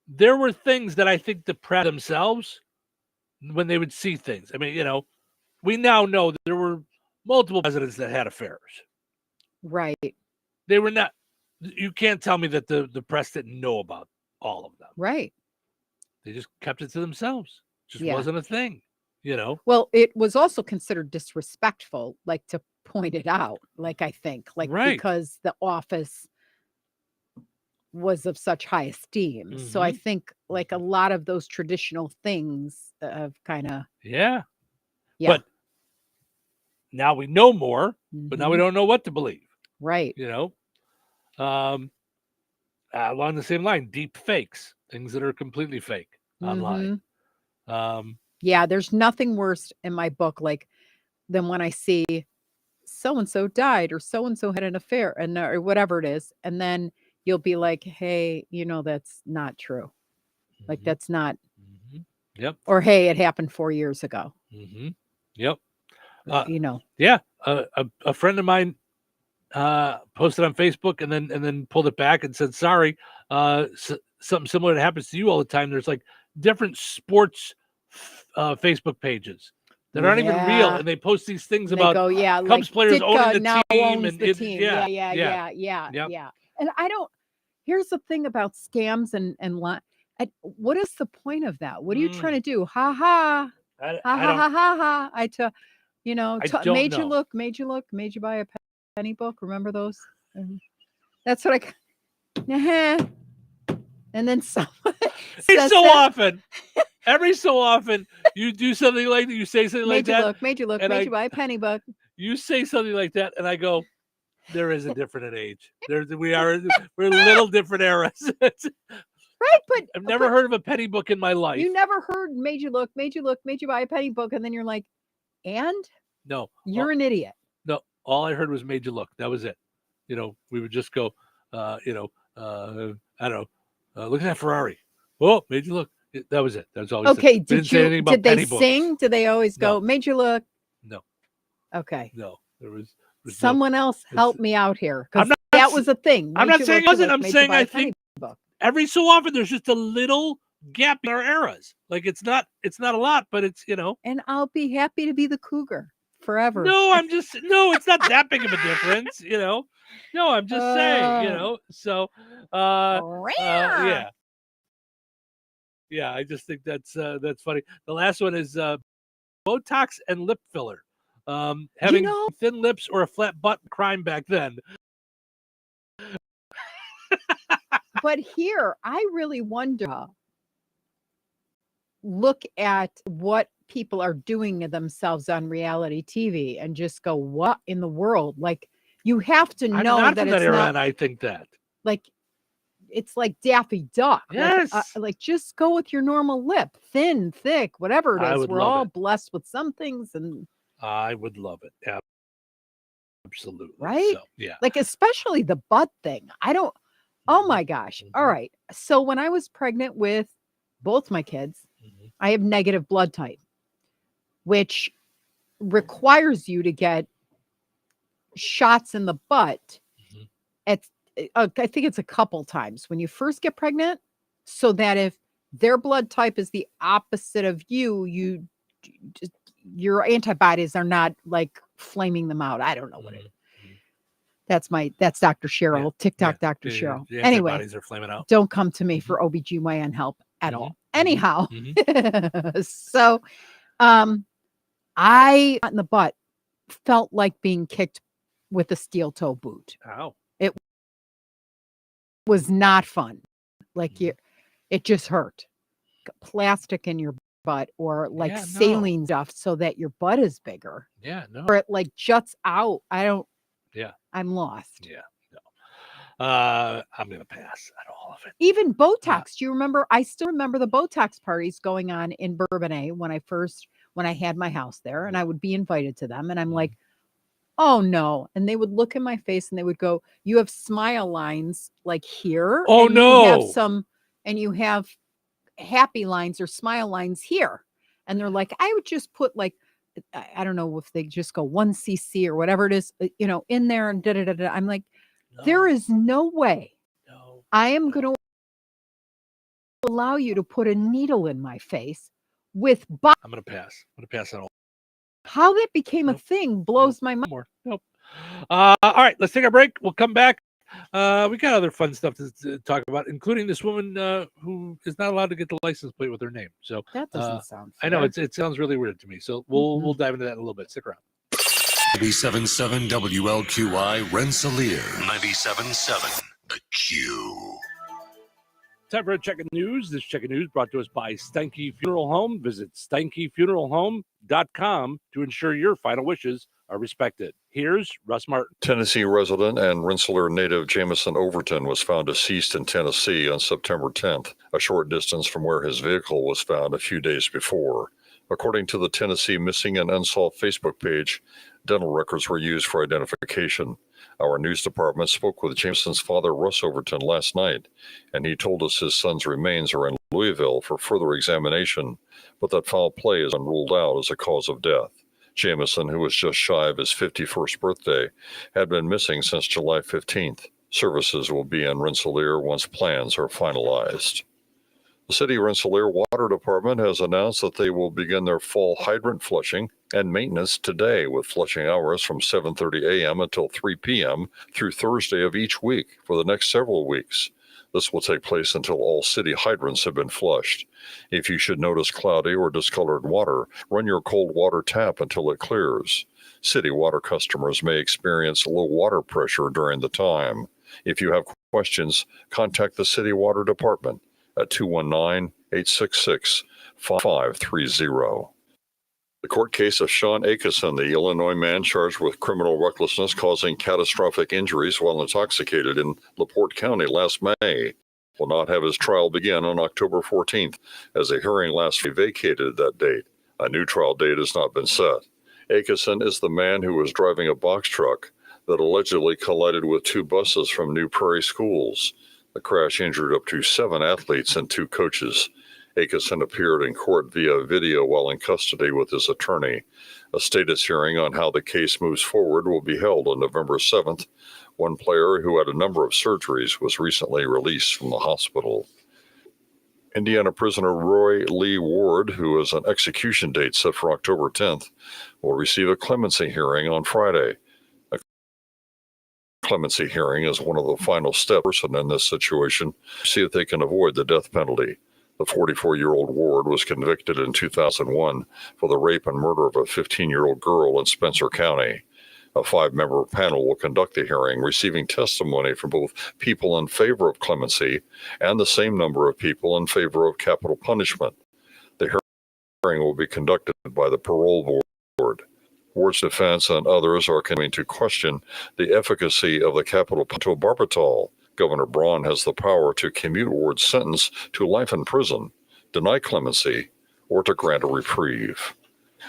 there were things that I think the press themselves, when they would see things. I mean, we now know that there were multiple presidents that had affairs. Right. They were not. You can't tell me that the press didn't know about all of them. Right. They just kept it to themselves. Just wasn't a thing, Well, it was also considered disrespectful, to point it out, I think, because the office was of such high esteem. So I think a lot of those traditional things have kind of. Yeah. But now we know more, but now we don't know what to believe. Right. Along the same line, deep fakes, things that are completely fake online. Yeah, there's nothing worse in my book than when I see so-and-so died or so-and-so had an affair and or whatever it is. And then you'll be like, hey, that's not true. That's not. Yep. Or, hey, it happened 4 years ago. Yep. Yeah. A friend of mine posted on Facebook and then pulled it back and said, sorry, something similar that happens to you all the time. There's different sports Facebook pages that aren't even real, and they post these things about Cubs players owning the team and the team. Yeah. And here's the thing about scams and what is the point of that? What are you trying to do? Ha ha. Made you look, made you buy a penny book. Remember those? That's what and then someone every so often you do something like that, you say something like that. Made you look, made you buy a penny book. You say something like that, and I go, there is a different age. We're little different eras. Right, but I've never heard of a penny book in my life. You never heard made you look, made you buy a penny book, and then you're like, and? No. You're an idiot. No, all I heard was made you look. That was it. We would just go, I don't know, look at that Ferrari. Oh, made you look. That was it. That's all. Okay, did they sing? Did they always go, made you look? No. Okay. No, there was someone else help me out here, because that was a thing. I'm not saying it wasn't. I'm saying I think every so often there's just a little gap in our eras. It's not a lot, but it's. And I'll be happy to be the cougar forever. No, it's not that big of a difference, No, I'm just saying, So, yeah. Yeah, I just think that's funny. The last one is Botox and lip filler. Having thin lips or a flat butt crime back then. But here, I really wonder. Look at what people are doing to themselves on reality TV and just go, what in the world? Like, you have to I'm know not that from it's that era, not and I think that. like, it's like Daffy Duck. Yes. Like just go with your normal lip, thin, thick, whatever it I is. would We're love all it. blessed with some things, and I would love it. Absolutely. right? So, yeah. Like, especially the butt thing. Oh my gosh. All right. So when I was pregnant with both my kids, I have negative blood type, which requires you to get shots in the butt at I think it's a couple times when you first get pregnant, so that if their blood type is the opposite of you just, your antibodies are not like flaming them out. I don't know what it is. That's Dr. Cheryl, TikTok Dr. Cheryl. The Anyway, antibodies are flaming out. don't come to me for OBGYN help at all. Anyhow, so I in the butt felt like being kicked with a steel toe boot. Ow. It was not fun. Like it just hurt. Plastic in your butt or like saline stuff so that your butt is bigger. Yeah, no. Or it like juts out. Yeah. I'm lost. Yeah. No. I'm gonna pass on all of it. Even Botox. Do you remember? I still remember the Botox parties going on in Bourbonnais when I had my house there, and I would be invited to them, and I'm like, oh no. And they would look in my face and they would go, you have smile lines like here. Oh and no. You have happy lines or smile lines here. And they're like, I would just put like, I don't know if they just go 1 cc or whatever it is, in there and da da da da. I'm like, there is no way I am going to allow you to put a needle in my face with. I'm going to pass. I'm going to pass on all. How that became a thing blows my mind. Nope. All right, let's take a break. We'll come back. We got other fun stuff to talk about, including this woman who is not allowed to get the license plate with her name. So that doesn't sound fair. I know it sounds really weird to me. So we'll dive into that in a little bit. Stick around. 97.7 WLQI Rensselaer. 97.7 The Q. Time for a check of news. This check of news brought to us by Steinke Funeral Home. Visit SteinkeFuneralHome.com to ensure your final wishes are respected. Here's Russ Martin. Tennessee resident and Rensselaer native Jamison Overton was found deceased in Tennessee on September 10th, a short distance from where his vehicle was found a few days before. According to the Tennessee Missing and Unsolved Facebook page, dental records were used for identification. Our news department spoke with Jameson's father, Russ Overton, last night, and he told us his son's remains are in Louisville for further examination, but that foul play is unruled out as a cause of death. Jamison, who was just shy of his 51st birthday, had been missing since July 15th. Services will be in Rensselaer once plans are finalized. The City of Rensselaer Water Department has announced that they will begin their fall hydrant flushing and maintenance today, with flushing hours from 7:30 a.m. until 3 p.m. through Thursday of each week for the next several weeks. This will take place until all city hydrants have been flushed. If you should notice cloudy or discolored water, run your cold water tap until it clears. City water customers may experience low water pressure during the time. If you have questions, contact the City Water Department at 219-866-5530. The court case of Sean Akeson, the Illinois man charged with criminal recklessness causing catastrophic injuries while intoxicated in LaPorte County last May, will not have his trial begin on October 14th, as a hearing last week vacated that date. A new trial date has not been set. Akeson is the man who was driving a box truck that allegedly collided with 2 buses from New Prairie schools. The crash injured up to 7 athletes and 2 coaches. Akeson appeared in court via video while in custody with his attorney. A status hearing on how the case moves forward will be held on November 7th. One player who had a number of surgeries was recently released from the hospital. Indiana prisoner Roy Lee Ward, who has an execution date set for October 10th, will receive a clemency hearing on Friday. A clemency hearing is one of the final steps in this situation to see if they can avoid the death penalty. The 44-year-old Ward was convicted in 2001 for the rape and murder of a 15-year-old girl in Spencer County. A 5-member panel will conduct the hearing, receiving testimony from both people in favor of clemency and the same number of people in favor of capital punishment. The hearing will be conducted by the parole board. Ward's defense and others are continuing to question the efficacy of the capital pentobarbital. Governor Braun has the power to commute Ward's sentence to life in prison, deny clemency, or to grant a reprieve.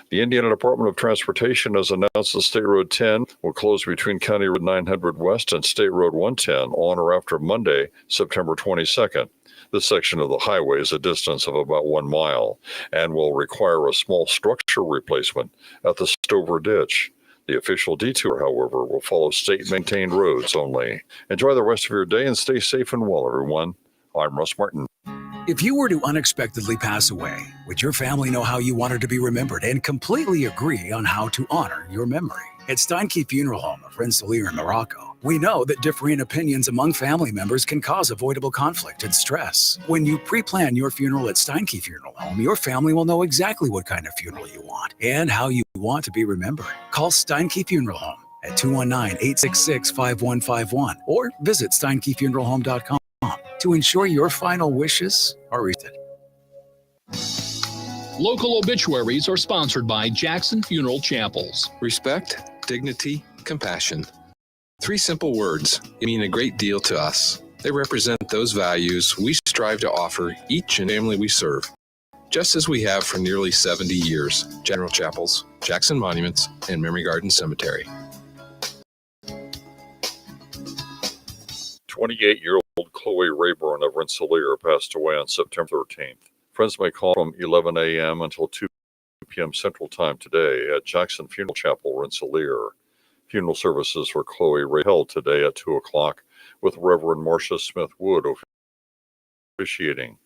The Indiana Department of Transportation has announced that State Road 10 will close between County Road 900 West and State Road 110 on or after Monday, September 22nd. This section of the highway is a distance of about 1 mile and will require a small structure replacement at the Stover Ditch. The official detour, however, will follow state-maintained roads only. Enjoy the rest of your day and stay safe and well, everyone. I'm Russ Martin. If you were to unexpectedly pass away, would your family know how you wanted to be remembered and completely agree on how to honor your memory? At Steinke Funeral Home of Rensselaer in Morocco, we know that differing opinions among family members can cause avoidable conflict and stress. When you pre-plan your funeral at Steinke Funeral Home, your family will know exactly what kind of funeral you want and how you want to be remembered. Call Steinke Funeral Home at 219-866-5151 or visit steinkefuneralhome.com to ensure your final wishes are reached. Local obituaries are sponsored by Jackson Funeral Chapels. Respect, dignity, compassion. 3 simple words mean a great deal to us. They represent those values we strive to offer each and family we serve, just as we have for nearly 70 years. General Chapels, Jackson Monuments, and Memory Garden Cemetery. 28-year-old Chloe Rayburn of Rensselaer passed away on September 13th. Friends may call from 11 a.m. until 2 p.m. Central Time today at Jackson Funeral Chapel, Rensselaer. Funeral services for Chloe Ray held today at 2 o'clock with Reverend Marcia Smith Wood officiating.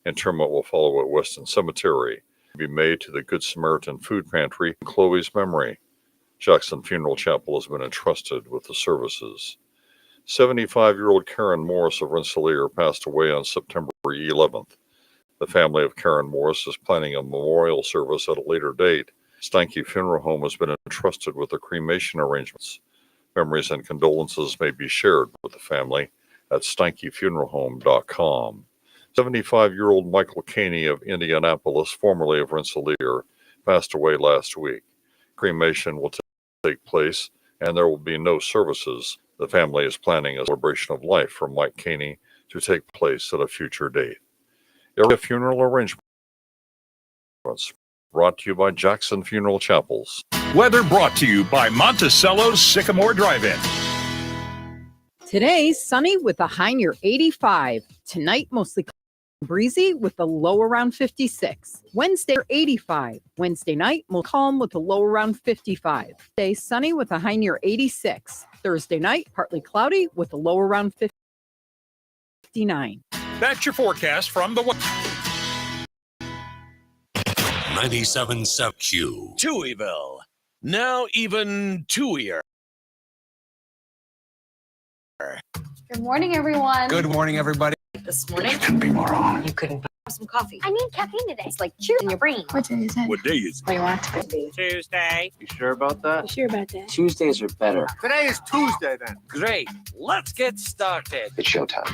Interment will follow at Weston Cemetery and be made to the Good Samaritan Food Pantry in Chloe's memory. Jackson Funeral Chapel has been entrusted with the services. 75-year-old Karen Morris of Rensselaer passed away on September 11th. The family of Karen Morris is planning a memorial service at a later date. Steinke Funeral Home has been entrusted with the cremation arrangements. Memories and condolences may be shared with the family at steinkefuneralhome.com. 75-year-old Michael Caney of Indianapolis, formerly of Rensselaer, passed away last week. Cremation will take place, and there will be no services. The family is planning a celebration of life for Mike Caney to take place at a future date. Area funeral arrangements brought to you by Jackson Funeral Chapels. Weather brought to you by Monticello's Sycamore Drive-In. Today, sunny with a high near 85. Tonight, mostly breezy with a low around 56. Wednesday, 85. Wednesday night, more calm with a low around 55. Today, sunny with a high near 86. Thursday night, partly cloudy with a low around 59. That's your forecast from the 97.7 Q. Touhyville. Now even Touhier. Good morning, everyone. Good morning, everybody. This morning, Couldn't be more wrong. you couldn't have some coffee. I need caffeine today. It's like cheers in your brain. What day is it? What day is What do you want it to be? Tuesday. You sure about that? You sure about that? Tuesdays are better. Today is Tuesday, then. Great. Let's get started. It's showtime.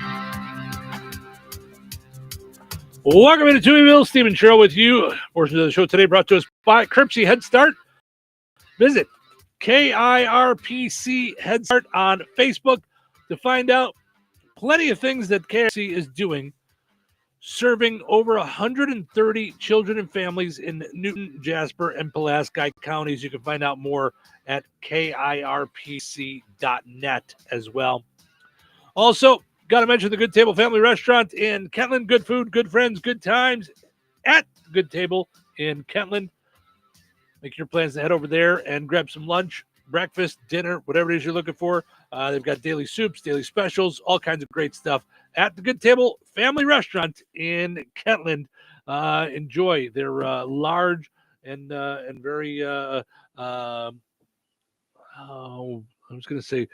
Welcome into Touhyville. Stephen Sherrill with you. Portion of the show today brought to us by Cripsy Head Start. Visit KIRPC Head Start on Facebook to find out plenty of things that KIRPC is doing, serving over 130 children and families in Newton, Jasper, and Pulaski counties. You can find out more at KIRPC.net as well. Also, got to mention the Good Table Family Restaurant in Kentland. Good food, good friends, good times at Good Table in Kentland. Make your plans to head over there and grab some lunch. breakfast, dinner, whatever it is you're looking for. They've got daily soups, daily specials, all kinds of great stuff at the Good Table Family Restaurant in Kentland. Enjoy. They're large and very I was going to say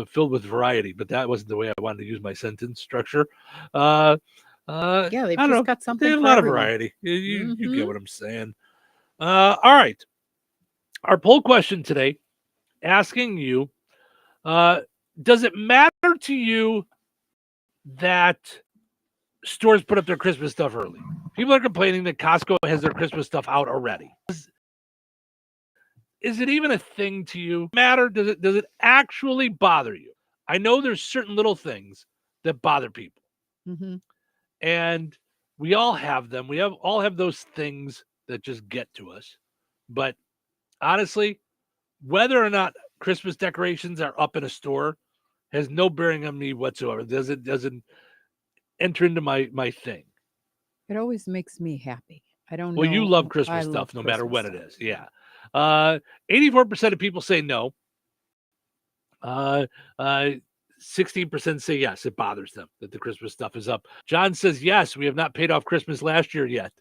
filled with variety, but that wasn't the way I wanted to use my sentence structure. Yeah, they've I don't just know. got something They have a for lot everyone. of variety. You get what I'm saying. All right. Our poll question today, asking you, does it matter to you that stores put up their Christmas stuff early? People are complaining that Costco has their Christmas stuff out already. Is it even a thing to you? Matter? Does it actually bother you? I know there's certain little things that bother people. Mm-hmm. And we all have them. We all have those things that just get to us. But honestly, whether or not Christmas decorations are up in a store has no bearing on me whatsoever. Doesn't enter into my thing. It always makes me happy. I don't know. Well, you love I Christmas love stuff no matter Christmas what it stuff. is. Yeah. 84% of people say no. 16% say yes, it bothers them that the Christmas stuff is up. John says yes, we have not paid off Christmas last year yet.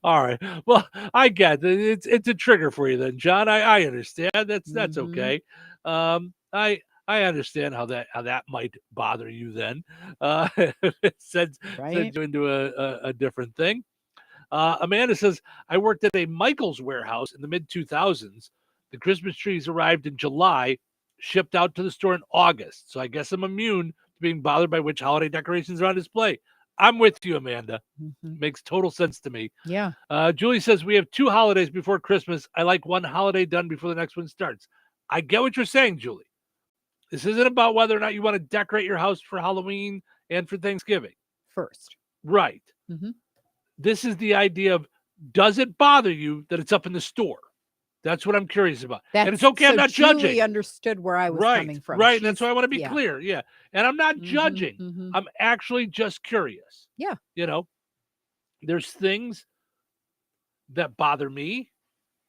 All right. Well, I get it. It's a trigger for you then, John. I understand. That's okay. I understand how that might bother you then. Sends you into a different thing. Amanda says, I worked at a Michael's warehouse in the mid-2000s. The Christmas trees arrived in July, shipped out to the store in August. So I guess I'm immune to being bothered by which holiday decorations are on display. I'm with you, Amanda. Makes total sense to me. Yeah. Julie says, we have 2 holidays before Christmas. I like one holiday done before the next one starts. I get what you're saying, Julie. This isn't about whether or not you want to decorate your house for Halloween and for Thanksgiving. First. Right. Mm-hmm. This is the idea of, does it bother you that it's up in the store? That's what I'm curious about. And it's okay. I'm not Julie judging. understood where I was coming from. Right. That's why I want to be clear. Yeah. And I'm not Mm-hmm, judging. mm-hmm. I'm actually just curious. Yeah. You know, there's things that bother me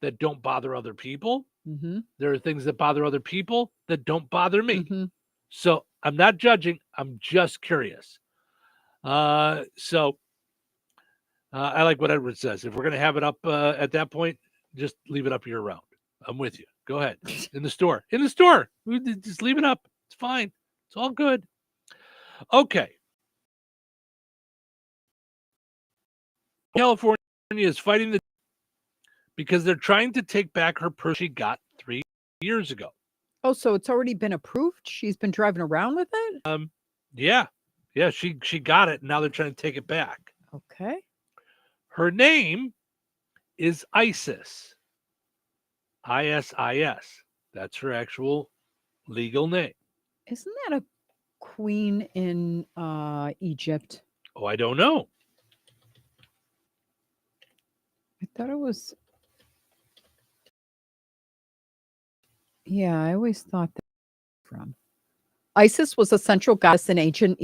that don't bother other people. Mm-hmm. There are things that bother other people that don't bother me. Mm-hmm. So I'm not judging. I'm just curious. I like what Edward says. If we're going to have it up at that point, just leave it up year round. I'm with you. Go ahead. In the store. Just leave it up. It's fine. It's all good. Okay. California is fighting because they're trying to take back her purse she got 3 years ago. Oh, so it's already been approved? She's been driving around with it? Yeah. Yeah, she got it, and now they're trying to take it back. Okay. Her name is Isis. ISIS. That's her actual legal name. Isn't that a queen in Egypt? Oh, I don't know. I thought it was. Yeah, I always thought that from. Isis was a central goddess in ancient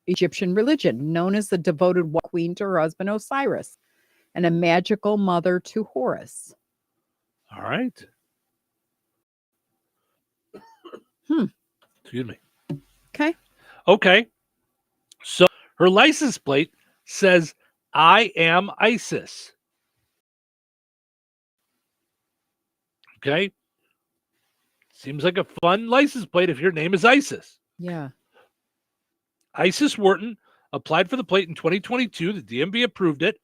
Egyptian religion, known as the devoted queen to her husband Osiris and a magical mother to Horus. All right. Excuse me. Okay. So her license plate says, I am Isis. Okay. Seems like a fun license plate if your name is Isis. Yeah. Isis Wharton applied for the plate in 2022. The DMV approved it,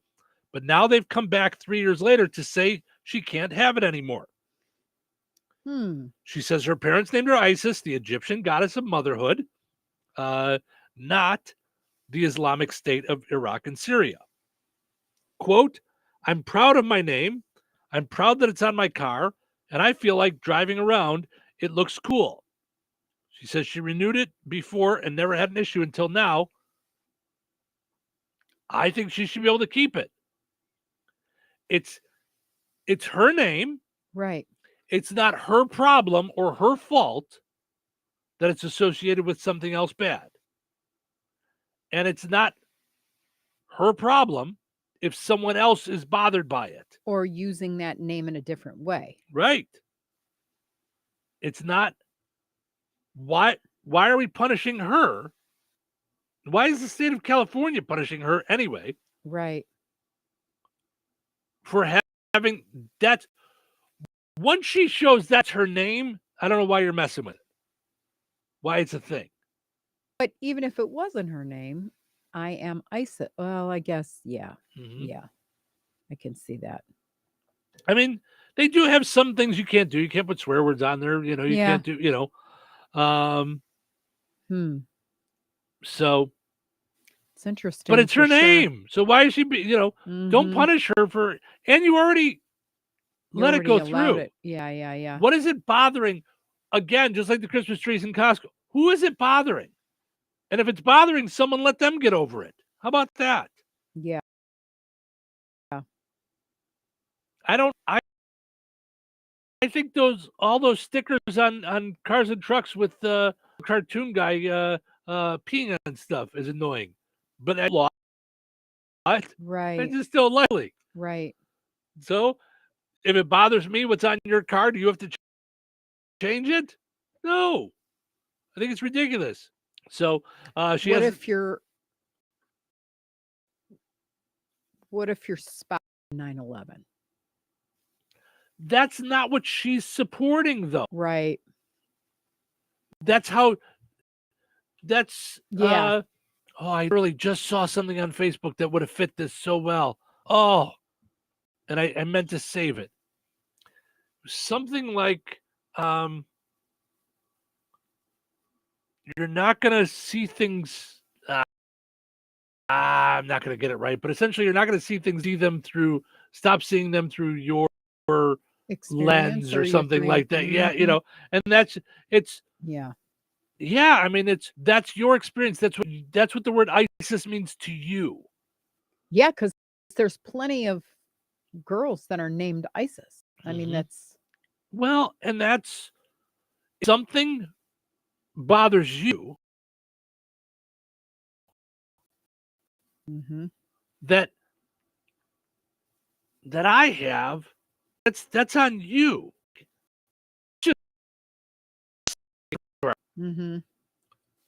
but now they've come back 3 years later to say she can't have it anymore. She says her parents named her Isis, the Egyptian goddess of motherhood, not the Islamic State of Iraq and Syria. Quote, I'm proud of my name. I'm proud that it's on my car, and I feel like driving around, it looks cool. She says she renewed it before and never had an issue until now. I think she should be able to keep it. It's her name. Right. It's not her problem or her fault that it's associated with something else bad. And it's not her problem if someone else is bothered by it. Or using that name in a different way. Right. It's not, why are we punishing her? Why is the state of California punishing her anyway? Right. For having that. Once she shows that's her name, I don't know why you're messing with it. Why it's a thing. But even if it wasn't her name, I am Isis. Well, I guess, yeah. Mm-hmm. Yeah. I can see that. I mean, they do have some things you can't do. You can't put swear words on there. You know, you can't do, you know. So it's interesting. But it's her name. So why is she don't punish her for, and you already let it go through. It. Yeah. What is it bothering? Again, just like the Christmas trees in Costco. Who is it bothering? And if it's bothering someone, let them get over it. How about that? Yeah. I think all those stickers on cars and trucks with the cartoon guy peeing on stuff is annoying. But I what? Right. I just don't like it. Right. So if it bothers me what's on your car, do you have to change it? No. I think it's ridiculous. So what if you're spouse 9/11? That's not what she's supporting, though. Right. That's I really just saw something on Facebook that would have fit this so well. Oh, and I meant to save it. Something like you're not going to see things. I'm not going to get it right, but essentially you're not going to see them through. Stop seeing them through your lens or something like that. Yeah, you know, and it's yeah, I mean that's your experience. That's what the word ISIS means to you. Yeah, because there's plenty of girls that are named Isis. I mean, that's and that's something bothers you that I have. That's on you.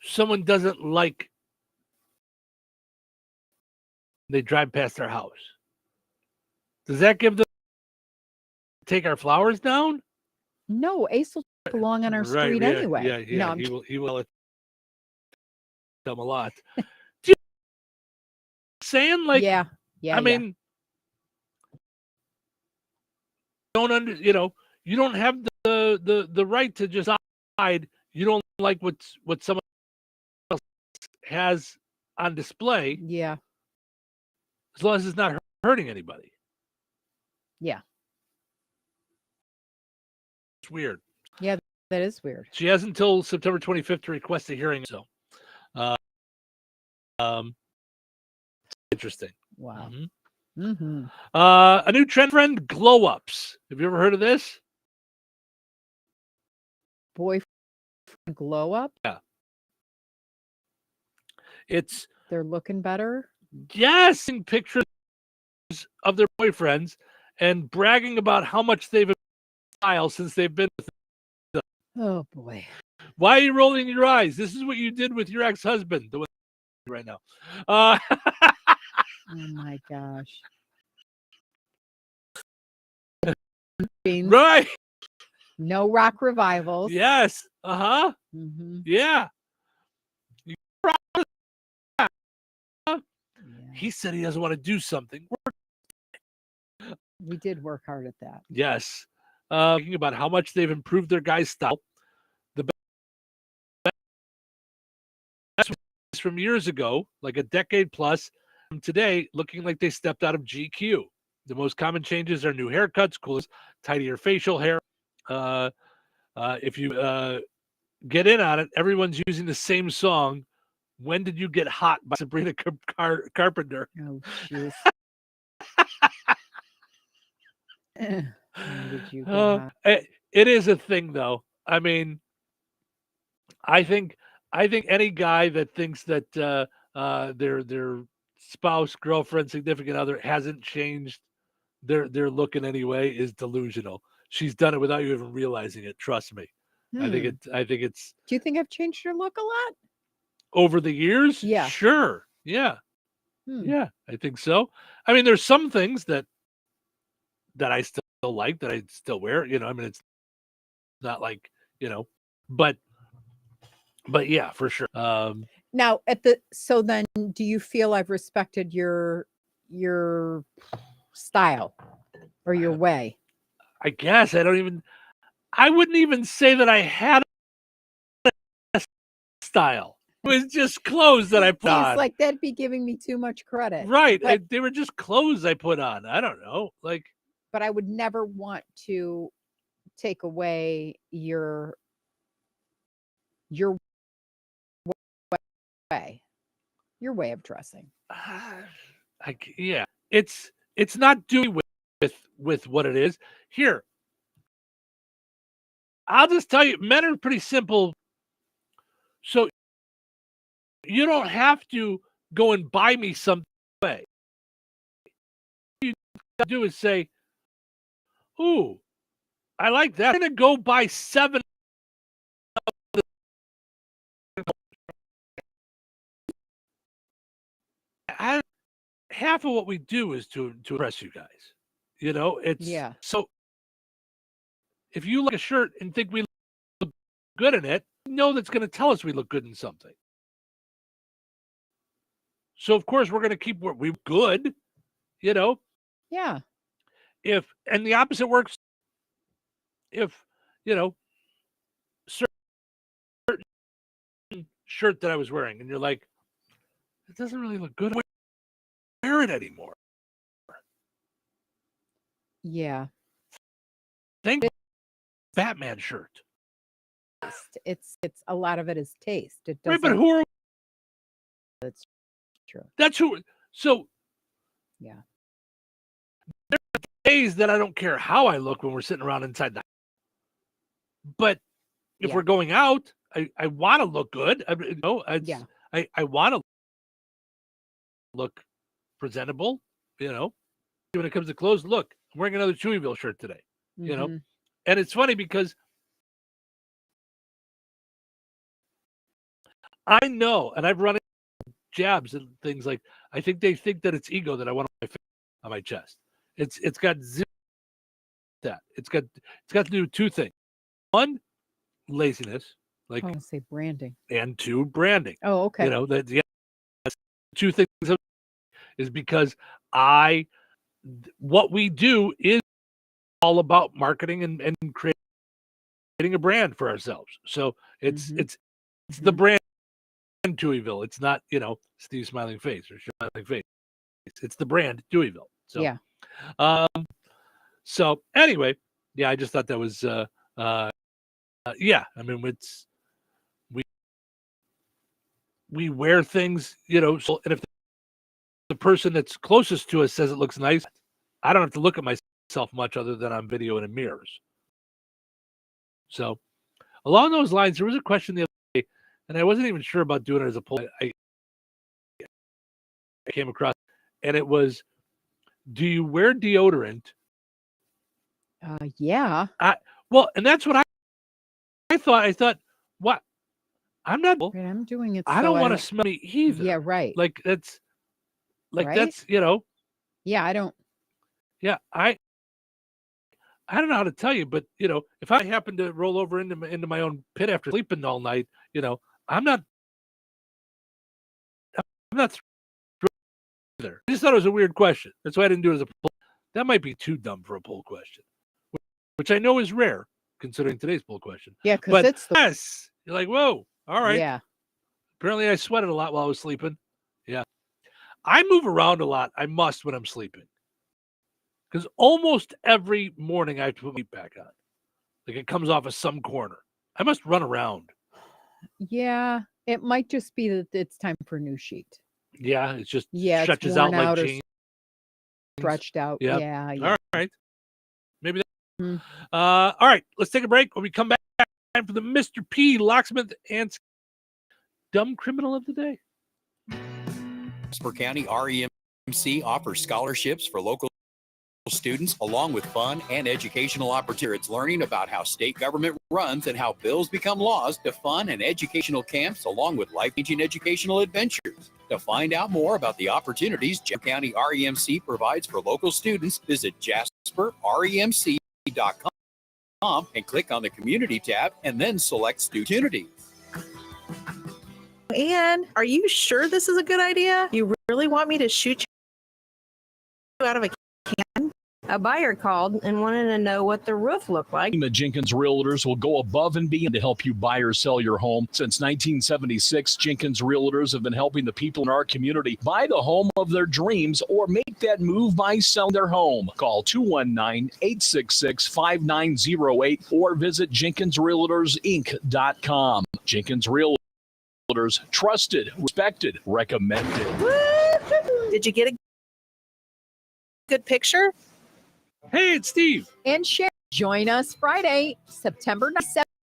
Someone doesn't like they drive past their house. Does that give them take our flowers down? No, Ace will belong on our street anyway. Yeah, no, he will them a lot. Saying like yeah. I mean you don't have the right to just decide you don't like what someone else has on display. Yeah. As long as it's not hurting anybody. Yeah. It's weird. Yeah, that is weird. She has until September 25th to request a hearing. So, interesting. Wow. A new trend, glow ups. Have you ever heard of this? Boyfriend glow up? Yeah. They're looking better. Yes, in pictures of their boyfriends and bragging about how much they've style since they've been with them. Oh boy. Why are you rolling your eyes? This is what you did with your ex-husband, the one right now. Oh my gosh. Right. No rock revivals. Yes. Yeah. He said he doesn't want to do something. We did work hard at that. Yes. Thinking about how much they've improved their guy's style. The best from years ago, like a decade plus, from today, looking like they stepped out of GQ. The most common changes are new haircuts, coolest, tidier facial hair. If you get in on it, everyone's using the same song. When Did You Get Hot by Sabrina Carpenter. Oh, jeez. It is a thing, though. I mean, I think any guy that thinks that they're spouse, girlfriend, significant other hasn't changed their look in any way is delusional. She's done it without you even realizing it. Trust me. I think it's. Do you think I've changed your look a lot? Over the years? Yeah. Sure. Yeah. Yeah, I think so. I mean, there's some things that I still like, that I still wear. I mean, it's not like, but yeah, for sure. Now so then do you feel I've respected your style or your way? I guess I wouldn't even say that I had a style. It was just clothes that I put on. Like, that'd be giving me too much credit. Right. But, They were just clothes I put on. I don't know. Like, but I would never want to take away your way of dressing. Yeah. It's not doing with what it is. Here, I'll just tell you, men are pretty simple. So you don't have to go and buy me something. Way. What you do is say, "Ooh, I like that. I'm gonna go buy 7." Half of what we do is to impress you guys. It's so. If you like a shirt and think we look good in it, that's going to tell us we look good in something. So of course we're going to keep what we're good, Yeah. And the opposite works. If certain shirt that I was wearing, and you're like, it doesn't really look good. I don't wear it anymore. Yeah. Thank Batman shirt. It's a lot of it is taste. It Right, doesn't. but who are? That's true. That's who. So yeah, there are days that I don't care how I look when we're sitting around inside the. But if we're going out, I want to look good. I want to look presentable. When it comes to clothes, look, I'm wearing another Touhyville shirt today. And it's funny because I know, and I've run into jabs and things like, I think they think that it's ego that I want on my chest. It's got zero that. It's got to do two things. One, laziness, like I say branding, and two, branding. Oh, okay. That's two things is because what we do is all about marketing and creating a brand for ourselves. So it's the brand Touhyville. It's not, Steve Smiling Face or Smiling Face. It's the brand Touhyville. So yeah. So anyway, I just thought that was yeah. I mean, it's we wear things, so, and if the person that's closest to us says it looks nice, I don't have to look at myself much other than on video and in mirrors. So along those lines, there was a question the other day, and I wasn't even sure about doing it as a poll. I came across, and it was, do you wear deodorant? Yeah. Well, and that's what I thought. I thought, what? I'm not. I'm doing it. I don't want to smell me either. Yeah, right. Like that's, right? That's Yeah, I don't. Yeah, I don't know how to tell you, but if I happen to roll over into my own pit after sleeping all night, I'm not either. I just thought it was a weird question. That's why I didn't do it as a poll. That might be too dumb for a poll question, which I know is rare considering today's poll question. Yeah, because it's yes, you're like, whoa, all right. Yeah. Apparently, I sweated a lot while I was sleeping. Yeah, I move around a lot. I must when I'm sleeping. Because almost every morning I have to put my feet back on. Like it comes off of some corner. I must run around. Yeah, it might just be that it's time for a new sheet. Yeah, it's just stretches out like jeans. Stretched out. Yep. Yeah. All right. Maybe that. All right, let's take a break. When we come back, time for the Mr. P, Locksmith, and Dumb Criminal of the Day. Jasper County REMC offers scholarships for local students along with fun and educational opportunities. It's learning about how state government runs and how bills become laws to fun and educational camps along with life-changing educational adventures. To find out more about the opportunities Jasper County REMC provides for local students, visit jasperremc.com and click on the community tab and then select student opportunities. And are you sure this is a good idea? You really want me to shoot you out of a can? A buyer called and wanted to know what the roof looked like. The Jenkins Realtors will go above and beyond to help you buy or sell your home. Since 1976, Jenkins Realtors have been helping the people in our community buy the home of their dreams or make that move by selling their home. Call 219-866-5908 or visit JenkinsRealtorsInc.com. Jenkins Realtors, trusted, respected, recommended. Did you get a good picture? Hey, it's Steve. And Sharon. Join us Friday, September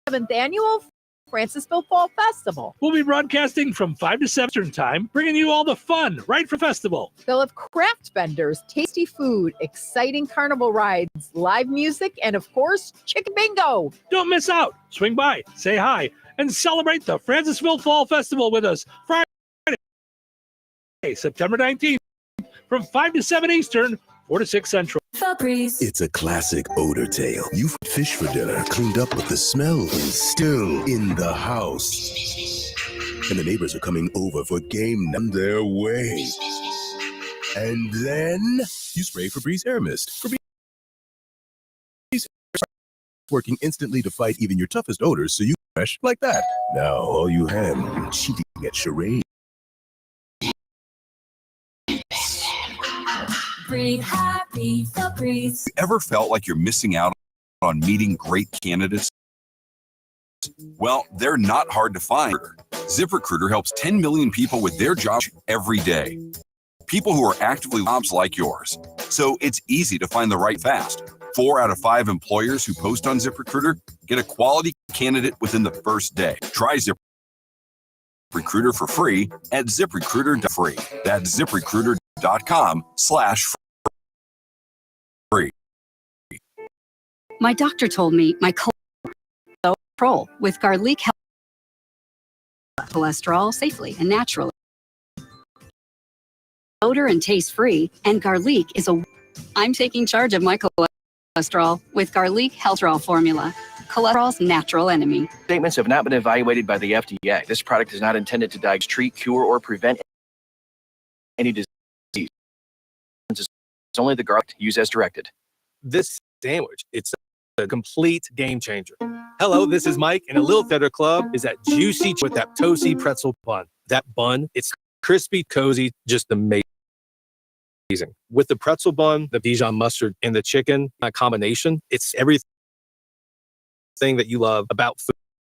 7th annual Francisville Fall Festival. We'll be broadcasting from 5 to 7 Eastern Time, bringing you all the fun right for festival. They'll have craft vendors, tasty food, exciting carnival rides, live music, and of course, chicken bingo. Don't miss out. Swing by, say hi, and celebrate the Francisville Fall Festival with us Friday, September 19th, from 5 to 7 Eastern, 4 to 6 Central. It's a classic odor tale. You've fish for dinner, cleaned up, but the smell is still in the house. And the neighbors are coming over for game on their way. And then you spray Febreze Air Mist. Febreze working instantly to fight even your toughest odors, so you fresh like that. Now all you have cheating at charade. Breathe happy, Febreze. Ever felt like you're missing out on meeting great candidates? Well, they're not hard to find. ZipRecruiter helps 10 million people with their jobs every day. People who are actively jobs like yours. So it's easy to find the right fast. 4 out of 5 employers who post on ZipRecruiter get a quality candidate within the first day. Try ZipRecruiter for free at ZipRecruiter.free. That's ZipRecruiter.com/free. My doctor told me my cholesterol with garlic helps cholesterol safely and naturally. Odor and taste free, and garlic is I'm taking charge of my cholesterol with garlic cholesterol formula. Cholesterol's natural enemy. Statements have not been evaluated by the FDA. This product is not intended to diagnose, treat, cure, or prevent any disease. It's only the garlic used as directed. This sandwich, it's a complete game changer. Hello, this is Mike, and a Little Feather Club is that juicy with that toasty pretzel bun. That bun, it's crispy, cozy, just amazing. With the pretzel bun, the Dijon mustard, and the chicken combination, it's everything that you love about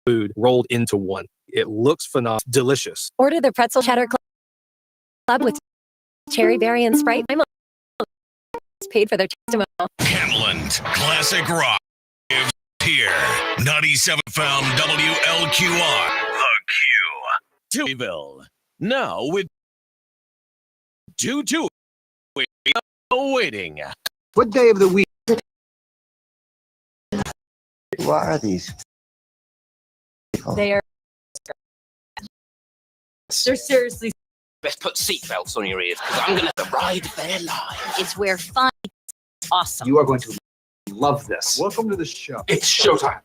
food rolled into one. It looks phenomenal, delicious. Order the pretzel cheddar club with cherry berry and Sprite. I'm paid for their testimonial. Kentland Classic Rock is here. 97 FM WLQR. The Q. Touhyville. Now with 2 waiting. What day of the week? Who are these? They're seriously. Best put seatbelts on your ears because I'm going to ride their line. It's where fun is awesome. You are going to love this. Welcome to the show. It's showtime.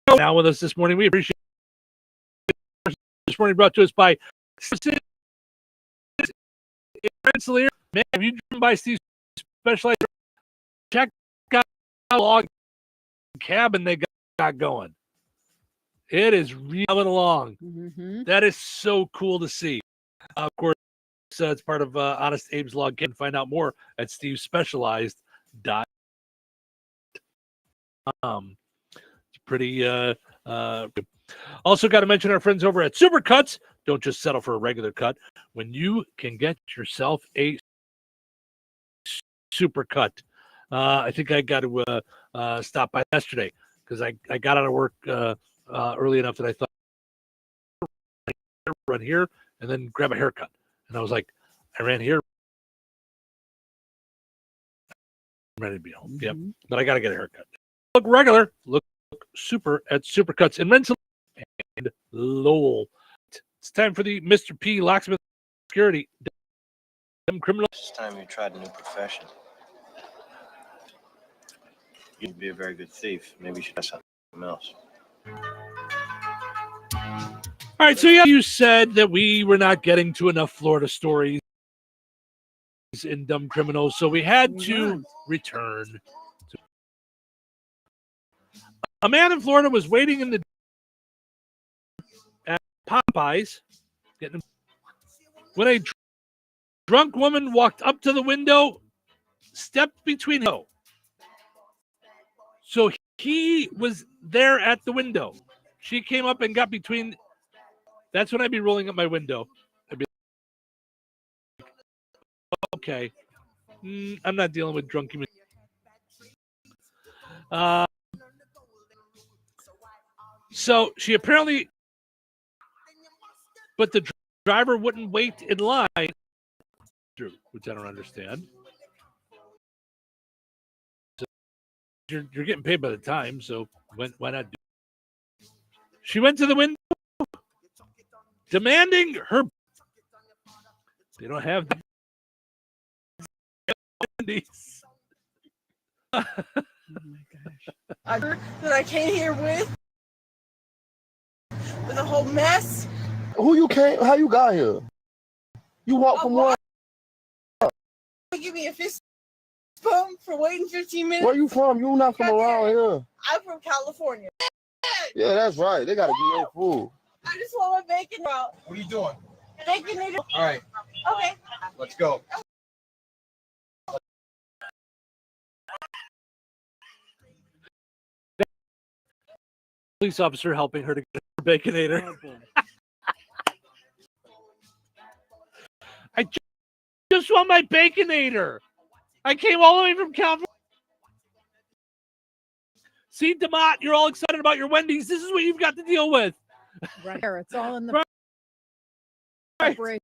Now with us this morning, we appreciate this morning brought to us by Rensselaer. Man, have you driven by Steve's Specialized? Check out the log cabin they got going. It is really coming along. Mm-hmm. That is so cool to see. Of course, it's part of Honest Abe's Log Cabin. Find out more at stevespecialized.com. It's pretty also got to mention our friends over at Supercuts. Don't just settle for a regular cut when you can get yourself a Supercut. I think I got to stop by yesterday because I got out of work early enough that I thought run here and then grab a haircut. And I was like, I ran here. I'm ready to be home. Yep. But I got to get a haircut. Look regular. Look super at Supercuts in Rensselaer and Lowell. It's time for the Mr. P Locksmith Security. Criminal. It's time you tried a new profession. You'd be a very good thief. Maybe you should try something else. All right, so yeah, you said that we were not getting to enough Florida stories in Dumb Criminals, so we had to return. A man in Florida was waiting in the at Popeyes when a drunk woman walked up to the window, stepped between him. So he was there at the window. She came up and got between. That's when I'd be rolling up my window. I'd be like, okay, I'm not dealing with drunk human. So she apparently, but the driver wouldn't wait in line, which I don't understand. So you're getting paid by the time, so why not do it? She went to the window, demanding her. They don't have these. Oh my gosh. I heard that I came here with a whole mess. Who you came? How you got here? You walked from what? Give me a fist bump for waiting 15 minutes. Where you from? You not from around here. I'm from California. Yeah, that's right. They gotta get your food. I just want my bacon out. What are you doing? Bacon noodle. All right, Okay. let's go. Police officer helping her to get her Baconator. I just want my Baconator. I came all the way from California. See, DeMott, you're all excited about your Wendy's. This is what you've got to deal with. Right there. It's all in the preparation.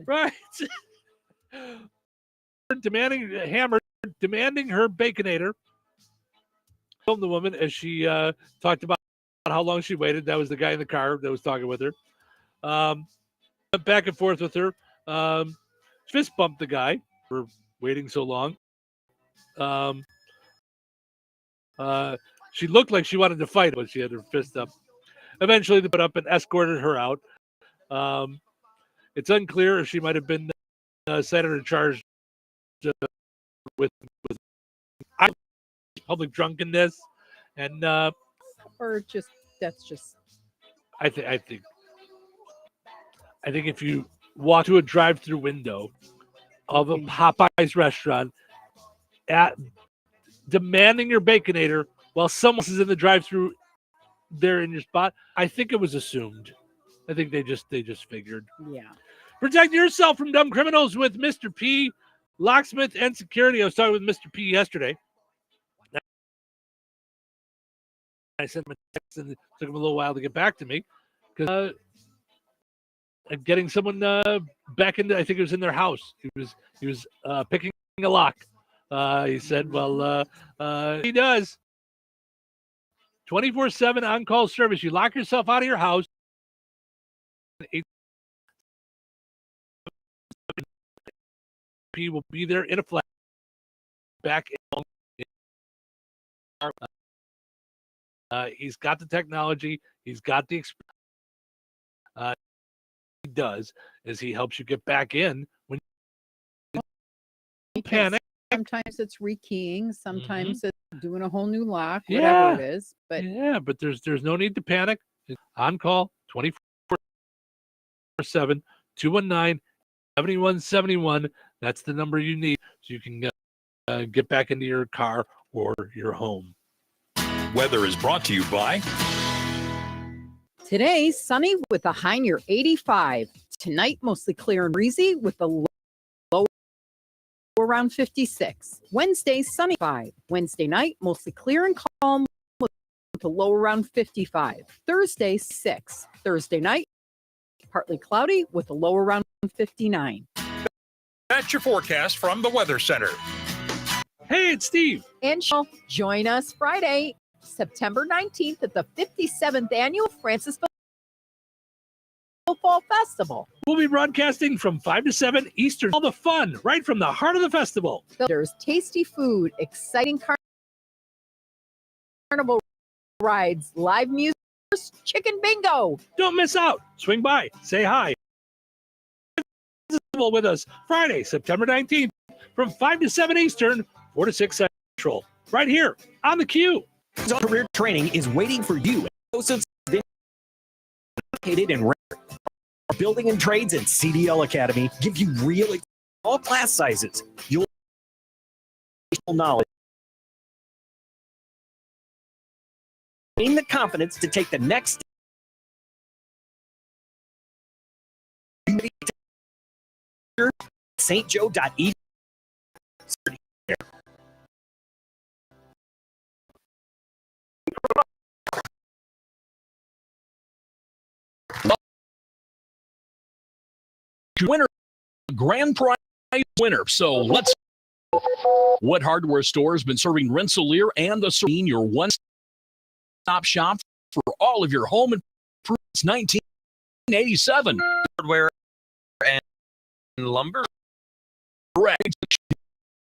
Right. demanding her Baconator. Filmed the woman as she talked about how long she waited. That was the guy in the car that was talking with her. Went back and forth with her. Fist bumped the guy for waiting so long. She looked like she wanted to fight, but she had her fist up. Eventually, they put up and escorted her out. It's unclear if she might have been cited or charged with public drunkenness, and or just that's just. I think if you walk to a drive-through window of a Popeyes restaurant at demanding your Baconator while someone else is in the drive-through there in your spot, I think it was assumed. I think they just figured. Yeah. Protect yourself from dumb criminals with Mr. P, Locksmith and Security. I was talking with Mr. P yesterday. I sent him a text and it took him a little while to get back to me because getting someone back into, I think it was in their house. He was picking a lock. He said, well, he does 24/7 on-call service. You lock yourself out of your house. He will be there in a flash back. He's got the technology. He's got the experience. He does is he helps you get back in when you panic. Sometimes it's rekeying. Sometimes it's doing a whole new lock. Whatever it is, but but there's no need to panic. On call 24/7 219-7171. That's the number you need so you can get back into your car or your home. Weather is brought to you by today, sunny with a high near 85. Tonight, mostly clear and breezy with a low around 56. Wednesday, sunny 5. Wednesday night, mostly clear and calm with a low around 55. Thursday, 6. Thursday night, partly cloudy with a low around 59. That's your forecast from the Weather Center. Hey, it's Steve. And join us Friday, September 19th at the 57th Annual Francisville Fall Festival. We'll be broadcasting from 5 to 7 Eastern. All the fun right from the heart of the festival. There's tasty food, exciting carnival rides, live music, chicken bingo. Don't miss out. Swing by, say hi. With us Friday, September 19th from 5 to 7 Eastern, 4 to 6 Central, right here on the Q. Career training is waiting for you. Located in Our Building and Trades and CDL Academy give you real all class sizes. You'll knowledge. Gain the confidence to take the next step. stjoe.edu. Winner, grand prize winner. So let's. What hardware store has been serving Rensselaer and the Serene, your one-stop shop for all of your home improvements? 1987. Hardware and lumber. Correct.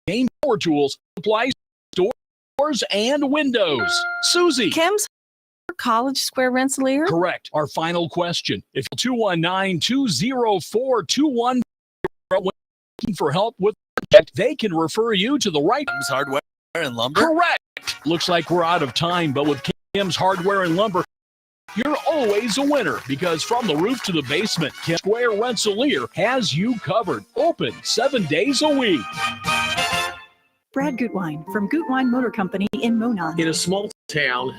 Game power tools, supplies, doors, and windows. Susie. Kim's College Square Rensselaer. Correct. Our final question. If 219-204-21 looking for help with that, they can refer you to the right Kim's Hardware and Lumber. Correct. Looks like we're out of time, but with Kim's Hardware and Lumber, you're always a winner because from the roof to the basement, Kim Square Rensselaer has you covered. Open 7 days a week. Brad Gutwein from Gutwein Motor Company in Monon. In a small town,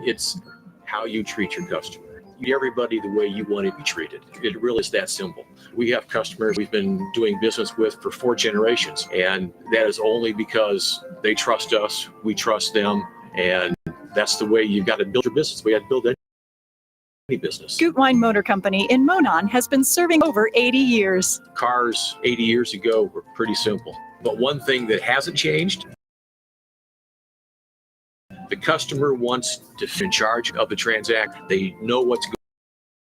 it's how you treat your customer. Treat everybody the way you want to be treated. It really is that simple. We have customers we've been doing business with for 4 generations, and that is only because they trust us, we trust them, and that's the way you've got to build your business. We had to build any business. Gutwein Motor Company in Monon has been serving over 80 years. Cars 80 years ago were pretty simple. But one thing that hasn't changed, the customer wants to be in charge of the transaction. They know what's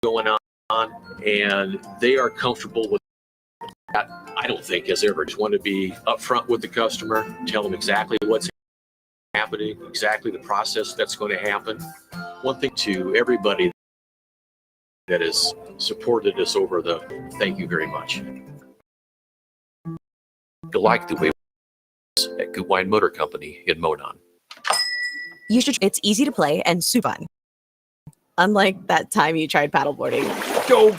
going on, and they are comfortable with that. I don't think as ever just want to be upfront with the customer, tell them exactly what's happening, exactly the process that's going to happen. One thing to everybody that has supported us over the, thank you very much. You like the way at Gutwein Motor Company in Monon. It's easy to play and super fun. Unlike that time you tried paddleboarding. Go!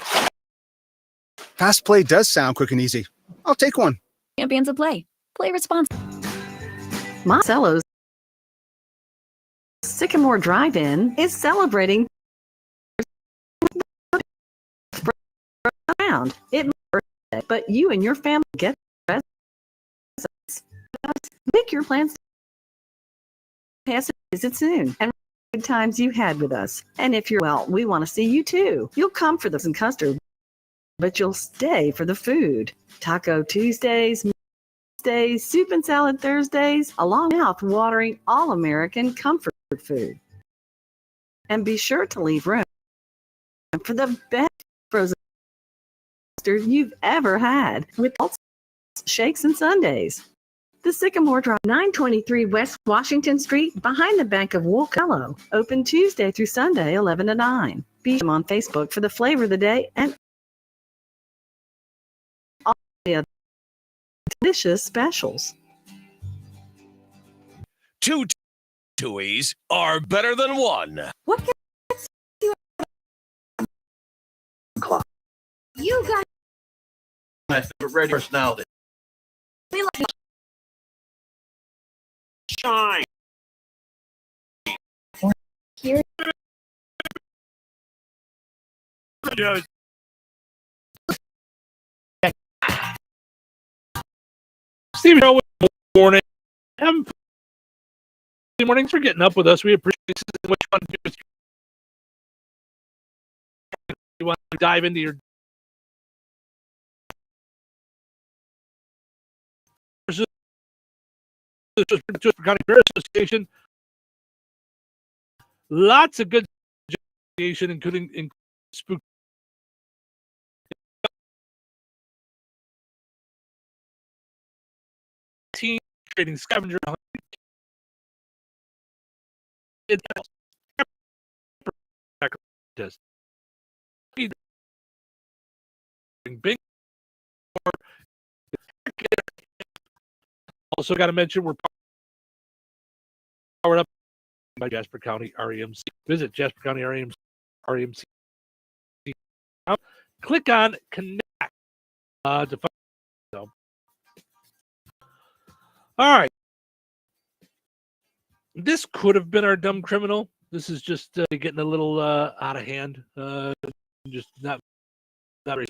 Fast play does sound quick and easy. I'll take one. Champions of play. Play responsibly. Marcello's Sycamore Drive-In is celebrating around. It birthday, but you and your family get presents. Make your plans. Pass a visit soon and good times you had with us. And if you're well, we want to see you too. You'll come for this and custard, but you'll stay for the food. Taco Tuesdays, Wednesdays, soup and salad Thursdays, along mouth-watering all-American comfort food. And be sure to leave room for the best frozen you've ever had with shakes and sundaes. The Sycamore Drive, 923 West Washington Street, behind the Bank of Woolcallo. Open Tuesday through Sunday, 11 to 9. Be on Facebook for the flavor of the day and all the other delicious specials. 2 Touhies are better than 1. What gets you? You got my favorite radio personality. me like Shine. here. Steve, good morning. Mornings for getting up with us. We appreciate it. What you want to do? You want to dive into your County Fair Association. Lots of good association, including spook. Team trading scavenger hunt. Big. Also, got to mention we're powered up by Jasper County REMC. Visit Jasper County REMC. Click on connect to find. So. All right. This could have been our dumb criminal. This is just getting a little out of hand. Just not very.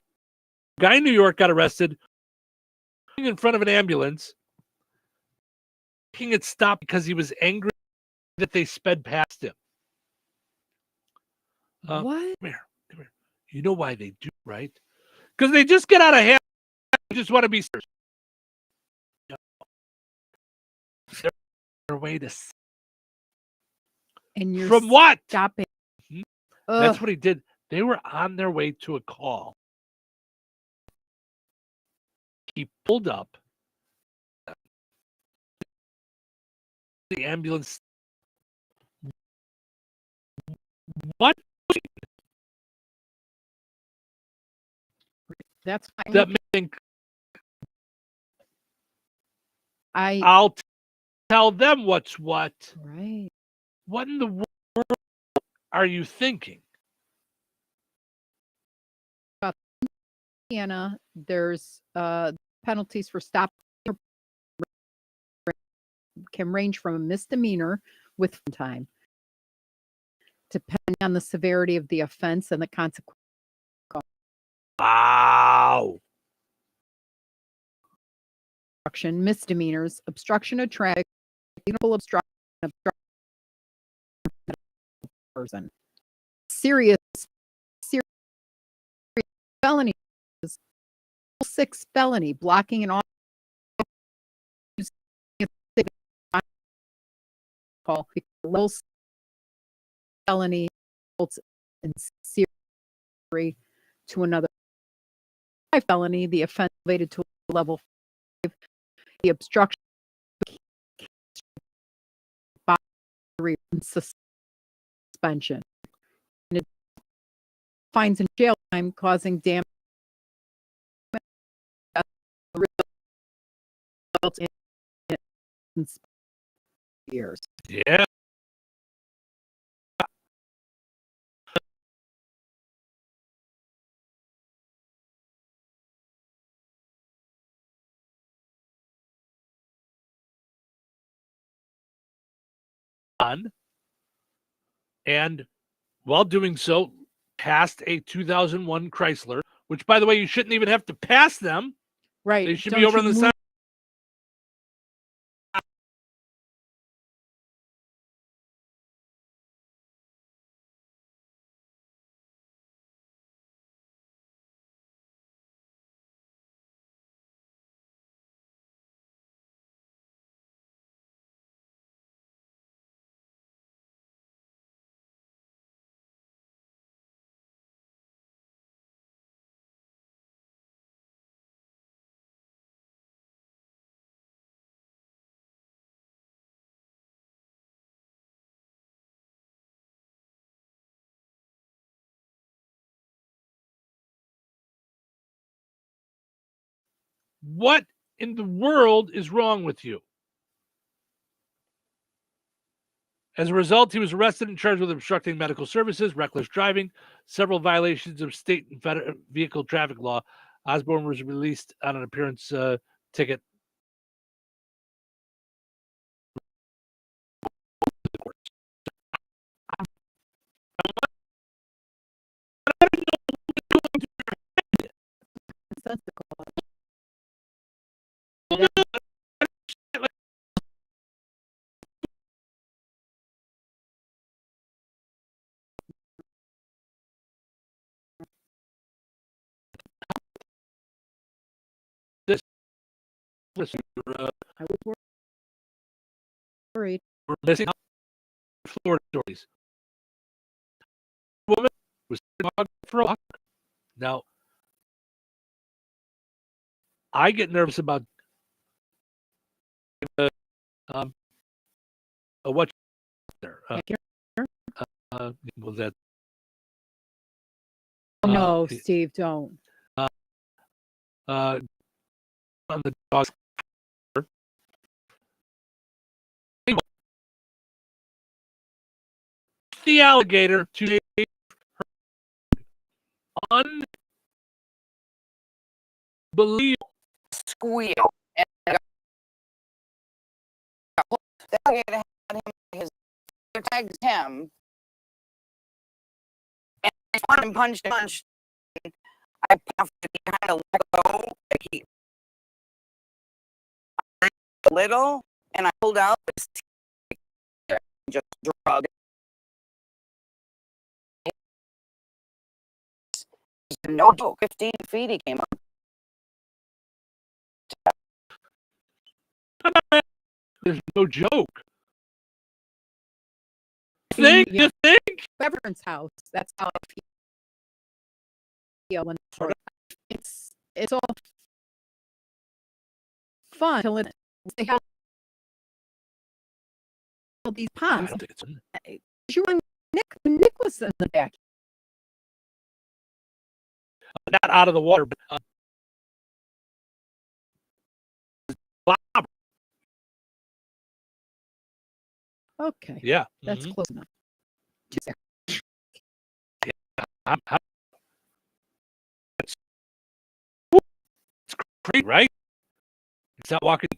Guy in New York got arrested in front of an ambulance, making it stop because he was angry that they sped past him. What? Come here. You know why they do, right? Because they just get out of hand. They just want to be serious. Their way to. And you're from what? Stopping. That's what he did. They were on their way to a call. He pulled up. The ambulance. What? That's fine. That means I'll tell them what's what. Right. What in the world are you thinking? Indiana, there's penalties for stopping can range from a misdemeanor with time, depending on the severity of the offense and the consequence. Wow. Misdemeanors, obstruction of traffic, obstruction person. Serious felony, 6 felony, blocking an call, low felony and serious to another felony, the offense related to level 5, the obstruction suspension. And it fines and jail time causing damage in years. Yeah. And while doing so, passed a 2001 Chrysler, which, by the way, you shouldn't even have to pass them. Right. They should be over on the side. What in the world is wrong with you? As a result, he was arrested and charged with obstructing medical services, reckless driving, several violations of state and federal vehicle traffic law. Osborne was released on an appearance ticket. This Worried. We're missing out Florida stories. Woman was dog for a walk. Now, I get nervous about what there. Was that? No, Steve, don't. On the dog's the alligator to unbelievable squeal. And the alligator had him, his tags him, and I fought him, punched. I puffed and he kind of let go, like he a little, and I pulled out his teeth and just drugged. No joke, 15 feet he came up. There's no joke. You think? Everyone's house. That's how I feel when it's all fun to live. They have all these ponds. You and Nick was in the back. Not out of the water, but Okay. Yeah. That's close enough. 2 seconds. Yeah, it's crazy, right? It's not walking.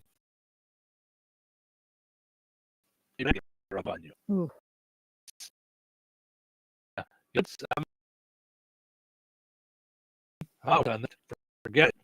Up on you. Ooh. Yeah, it's out on that. Forget it.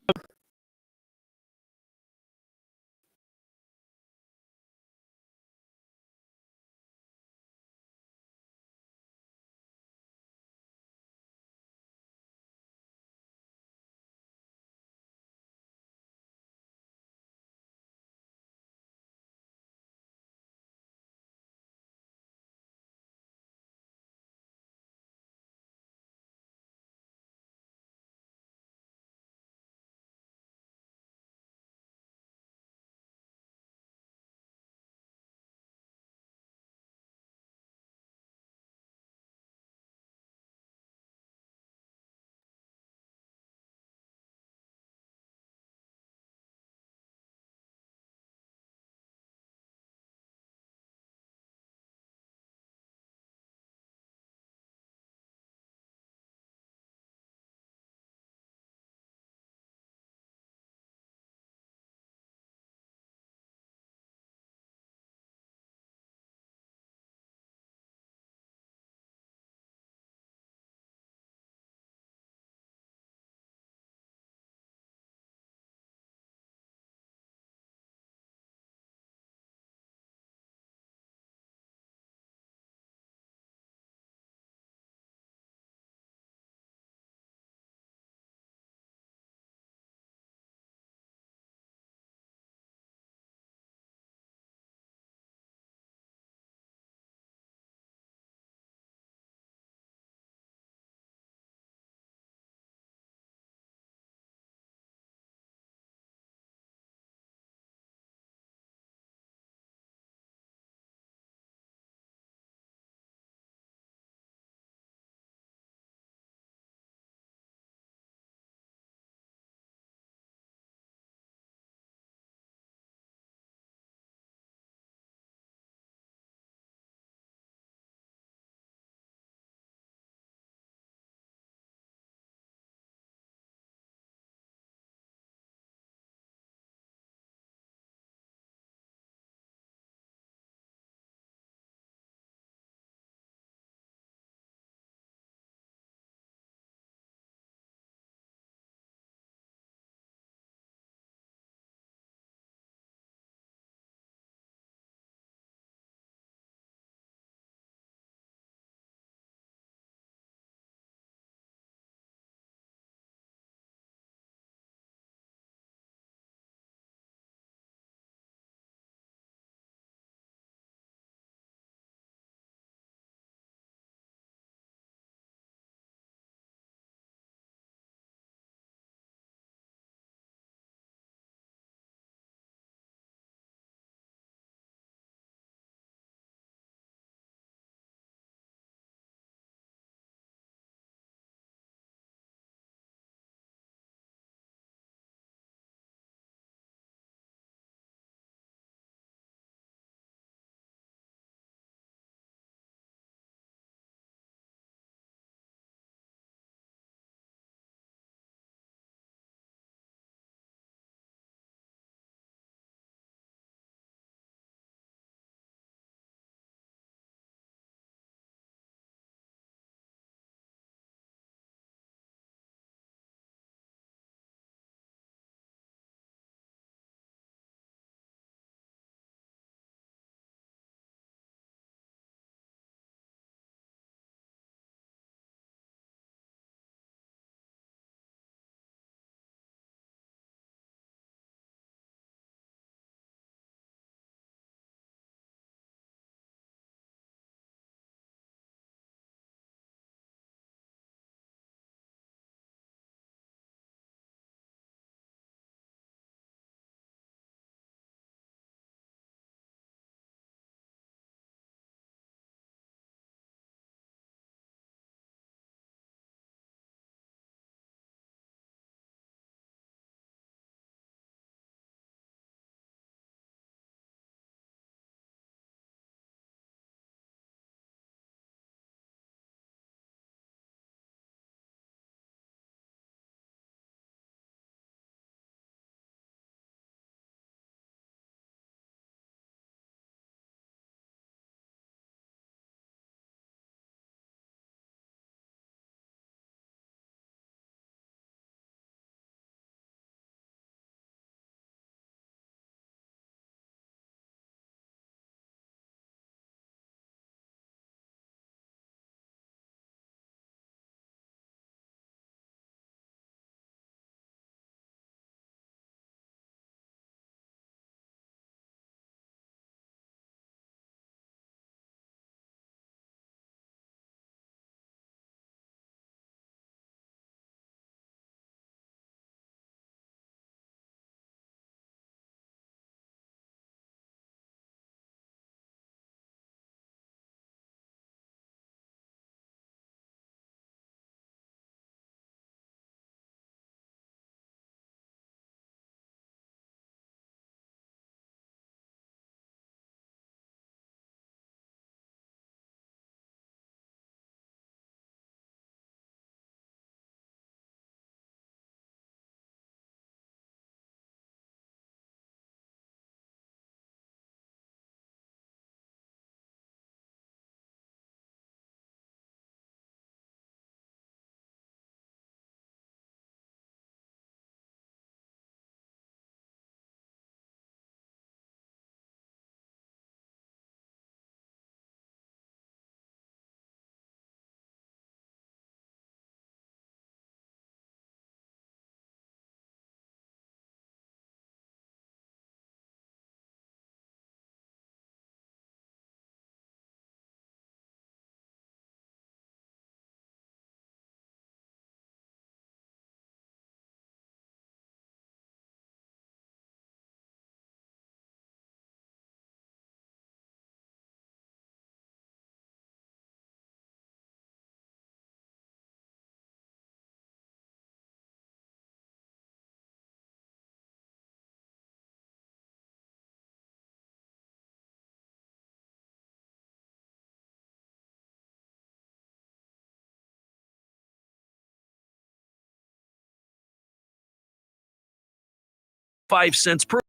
25 cents per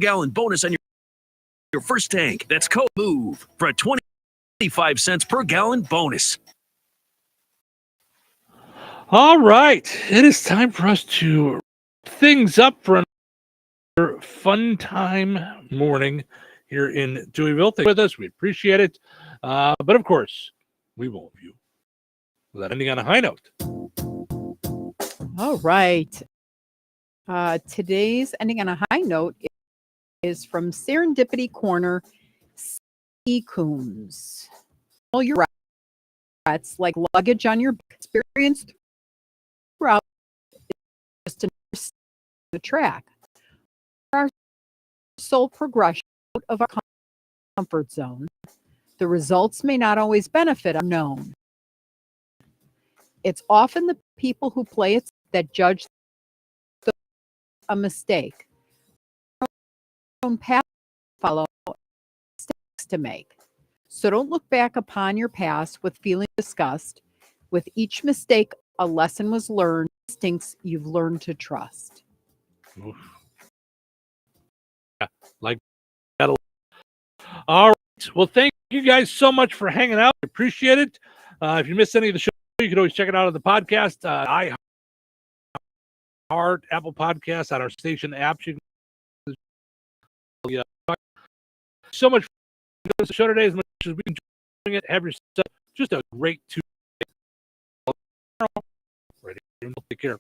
gallon bonus on your first tank. That's code MOVE for a 25 cents per gallon bonus. All right. It is time for us to wrap things up for another fun time morning here in Touhyville. Thank you with us. We appreciate it. But of course, we won't leave you without ending on a high note. All right. Today's ending on a high note is from Serendipity Corner, C. Coombs. All your rats, like luggage on your experience throughout, just to the track. Our soul progression out of our comfort zone. The results may not always benefit unknown. It's often the people who play it that judge a mistake. Own path to follow, mistakes to make. So don't look back upon your past with feeling disgust. With each mistake, a lesson was learned, instincts you've learned to trust. Oof. Yeah, like that. All right. Well, thank you guys so much for hanging out. I appreciate it. If you missed any of the show, you can always check it out on the podcast. iHeart, Apple Podcasts, on our station apps. You can, so much for the show today. As much as we enjoy doing it, have yourself just a great Tuesday. Take care.